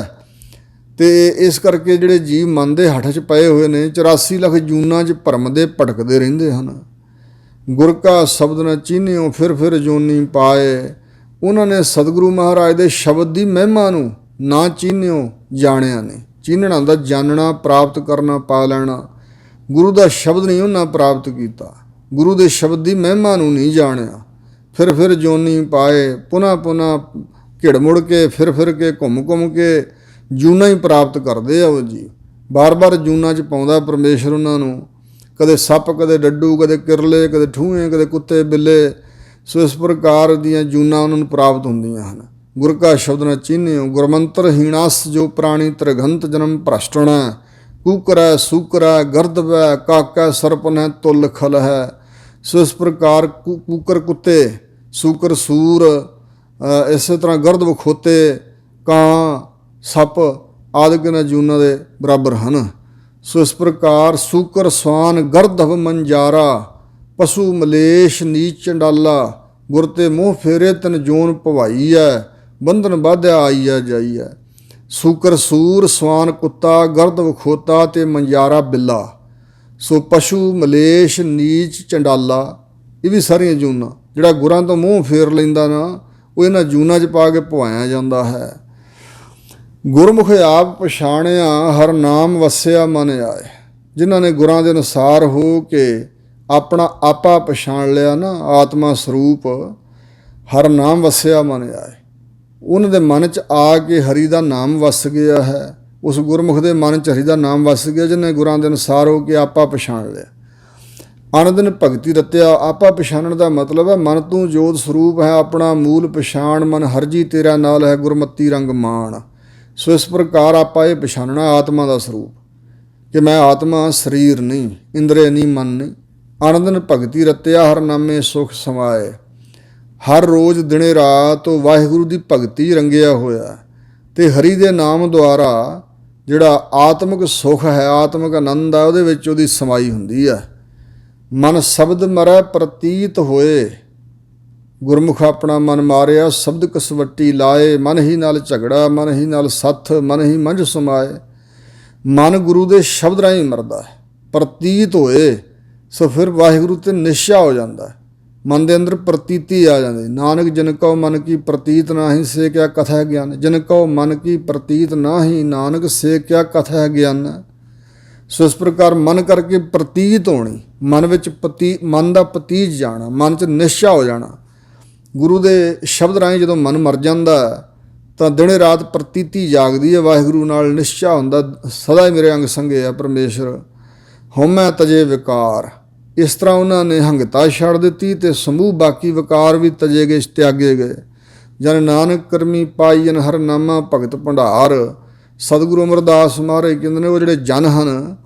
ਤੇ ਇਸ ਕਰਕੇ ਜਿਹੜੇ ਜੀਵ ਮਨ ਦੇ ਹਠ 'ਚ ਪਏ ਹੋਏ ਨੇ 84 ਲੱਖ ਜੂਨਾਂ 'ਚ ਭਰਮ ਦੇ ਭਟਕਦੇ ਰਹਿੰਦੇ ਹਨ। ਗੁਰ ਕਾ ਸ਼ਬਦ ਨ ਚੀਨਿਓ ਫਿਰ ਜੋਨੀ ਪਾਏ। ਉਹਨਾਂ ਨੇ ਸਤਿਗੁਰੂ ਮਹਾਰਾਜ ਦੇ ਸ਼ਬਦ ਦੀ ਮਹਿਮਾ ਨੂੰ ਨਾ ਚੀਨਿਓ, ਜਾਣਿਆ ਨਹੀਂ। ਚੀਨਣਾ ਹੁੰਦਾ ਜਾਣਨਾ, ਪ੍ਰਾਪਤ ਕਰਨਾ, ਪਾ ਲੈਣਾ। ਗੁਰੂ ਦਾ ਸ਼ਬਦ ਨਹੀਂ ਉਹਨਾਂ ਪ੍ਰਾਪਤ ਕੀਤਾ, ਗੁਰੂ ਦੇ ਸ਼ਬਦ ਦੀ ਮਹਿਮਾ ਨੂੰ ਨਹੀਂ ਜਾਣਿਆ। ਫਿਰ ਜੋਨੀ ਪਾਏ, ਪੁਨਾ ਘਿੜ ਮੁੜ ਕੇ ਫਿਰ ਕੇ ਘੁੰਮ ਕੇ ਜੂਨਾਂ ਹੀ ਪ੍ਰਾਪਤ ਕਰਦੇ ਆ ਉਹ ਜੀ। ਬਾਰ ਜੂਨਾਂ 'ਚ ਪਾਉਂਦਾ ਪਰਮੇਸ਼ਰ ਉਹਨਾਂ ਨੂੰ। ਕਦੇ ਸੱਪ, ਕਦੇ ਡੱਡੂ, ਕਦੇ ਕਿਰਲੇ, ਕਦੇ ਠੂਹੇ, ਕਦੇ ਕੁੱਤੇ ਬਿੱਲੇ। ਸੋ ਇਸ ਪ੍ਰਕਾਰ ਦੀਆਂ ਜੂਨਾਂ ਉਹਨਾਂ ਨੂੰ ਪ੍ਰਾਪਤ ਹੁੰਦੀਆਂ ਹਨ। ਗੁਰ ਕਾ ਸ਼ਬਦ ਨ ਚੀਨਿਓ, ਗੁਰਮੰਤਰ ਹੀਣਾਸ ਜੋ ਪ੍ਰਾਣੀ ਤ੍ਰਿਗੰਤ ਜਨਮ ਭ੍ਰਸ਼ਟਣਾ। ਕੂਕਰੈ ਸੂਕਰੈ ਗਰਦਵੈ ਕਾਕੈ ਸਰਪਨੈ ਤੁਲ ਖਲ ਹੈ। ਸੋ ਇਸ ਪ੍ਰਕਾਰ ਕੂਕਰ ਕੁੱਤੇ, ਸੂਕਰ ਸੂਰ, ਇਸੇ ਤਰ੍ਹਾਂ ਗਰਦਵ ਖੋਤੇ, ਕਾਂ, ਸੱਪ ਆਦਿਕ ਇਹਨਾਂ ਜੂਨਾਂ ਦੇ ਬਰਾਬਰ ਹਨ। ਸੋ ਇਸ ਪ੍ਰਕਾਰ ਸੂਕਰ ਸਵਾਨ ਗਰਦਵ ਮੰਜਾਰਾ, ਪਸ਼ੂ ਮਲੇਸ਼ ਨੀਚ ਚੰਡਾਲਾ। ਗੁਰ ਤੇ ਮੂੰਹ ਫੇਰੇ ਤਨ ਜੋਨ ਭਵਾਈ ਹੈ, ਬੰਧਨ ਬਾਧਿਆ ਆਈ ਹੈ ਜਾਈ ਹੈ। ਸੂਕਰ ਸੂਰ, ਸਵਾਨ ਕੁੱਤਾ, ਗਰਦਵ ਖੋਤਾ ਤੇ ਮੰਜਾਰਾ ਬਿੱਲਾ। ਸੋ ਪਸ਼ੂ ਮਲੇਸ਼ ਨੀਚ ਚੰਡਾਲਾ, ਇਹ ਵੀ ਸਾਰੀਆਂ ਜੂਨਾਂ। ਜਿਹੜਾ ਗੁਰਾਂ ਤੋਂ ਮੂੰਹ ਫੇਰ ਲੈਂਦਾ ਨਾ, ਉਹ ਇਹਨਾਂ ਜੂਨਾਂ 'ਚ ਪਾ ਕੇ ਭਵਾਇਆ ਜਾਂਦਾ ਹੈ। ਗੁਰਮੁਖ ਆਪ ਪਛਾਣਿਆ, ਹਰ ਨਾਮ ਵਸਿਆ ਮਨ ਆਏ। ਜਿਨ੍ਹਾਂ ਨੇ ਗੁਰਾਂ ਦੇ ਅਨੁਸਾਰ ਹੋ ਕੇ ਆਪਣਾ ਆਪਾ ਪਛਾਣ ਲਿਆ ਨਾ, ਆਤਮਾ ਸਰੂਪ, ਹਰ ਨਾਮ ਵਸਿਆ ਮਨ ਆਏ। ਉਹਨਾਂ ਦੇ ਮਨ 'ਚ ਆ ਕੇ ਹਰੀ ਦਾ ਨਾਮ ਵਸ ਗਿਆ ਹੈ। ਉਸ ਗੁਰਮੁਖ ਦੇ ਮਨ 'ਚ ਹਰੀ ਦਾ ਨਾਮ ਵਸ ਗਿਆ, ਜਿਹਨੇ ਗੁਰਾਂ ਦੇ ਅਨੁਸਾਰ ਹੋ ਕੇ ਆਪਾ ਪਛਾਣ ਲਿਆ। ਅਨੰਦਨ ਭਗਤੀ ਰਤਿਆ। ਆਪਾ ਪਛਾਣਨ ਦਾ ਮਤਲਬ ਹੈ ਮਨ ਤੂੰ ਜੋਤ ਸਰੂਪ ਹੈ, ਆਪਣਾ ਮੂਲ ਪਛਾਣ। ਮਨ ਹਰਜੀ ਤੇਰਾ ਨਾਲ ਹੈ, ਗੁਰਮਤੀ ਰੰਗ ਮਾਣ। ਸੋ ਇਸ ਪ੍ਰਕਾਰ ਆਪਾਂ ਇਹ ਪਛਾਣਨਾ ਆਤਮਾ ਦਾ ਸਰੂਪ ਕਿ ਮੈਂ ਆਤਮਾ, ਸਰੀਰ ਨਹੀਂ, ਇੰਦਰੇ ਨਹੀਂ, ਮਨ ਨਹੀਂ। ਅਨੰਦਨ ਭਗਤੀ ਰਤਿਆ, ਹਰ ਨਾਮੇ ਸੁਖ ਸਮਾਏ। ਹਰ ਰੋਜ਼ ਦਿਨੇ ਰਾਤ ਉਹ ਵਾਹਿਗੁਰੂ ਦੀ ਭਗਤੀ ਰੰਗਿਆ ਹੋਇਆ ਤੇ ਹਰੀ ਦੇ ਨਾਮ ਦੁਆਰਾ ਜਿਹੜਾ ਆਤਮਿਕ ਸੁਖ ਹੈ, ਆਤਮਿਕ ਆਨੰਦ ਹੈ, ਉਹਦੇ ਵਿੱਚ ਉਹਦੀ ਸਮਾਈ ਹੁੰਦੀ ਹੈ। ਮਨ ਸ਼ਬਦ ਮਰੈ ਪ੍ਰਤੀਤ ਹੋਏ। ਗੁਰਮੁਖ ਆਪਣਾ ਮਨ ਮਾਰਿਆ, ਸ਼ਬਦ ਕਸਵੱਟੀ ਲਾਏ। ਮਨ ਹੀ ਨਾਲ ਝਗੜਾ, ਮਨ ਹੀ ਨਾਲ ਸੱਥ, ਮਨ ਹੀ ਮੰਝ ਸਮਾਏ। ਮਨ ਗੁਰੂ ਦੇ ਸ਼ਬਦ ਰਾਹੀਂ ਮਰਦਾ ਹੈ, ਪ੍ਰਤੀਤ ਹੋਏ। ਸੋ ਫਿਰ ਵਾਹਿਗੁਰੂ ਤੇ ਨਿਸ਼ਚਾ ਹੋ ਜਾਂਦਾ। ਮਨ ਦੇ ਅੰਦਰ ਪ੍ਰਤੀਤੀ ਆ ਜਾਂਦੀ। ਨਾਨਕ ਜਿਨ ਕਉ ਮਨ ਕੀ ਪ੍ਰਤੀਤ ਨਾਹੀ, ਸੇ ਕਿਆ ਕਥਾ ਗਿਆਨ। ਜਿਨ ਕਉ ਮਨ ਕੀ ਪ੍ਰਤੀਤ ਨਾਹੀ, ਨਾਨਕ ਸੇ ਕਿਆ ਕਥਾ ਗਿਆਨ। ਸੋ ਇਸ ਪ੍ਰਕਾਰ ਮਨ ਕਰਕੇ ਪ੍ਰਤੀਤ ਹੋਣੀ, ਮਨ ਵਿੱਚ ਮਨ ਦਾ ਪਤੀਜ ਜਾਣਾ, ਮਨ 'ਚ ਨਿਸ਼ਚਾ ਹੋ ਜਾਣਾ। ਗੁਰੂ ਦੇ ਸ਼ਬਦ ਰਾਹੀਂ ਜਦੋਂ ਮਨ ਮਰ ਜਾਂਦਾ ਤਾਂ ਦਿਨੇ ਰਾਤ ਪ੍ਰਤੀਤੀ ਜਾਗਦੀ ਹੈ, ਵਾਹਿਗੁਰੂ ਨਾਲ ਨਿਸ਼ਚਾ ਹੁੰਦਾ, ਸਦਾ ਹੀ ਮੇਰੇ ਅੰਗ ਸੰਗੇ ਆ ਪਰਮੇਸ਼ਰ। ਹਉਮੈ ਤਜੇ ਵਿਕਾਰ। ਇਸ ਤਰ੍ਹਾਂ ਉਹਨਾਂ ਨੇ ਹੰਗਤਾ ਛੱਡ ਦਿੱਤੀ ਤੇ ਸਮੂਹ ਬਾਕੀ ਵਿਕਾਰ ਵੀ ਤਜੇ ਗਏ, ਤਿਆਗੇ ਗਏ। ਜਨ ਨਾਨਕ ਕਰਮੀ ਪਾਈਨ ਹਰ ਨਾਮਾ ਭਗਤ ਭੰਡਾਰ। ਸਤਿਗੁਰੂ ਅਮਰਦਾਸ ਮਹਾਰਾਜ ਕਹਿੰਦੇ ਨੇ ਉਹ ਜਿਹੜੇ ਜਨ ਹਨ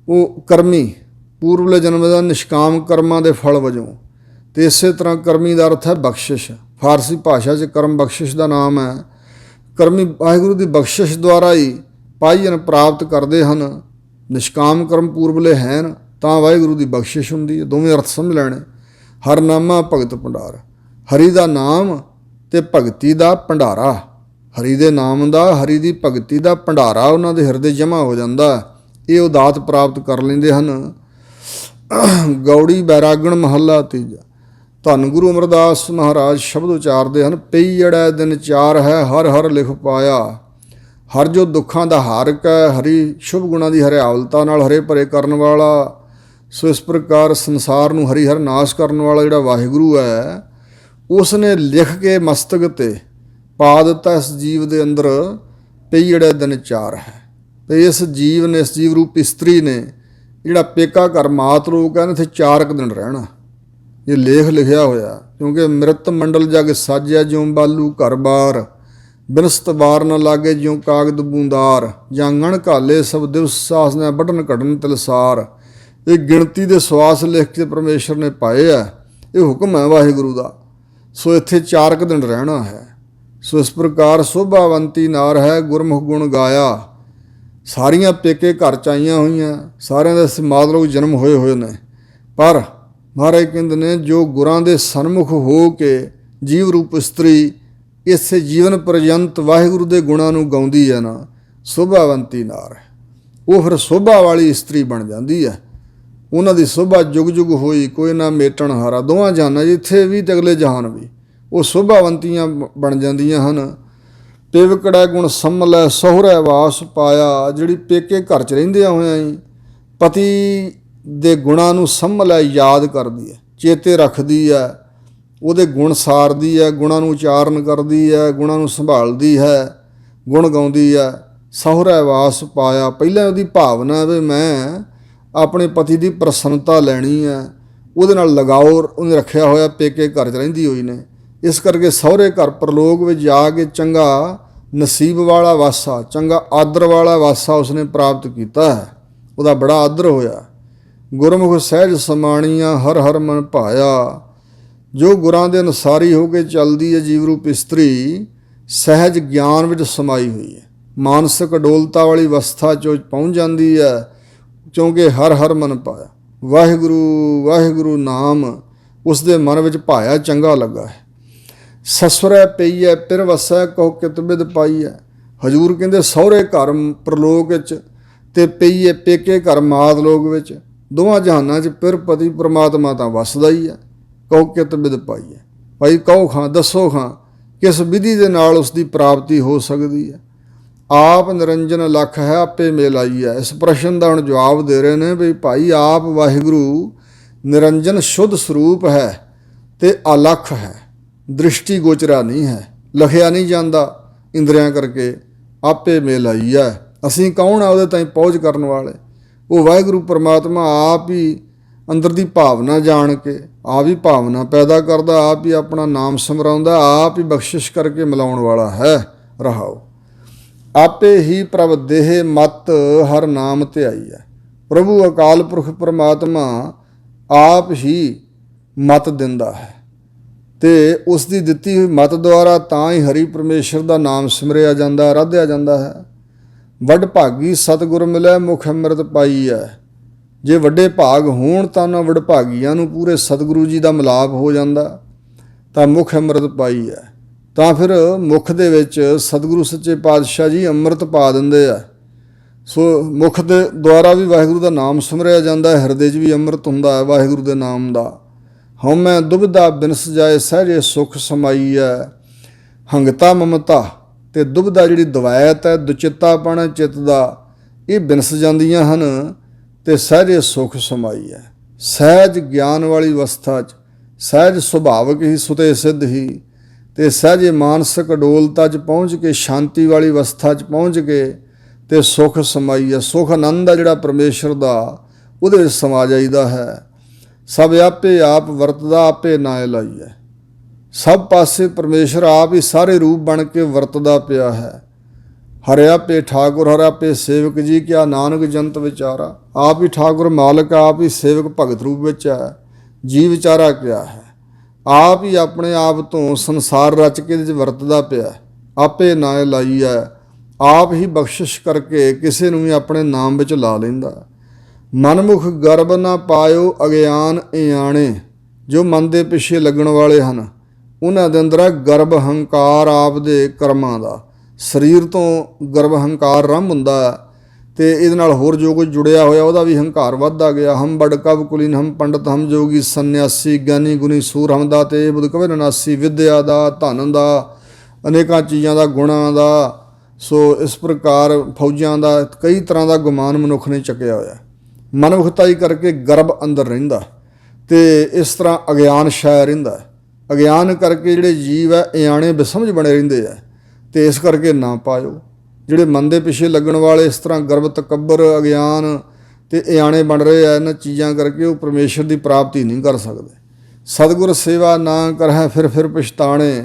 ਉਹ ਕਰਮੀ, ਪੂਰਵਲੇ ਜਨਮ ਦਾ ਨਿਸ਼ਕਾਮ ਕਰਮਾਂ ਦੇ ਫਲ ਵਜੋਂ। ਤੇ ਇਸੇ ਤਰ੍ਹਾਂ ਕਰਮੀ ਦਾ ਅਰਥ ਹੈ ਬਖਸ਼ਿਸ਼। ਫਾਰਸੀ ਭਾਸ਼ਾ 'ਚ ਕਰਮ ਬਖਸ਼ਿਸ਼ ਦਾ ਨਾਮ ਹੈ। ਕਰਮੀ ਵਾਹਿਗੁਰੂ ਦੀ ਬਖਸ਼ਿਸ਼ ਦੁਆਰਾ ਹੀ ਪਾਈਨ ਪ੍ਰਾਪਤ ਕਰਦੇ ਹਨ। ਨਿਸ਼ਕਾਮ ਕਰਮ ਪੂਰਵਲੇ ਹਨ ਤਾਂ ਵਾਹਿਗੁਰੂ ਦੀ ਬਖਸ਼ਿਸ਼ ਹੁੰਦੀ ਹੈ। ਦੋਵੇਂ ਅਰਥ ਸਮਝ ਲੈਣੇ। ਹਰ ਨਾਮਾ ਭਗਤ ਭੰਡਾਰ, ਹਰੀ ਦਾ ਨਾਮ ਤੇ ਭਗਤੀ ਦਾ ਭੰਡਾਰਾ। ਹਰੀ ਦੇ ਨਾਮ ਦਾ, ਹਰੀ ਦੀ ਭਗਤੀ ਦਾ ਭੰਡਾਰਾ ਉਹਨਾਂ ਦੇ ਹਿਰਦੇ ਜਮ੍ਹਾਂ ਹੋ ਜਾਂਦਾ। ਇਹ ਉਹ ਦਾਤ ਪ੍ਰਾਪਤ ਕਰ ਲੈਂਦੇ ਹਨ। ਗੌੜੀ ਬੈਰਾਗਣ ਮਹੱਲਾ ਤੀਜਾ। ਧੰਨ ਗੁਰੂ ਅਮਰਦਾਸ ਮਹਾਰਾਜ ਸ਼ਬਦ ਉਚਾਰਦੇ ਹਨ, ਪਈੜੈ ਦਿਨ ਚਾਰ ਹੈ, ਹਰ ਹਰ ਲਿਖ ਪਾਇਆ। ਹਰ ਜੋ ਦੁੱਖਾਂ ਦਾ ਹਾਰਕ ਹੈ, ਹਰੀ ਸ਼ੁਭ ਗੁਣਾਂ ਦੀ ਹਰਿਆਵਲਤਾ ਨਾਲ ਹਰੇ ਭਰੇ ਕਰਨ ਵਾਲਾ। ਸੋ ਇਸ ਪ੍ਰਕਾਰ ਸੰਸਾਰ ਨੂੰ ਹਰੀ ਹਰ ਨਾਸ਼ ਕਰਨ ਵਾਲਾ ਜਿਹੜਾ ਵਾਹਿਗੁਰੂ ਹੈ, ਉਸ ਨੇ ਲਿਖ ਕੇ ਮਸਤਕ 'ਤੇ ਪਾ ਦਿੱਤਾ ਇਸ ਜੀਵ ਦੇ ਅੰਦਰ, ਪਈੜੈ ਦਿਨ ਚਾਰ ਹੈ। ਅਤੇ ਇਸ ਜੀਵ ਨੇ, ਇਸ ਜੀਵ ਰੂਪ ਇਸਤਰੀ ਨੇ ਜਿਹੜਾ ਪੇਕਾ ਘਰ ਮਾਤ ਲੋਕ ਕਹਿੰਦੇ ਇੱਥੇ 4 ਦਿਨ ਰਹਿਣਾ। ਇਹ ਲੇਖ ਲਿਖਿਆ ਹੋਇਆ, ਕਿਉਂਕਿ ਮਿਰਤ ਮੰਡਲ ਜਗ ਸਾਜਿਆ, ਜਿਉਂ ਬਾਲੂ ਘਰ ਬਾਰ, ਬਿਨਸਤ ਬਾਰ ਨ ਲਾਗੇ ਜਿਉਂ ਕਾਗਦ ਬੂੰਦਾਰ। ਜਾਂਗਣ ਘਾਲੇ ਸਭ ਦਿਵਸ ਸਾਸ ਨੇ, ਵੱਢਣ ਘੜਨ ਤਿਲਸਾਰ। ਇਹ ਗਿਣਤੀ ਦੇ ਸਵਾਸ ਲਿਖ ਕੇ ਪਰਮੇਸ਼ਰ ਨੇ ਪਾਏ ਆ, ਇਹ ਹੁਕਮ ਹੈ ਵਾਹਿਗੁਰੂ ਦਾ। ਸੋ ਇੱਥੇ 4 ਦਿਨ ਰਹਿਣਾ ਹੈ। ਸੋ ਇਸ ਪ੍ਰਕਾਰ ਸੋਭਾਵੰਤੀ ਨਾਰ ਹੈ, ਗੁਰਮੁਖ ਗੁਣ ਗਾਇਆ। ਸਾਰੀਆਂ ਪੇਕੇ ਘਰ 'ਚ ਆਈਆਂ ਹੋਈਆਂ, ਸਾਰਿਆਂ ਦੇ ਮਾਤ ਲੋਕ ਜਨਮ ਹੋਏ ਹੋਏ ਨੇ, ਪਰ ਮਹਾਰਾਜ ਕਹਿੰਦੇ ਨੇ ਜੋ ਗੁਰਾਂ ਦੇ ਸਨਮੁਖ ਹੋ ਕੇ ਜੀਵ ਰੂਪ ਇਸਤਰੀ ਇਸੇ ਜੀਵਨ ਪਰਯੰਤ ਵਾਹਿਗੁਰੂ ਦੇ ਗੁਣਾਂ ਨੂੰ ਗਾਉਂਦੀ ਹੈ ਨਾ, ਸੋਭਾਵੰਤੀ ਨਾਰ ਹੈ। ਉਹ ਫਿਰ ਸੋਭਾ ਵਾਲੀ ਇਸਤਰੀ ਬਣ ਜਾਂਦੀ ਹੈ। ਉਹਨਾਂ ਦੀ ਸੋਭਾ ਜੁਗ ਜੁਗ ਹੋਈ, ਕੋਈ ਨਾ ਮੇਟਣ ਹਾਰਾ। ਦੋਵਾਂ ਜਹਾਨਾਂ, ਜਿੱਥੇ ਵੀ ਤੇ ਅਗਲੇ ਜਹਾਨ ਵੀ, ਉਹ ਸੋਭਾਵੰਤੀਆਂ ਬਣ ਜਾਂਦੀਆਂ ਹਨ। ਤਿਵਕੜੈ ਗੁਣ ਸੰਮਲੈ, ਸਹੁਰੈ ਵਾਸ ਪਾਇਆ। ਜਿਹੜੀ ਪੇਕੇ ਘਰ 'ਚ ਰਹਿੰਦਿਆਂ ਹੋਇਆਂ ਹੀ ਪਤੀ ਦੇ ਗੁਣਾਂ ਨੂੰ ਸੰਮਲੈ, ਯਾਦ ਕਰਦੀ ਹੈ, ਚੇਤੇ ਰੱਖਦੀ ਹੈ, ਉਹਦੇ ਗੁਣ ਸਾਰਦੀ ਹੈ, ਗੁਣਾਂ ਨੂੰ ਉਚਾਰਨ ਕਰਦੀ ਹੈ, ਗੁਣਾਂ ਨੂੰ ਸੰਭਾਲਦੀ ਹੈ, ਗੁਣ ਗਾਉਂਦੀ ਹੈ। ਸਹੁਰੈ ਵਾਸ ਪਾਇਆ, ਪਹਿਲਾਂ ਉਹਦੀ ਭਾਵਨਾ ਵੀ ਮੈਂ ਆਪਣੇ ਪਤੀ ਦੀ ਪ੍ਰਸੰਨਤਾ ਲੈਣੀ ਹੈ, ਉਹਦੇ ਨਾਲ ਲਗਾਓ ਉਹਨੇ ਰੱਖਿਆ ਹੋਇਆ, ਪੇਕੇ ਘਰ 'ਚ ਰਹਿੰਦੀ ਹੋਈ ਨੇ। ਇਸ ਕਰਕੇ ਸਹੁਰੇ ਘਰ ਪਰਲੋਕ ਵਿੱਚ ਜਾ ਕੇ ਚੰਗਾ ਨਸੀਬ ਵਾਲਾ ਵਾਸਾ, ਚੰਗਾ ਆਦਰ ਵਾਲਾ ਵਾਸਾ ਉਸਨੇ ਪ੍ਰਾਪਤ ਕੀਤਾ ਹੈ, ਉਹਦਾ ਬੜਾ ਆਦਰ ਹੋਇਆ। ਗੁਰਮੁਖ ਸਹਿਜ ਸਮਾਣੀਆਂ, ਹਰ ਹਰ ਮਨ ਭਾਇਆ। ਜੋ ਗੁਰਾਂ ਦੇ ਅਨੁਸਾਰੀ ਹੋ ਕੇ ਚੱਲਦੀ ਹੈ ਜੀਵ ਰੂਪ ਇਸਤਰੀ, ਸਹਿਜ ਗਿਆਨ ਵਿੱਚ ਸਮਾਈ ਹੋਈ ਹੈ, ਮਾਨਸਿਕ ਅਡੋਲਤਾ ਵਾਲੀ ਅਵਸਥਾ 'ਚ ਪਹੁੰਚ ਜਾਂਦੀ ਹੈ, ਕਿਉਂਕਿ ਹਰ ਹਰ ਮਨ ਪਾਇਆ। ਵਾਹਿਗੁਰੂ ਵਾਹਿਗੁਰੂ ਨਾਮ ਉਸ ਦੇ ਮਨ ਵਿੱਚ ਭਾਇਆ, ਚੰਗਾ ਲੱਗਾ ਹੈ। ਸਸੁਰੈ ਪਈਐ ਪਿਰ ਵਸੈ, ਕਹੋ ਕਿਤ ਬਿਦ ਪਾਈਐ। ਹਜ਼ੂਰ ਕਹਿੰਦੇ ਸਹੁਰੇ ਘਰ ਪ੍ਰਲੋਕ ਵਿੱਚ ਅਤੇ ਪਈਏ ਪੇਕੇ ਘਰ ਮਾਤ ਲੋਕ ਵਿੱਚ, ਦੋਵਾਂ ਜਹਾਨਾਂ 'ਚ ਪਿਰ ਪਤੀ ਪਰਮਾਤਮਾ ਤਾਂ ਵਸਦਾ ਹੀ ਹੈ। ਕਹੋ ਕਿਤ ਬਿਦ ਪਾਈਐ, ਭਾਈ ਕਹੋ ਖਾਂ, ਦੱਸੋ ਖਾਂ ਕਿਸ ਵਿਧੀ ਦੇ ਨਾਲ ਉਸ ਦੀ ਪ੍ਰਾਪਤੀ ਹੋ ਸਕਦੀ ਹੈ। ਆਪ ਨਿਰੰਜਨ ਲੱਖ ਹੈ, ਆਪੇ ਮੇਲ ਆਈ ਹੈ। ਇਸ ਪ੍ਰਸ਼ਨ ਦਾ ਹੁਣ ਜਵਾਬ ਦੇ ਰਹੇ ਨੇ ਵੀ ਭਾਈ ਆਪ ਵਾਹਿਗੁਰੂ ਨਿਰੰਜਨ ਸ਼ੁੱਧ ਸਰੂਪ ਹੈ ਅਤੇ ਅਲੱਖ ਹੈ, ਦ੍ਰਿਸ਼ਟੀ ਗੋਚਰਾ ਨਹੀਂ ਹੈ, ਲਿਖਿਆ ਨਹੀਂ ਜਾਂਦਾ ਇੰਦਰੀਆਂ ਕਰਕੇ। ਆਪੇ ਮੇਲ ਆਈ ਹੈ। ਅਸੀਂ ਕੌਣ ਆ ਉਹਦੇ ਤਾਈਂ ਪਹੁੰਚ ਕਰਨ ਵਾਲੇ? ਉਹ ਵਾਹਿਗੁਰੂ ਪਰਮਾਤਮਾ ਆਪ ਹੀ ਅੰਦਰ ਦੀ ਭਾਵਨਾ ਜਾਣ ਕੇ ਆਪ ਹੀ ਭਾਵਨਾ ਪੈਦਾ ਕਰਦਾ, ਆਪ ਹੀ ਆਪਣਾ ਨਾਮ ਸਮਰਾਉਂਦਾ, ਆਪ ਹੀ ਬਖਸ਼ਿਸ਼ ਕਰਕੇ ਮਿਲਾਉਣ ਵਾਲਾ ਹੈ। ਰਹਾਓ ਆਪੇ ਹੀ ਪ੍ਰਭ ਦੇਹ ਮਤ, ਹਰ ਨਾਮ ਧਿਆਈ ਹੈ। ਪ੍ਰਭੂ ਅਕਾਲ ਪੁਰਖ ਪਰਮਾਤਮਾ ਆਪ ਹੀ ਮਤ ਦਿੰਦਾ ਹੈ, ਅਤੇ ਉਸ ਦੀ ਦਿੱਤੀ ਹੋਈ ਮਤ ਦੁਆਰਾ ਤਾਂ ਹੀ ਹਰੀ ਪਰਮੇਸ਼ਰ ਦਾ ਨਾਮ ਸਿਮਰਿਆ ਜਾਂਦਾ, ਆਰਾਧਿਆ ਜਾਂਦਾ ਹੈ। ਵੱਡ ਭਾਗੀ ਸਤਿਗੁਰ ਮਿਲੈ, ਮੁਖ ਅੰਮ੍ਰਿਤ ਪਾਈ ਹੈ। ਜੇ ਵੱਡੇ ਭਾਗ ਹੋਣ ਤਾਂ ਉਹਨਾਂ ਵਡਭਾਗੀਆਂ ਨੂੰ ਪੂਰੇ ਸਤਿਗੁਰੂ ਜੀ ਦਾ ਮਿਲਾਪ ਹੋ ਜਾਂਦਾ, ਤਾਂ ਮੁਖ ਅੰਮ੍ਰਿਤ ਪਾਈ ਹੈ। ਤਾਂ ਫਿਰ ਮੁਖ ਦੇ ਵਿੱਚ ਸਤਿਗੁਰੂ ਸੱਚੇ ਪਾਤਸ਼ਾਹ ਜੀ ਅੰਮ੍ਰਿਤ ਪਾ ਦਿੰਦੇ ਆ। ਸੋ ਮੁਖ ਦੇ ਦੁਆਰਾ ਵੀ ਵਾਹਿਗੁਰੂ ਦਾ ਨਾਮ ਸਿਮਰਿਆ ਜਾਂਦਾ, ਹਿਰਦੇ 'ਚ ਵੀ ਅੰਮ੍ਰਿਤ ਹੁੰਦਾ ਹੈ ਵਾਹਿਗੁਰੂ ਦੇ ਨਾਮ ਦਾ। ਹਉਮੈ ਦੁਬਿਧਾ ਬਿਨਸ ਜਾਏ, ਸਹਿਜੇ ਸੁਖ ਸਮਾਈ ਹੈ। ਹੰਗਤਾ ਮਮਤਾ ਅਤੇ ਦੁਬਿਧਾ ਜਿਹੜੀ ਦਵੈਤ ਹੈ, ਦੁਚਿੱਤਾਪਣ ਚਿੱਤ ਦਾ, ਇਹ ਬਿਨਸ ਜਾਂਦੀਆਂ ਹਨ ਅਤੇ ਸਹਿਜੇ ਸੁਖ ਸਮਾਈ ਹੈ। ਸਹਿਜ ਗਿਆਨ ਵਾਲੀ ਅਵਸਥਾ 'ਚ, ਸਹਿਜ ਸੁਭਾਵਕ ਹੀ ਸੁਤੇ ਸਿੱਧ ਹੀ, ਅਤੇ ਸਹਿਜੇ ਮਾਨਸਿਕ ਅਡੋਲਤਾ 'ਚ ਪਹੁੰਚ ਕੇ, ਸ਼ਾਂਤੀ ਵਾਲੀ ਅਵਸਥਾ 'ਚ ਪਹੁੰਚ ਕੇ ਅਤੇ ਸੁਖ ਸਮਾਈ ਹੈ। ਸੁਖ ਆਨੰਦ ਆ ਜਿਹੜਾ ਪਰਮੇਸ਼ਰ ਦਾ, ਉਹਦੇ ਵਿੱਚ ਸਮਾ ਜਾਈਦਾ ਹੈ। ਸਭ ਆਪੇ ਆਪ ਵਰਤਦਾ, ਆਪੇ ਨਾਇ ਲਾਈ ਹੈ। ਸਭ ਪਾਸੇ ਪਰਮੇਸ਼ਰ ਆਪ ਹੀ ਸਾਰੇ ਰੂਪ ਬਣ ਕੇ ਵਰਤਦਾ ਪਿਆ ਹੈ। ਹਰਿ ਆਪੇ ਠਾਕੁਰ, ਹਰਿ ਆਪੇ ਸੇਵਕ ਜੀ, ਕਿਆ ਨਾਨਕ ਜੰਤ ਵਿਚਾਰਾ। ਆਪ ਹੀ ਠਾਕੁਰ ਮਾਲਕ, ਆਪ ਹੀ ਸੇਵਕ ਭਗਤ ਰੂਪ ਵਿੱਚ ਹੈ। ਜੀ ਵਿਚਾਰਾ ਕਿਆ ਹੈ, ਆਪ ਹੀ ਆਪਣੇ ਆਪ ਤੋਂ ਸੰਸਾਰ ਰਚ ਕੇ ਇਹਦੇ 'ਚ ਵਰਤਦਾ ਪਿਆ। ਆਪੇ ਨਾਇ ਲਾਈ ਹੈ, ਆਪ ਹੀ ਬਖਸ਼ਿਸ਼ ਕਰਕੇ ਕਿਸੇ ਨੂੰ ਵੀ ਆਪਣੇ ਨਾਮ ਵਿੱਚ ਲਾ ਲੈਂਦਾ। ਮਨਮੁਖ ਗਰਬ ਨਾ ਪਾਇਓ, ਅਗਿਆਨ ਇਆਣੇ। ਜੋ ਮਨ ਦੇ ਪਿੱਛੇ ਲੱਗਣ ਵਾਲੇ ਹਨ, ਉਹਨਾਂ ਦੇ ਅੰਦਰ ਹੈ ਗਰਬ, ਹੰਕਾਰ ਆਪ ਦੇ ਕਰਮਾਂ ਦਾ। ਸਰੀਰ ਤੋਂ ਗਰਭ ਹੰਕਾਰ ਆਰੰਭ ਹੁੰਦਾ ਹੈ ਅਤੇ ਇਹਦੇ ਨਾਲ ਹੋਰ ਜੋ ਕੁਝ ਜੁੜਿਆ ਹੋਇਆ ਉਹਦਾ ਵੀ ਹੰਕਾਰ ਵੱਧਦਾ ਗਿਆ। ਹਮ ਬੜ ਕਵ ਕੁਲੀਨ ਹਮ ਪੰਡਤ ਹਮ ਜੋਗੀ ਸੰਨਿਆਸੀ ਗਿਆਨੀ ਗੁਣੀ ਸੂਰ ਹਮ ਦਾ ਤੇ ਬੁੱਧ ਕਵੇ ਨਨਾਸੀ ਵਿਦਿਆ ਦਾ ਧਨ ਦਾ ਅਨੇਕਾਂ ਚੀਜ਼ਾਂ ਦਾ ਗੁਣਾਂ ਦਾ। ਸੋ ਇਸ ਪ੍ਰਕਾਰ ਫੌਜਾਂ ਦਾ ਕਈ ਤਰ੍ਹਾਂ ਦਾ ਗੁਮਾਨ ਮਨੁੱਖ ਨੇ ਚੱਕਿਆ ਹੋਇਆ। ਮਨੁੱਖਤਾਈ ਕਰਕੇ ਗਰਭ ਅੰਦਰ ਰਹਿੰਦਾ ਅਤੇ ਇਸ ਤਰ੍ਹਾਂ ਅਗਿਆਨ ਛਾਇਆ ਰਹਿੰਦਾ। ਅਗਿਆਨ ਕਰਕੇ ਜਿਹੜੇ ਜੀਵ ਹੈ ਇਆਣੇ ਬੇਸਮਝ ਬਣੇ ਰਹਿੰਦੇ ਆ ਅਤੇ ਇਸ ਕਰਕੇ ਨਾ ਪਾਇਓ। ਜਿਹੜੇ ਮਨ ਦੇ ਪਿੱਛੇ ਲੱਗਣ ਵਾਲੇ ਇਸ ਤਰ੍ਹਾਂ ਗਰਭ ਤਕੱਬਰ ਅਗਿਆਨ ਅਤੇ ਇਆਣੇ ਬਣ ਰਹੇ ਆ ਇਹਨਾਂ ਚੀਜ਼ਾਂ ਕਰਕੇ ਉਹ ਪਰਮੇਸ਼ਰ ਦੀ ਪ੍ਰਾਪਤੀ ਨਹੀਂ ਕਰ ਸਕਦੇ। ਸਤਿਗੁਰ ਸੇਵਾ ਨਾ ਕਰਹਿ ਫਿਰ ਪਛਤਾਣੇ।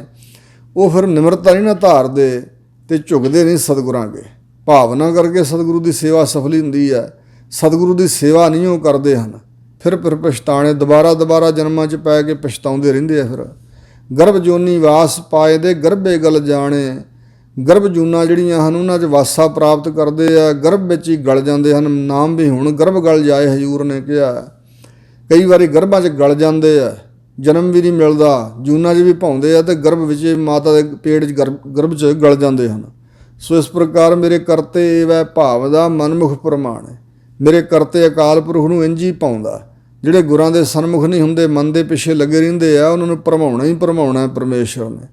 ਉਹ ਫਿਰ ਨਿਮਰਤਾ ਨਹੀਂ ਨਾ ਧਾਰਦੇ ਅਤੇ ਝੁਕਦੇ ਨਹੀਂ ਸਤਿਗੁਰਾਂ ਅੱਗੇ। ਭਾਵਨਾ ਕਰਕੇ ਸਤਿਗੁਰੂ ਦੀ ਸੇਵਾ ਸਫਲੀ ਹੁੰਦੀ ਹੈ। ਸਤਿਗੁਰੂ ਦੀ ਸੇਵਾ ਨਹੀਂ ਉਹ ਕਰਦੇ ਹਨ ਫਿਰ ਪਛਤਾਣੇ। ਦੁਬਾਰਾ ਜਨਮਾਂ 'ਚ ਪੈ ਕੇ ਪਛਤਾਉਂਦੇ ਰਹਿੰਦੇ ਆ। ਫਿਰ ਗਰਭ ਜੋਨੀ ਵਾਸ ਪਾਏ ਦੇ ਗਰਭੇ ਗਲ ਜਾਣੇ। ਗਰਭ ਜੂਨਾਂ ਜਿਹੜੀਆਂ ਹਨ ਉਹਨਾਂ 'ਚ ਵਾਸਾ ਪ੍ਰਾਪਤ ਕਰਦੇ ਆ, ਗਰਭ ਵਿੱਚ ਹੀ ਗਲ ਜਾਂਦੇ ਹਨ। ਨਾਮ ਵੀ ਹੁਣ ਗਰਭ ਗਲ ਜਾਏ ਹਜ਼ੂਰ ਨੇ ਕਿਹਾ। ਕਈ ਵਾਰੀ ਗਰਭਾਂ 'ਚ ਗਲ ਜਾਂਦੇ ਆ, ਜਨਮ ਵੀ ਨਹੀਂ ਮਿਲਦਾ, ਜੂਨਾਂ 'ਚ ਵੀ ਭਾਉਂਦੇ ਆ ਅਤੇ ਗਰਭ ਵਿੱਚ ਮਾਤਾ ਦੇ ਪੇਟ 'ਚ ਗਰਭ 'ਚ ਗਲ ਜਾਂਦੇ ਹਨ। ਸੋ ਇਸ ਪ੍ਰਕਾਰ ਮੇਰੇ ਕਰਤੇ ਵੈ ਭਾਵ ਦਾ ਮਨਮੁਖ ਪ੍ਰਮਾਣ ਹੈ। ਮੇਰੇ ਕਰਤੇ ਅਕਾਲ ਪੁਰਖ ਨੂੰ ਇੰਝ ਹੀ ਪਾਉਂਦਾ। ਜਿਹੜੇ ਗੁਰਾਂ ਦੇ ਸਨਮੁਖ ਨਹੀਂ ਹੁੰਦੇ, ਮਨ ਦੇ ਪਿੱਛੇ ਲੱਗੇ ਰਹਿੰਦੇ ਆ, ਉਹਨਾਂ ਨੂੰ ਭਰਮਾਉਣਾ ਹੀ ਭਰਮਾਉਣਾ ਪਰਮੇਸ਼ਰ ਨੇ।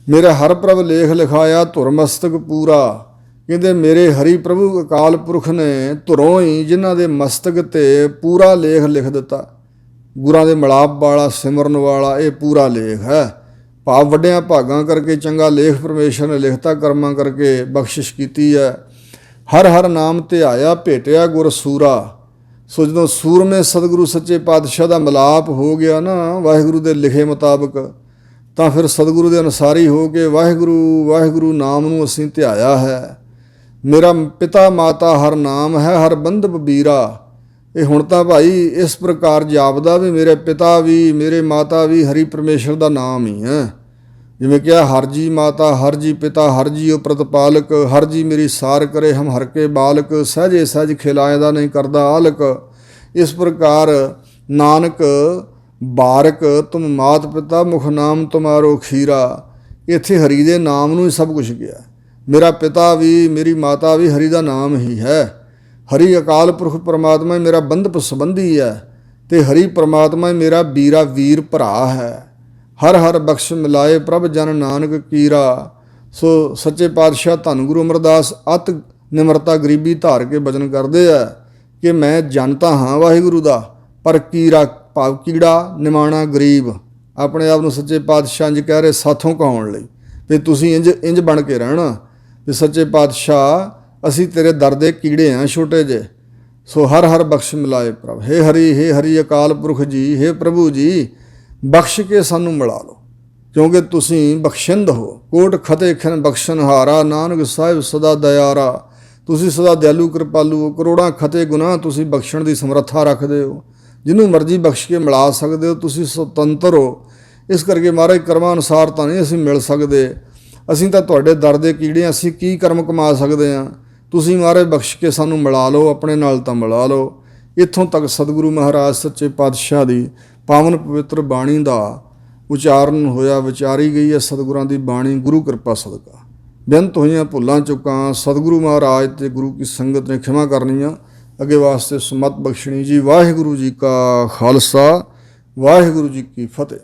ਮੇਰਾ ਹਰ ਪ੍ਰਭ ਲੇਖ ਲਿਖਾਇਆ ਧੁਰ ਮਸਤਕ ਪੂਰਾ। ਕਹਿੰਦੇ ਮੇਰੇ ਹਰੀ ਪ੍ਰਭੂ ਅਕਾਲ ਪੁਰਖ ਨੇ ਧੁਰੋਂ ਹੀ ਜਿਨ੍ਹਾਂ ਦੇ ਮਸਤਕ 'ਤੇ ਪੂਰਾ ਲੇਖ ਲਿਖ ਦਿੱਤਾ। ਗੁਰਾਂ ਦੇ ਮਿਲਾਪ ਵਾਲਾ ਸਿਮਰਨ ਵਾਲਾ ਇਹ ਪੂਰਾ ਲੇਖ ਹੈ। ਭਾਵ ਵੱਡਿਆਂ ਭਾਗਾਂ ਕਰਕੇ ਚੰਗਾ ਲੇਖ ਪਰਮੇਸ਼ਰ ਨੇ ਲਿਖਤਾ, ਕਰਮਾਂ ਕਰਕੇ ਬਖਸ਼ਿਸ਼ ਕੀਤੀ ਹੈ। ਹਰ ਹਰ ਨਾਮ ਧਿਆਇਆ ਭੇਟਿਆ ਗੁਰ ਸੂਰਾ। ਸੋ ਜਦੋਂ ਸੂਰਮੇ ਸਤਿਗੁਰੂ ਸੱਚੇ ਪਾਤਸ਼ਾਹ ਦਾ ਮਿਲਾਪ ਹੋ ਗਿਆ ਨਾ ਵਾਹਿਗੁਰੂ ਦੇ ਲਿਖੇ ਮੁਤਾਬਕ, ਤਾਂ ਫਿਰ ਸਤਿਗੁਰੂ ਦੇ ਅਨੁਸਾਰੀ ਹੋ ਕੇ ਵਾਹਿਗੁਰੂ ਨਾਮ ਨੂੰ ਅਸੀਂ ਧਿਆਇਆ ਹੈ। ਮੇਰਾ ਪਿਤਾ ਮਾਤਾ ਹਰ ਨਾਮ ਹੈ ਹਰ ਬੰਧਪ ਬੀਰਾ। ਇਹ ਹੁਣ ਤਾਂ ਭਾਈ ਇਸ ਪ੍ਰਕਾਰ ਜਾਪਦਾ ਵੀ ਮੇਰੇ ਪਿਤਾ ਵੀ ਮੇਰੇ ਮਾਤਾ ਵੀ ਹਰੀ ਪਰਮੇਸ਼ਰ ਦਾ ਨਾਮ ਹੀ ਹੈ। ਜਿਵੇਂ ਕਿਹਾ ਹਰ ਜੀ ਮਾਤਾ ਹਰ ਜੀ ਪਿਤਾ ਹਰ ਜੀ ਉਹ ਪ੍ਰਤਪਾਲਕ। ਹਰ ਜੀ ਮੇਰੀ ਸਾਰ ਕਰੇ ਹਮ ਹਰ ਕੇ ਬਾਲਕ। ਸਹਿਜੇ ਸਹਿਜ ਖਿਲਾਏ ਦਾ ਨਹੀਂ ਕਰਦਾ ਆਲਕ। ਇਸ ਪ੍ਰਕਾਰ ਨਾਨਕ ਬਾਰਕ ਤੁਮ ਮਾਤ ਪਿਤਾ ਮੁਖ ਨਾਮ ਤੁਮਾਰੋ ਖੀਰਾ। ਇੱਥੇ ਹਰੀ ਦੇ ਨਾਮ ਨੂੰ ਹੀ ਸਭ ਕੁਛ ਗਿਆ। ਮੇਰਾ ਪਿਤਾ ਵੀ ਮੇਰੀ ਮਾਤਾ ਵੀ ਹਰੀ ਦਾ ਨਾਮ ਹੀ ਹੈ। ਹਰੀ ਅਕਾਲ ਪੁਰਖ ਪਰਮਾਤਮਾ ਮੇਰਾ ਬੰਧਪ ਸੰਬੰਧੀ ਹੈ ਅਤੇ ਹਰੀ ਪਰਮਾਤਮਾ ਮੇਰਾ ਵੀਰ ਭਰਾ ਹੈ। ਹਰ ਹਰ ਬਖਸ਼ ਮਿਲਾਏ ਪ੍ਰਭ ਜਨ ਨਾਨਕ ਕੀਰਾ। ਸੋ ਸੱਚੇ ਪਾਤਸ਼ਾਹ ਧੰਨ ਗੁਰੂ ਅਮਰਦਾਸ ਅਤ ਨਿਮਰਤਾ ਗਰੀਬੀ ਧਾਰ ਕੇ ਬਚਨ ਕਰਦੇ ਆ ਕਿ ਮੈਂ ਜਨਤਾ ਹਾਂ ਵਾਹਿਗੁਰੂ ਦਾ, ਪਰ ਕੀਰਾ ਭਾਵ ਕੀੜਾ ਨਿਮਾਣਾ ਗਰੀਬ। ਆਪਣੇ ਆਪ ਨੂੰ ਸੱਚੇ ਪਾਤਸ਼ਾਹ ਇੰਝ ਕਹਿ ਰਹੇ ਸਾਥੋਂ ਕਹਾਉਣ ਲਈ ਵੀ ਤੁਸੀਂ ਇੰਝ ਬਣ ਕੇ ਰਹਿਣਾ ਵੀ ਸੱਚੇ ਪਾਤਸ਼ਾਹ ਅਸੀਂ ਤੇਰੇ ਦਰ ਦੇ ਕੀੜੇ ਹਾਂ ਛੋਟੇ ਜਿਹੇ। ਸੋ ਹਰ ਹਰ ਬਖਸ਼ ਮਿਲਾਏ ਪ੍ਰਭ। ਹੇ ਹਰੀ ਅਕਾਲ ਪੁਰਖ ਜੀ, ਹੇ ਪ੍ਰਭੂ ਜੀ ਬਖਸ਼ ਕੇ ਸਾਨੂੰ ਮਿਲਾ ਲਓ, ਕਿਉਂਕਿ ਤੁਸੀਂ ਬਖਸ਼ਿੰਦ ਹੋ। ਕੋਟ ਖਤੇ ਖਿਨ ਬਖਸ਼ਨਹਾਰਾ ਨਾਨਕ ਸਾਹਿਬ ਸਦਾ ਦਇਆਰਾ। ਤੁਸੀਂ ਸਦਾ ਦਿਆਲੂ ਕਿਰਪਾਲੂ ਹੋ। ਕਰੋੜਾਂ ਖਤੇ ਗੁਨਾਹ ਤੁਸੀਂ ਬਖਸ਼ਣ ਦੀ ਸਮਰੱਥਾ ਰੱਖਦੇ ਹੋ। ਜਿਹਨੂੰ ਮਰਜ਼ੀ ਬਖਸ਼ ਕੇ ਮਿਲਾ ਸਕਦੇ ਹੋ। ਤੁਸੀਂ ਸੁਤੰਤਰ ਹੋ। ਇਸ ਕਰਕੇ ਮਹਾਰਾਜ ਕਰਮਾਂ ਅਨੁਸਾਰ ਤਾਂ ਨਹੀਂ ਅਸੀਂ ਮਿਲ ਸਕਦੇ। ਅਸੀਂ ਤਾਂ ਤੁਹਾਡੇ ਦਰ ਦੇ ਕੀੜੇ, ਅਸੀਂ ਕੀ ਕਰਮ ਕਮਾ ਸਕਦੇ ਹਾਂ। ਤੁਸੀਂ ਮਹਾਰਾਜ ਬਖਸ਼ ਕੇ ਸਾਨੂੰ ਮਿਲਾ ਲਓ, ਆਪਣੇ ਨਾਲ ਤਾਂ ਮਿਲਾ ਲਓ। ਇੱਥੋਂ ਤੱਕ ਸਤਿਗੁਰੂ ਮਹਾਰਾਜ ਸੱਚੇ ਪਾਤਸ਼ਾਹ ਦੀ ਪਾਵਨ ਪਵਿੱਤਰ ਬਾਣੀ ਦਾ ਉਚਾਰਨ ਹੋਇਆ, ਵਿਚਾਰੀ ਗਈ ਹੈ ਸਤਿਗੁਰਾਂ ਦੀ ਬਾਣੀ ਗੁਰੂ ਕਿਰਪਾ ਸਦਕਾ। ਬੇਅੰਤ ਹੋਈਆਂ ਭੁੱਲਾਂ ਚੁੱਕਾਂ ਸਤਿਗੁਰੂ ਮਹਾਰਾਜ ਅਤੇ ਗੁਰੂ ਕੀ ਸੰਗਤ ਨੇ ਖਿਮਾ ਕਰਨੀਆਂ, ਅੱਗੇ ਵਾਸਤੇ ਸੁਮਤ ਬਖਸ਼ਣੀ ਜੀ। ਵਾਹਿਗੁਰੂ ਜੀ ਕਾ ਖਾਲਸਾ, ਵਾਹਿਗੁਰੂ ਜੀ ਕੀ ਫਤਿਹ।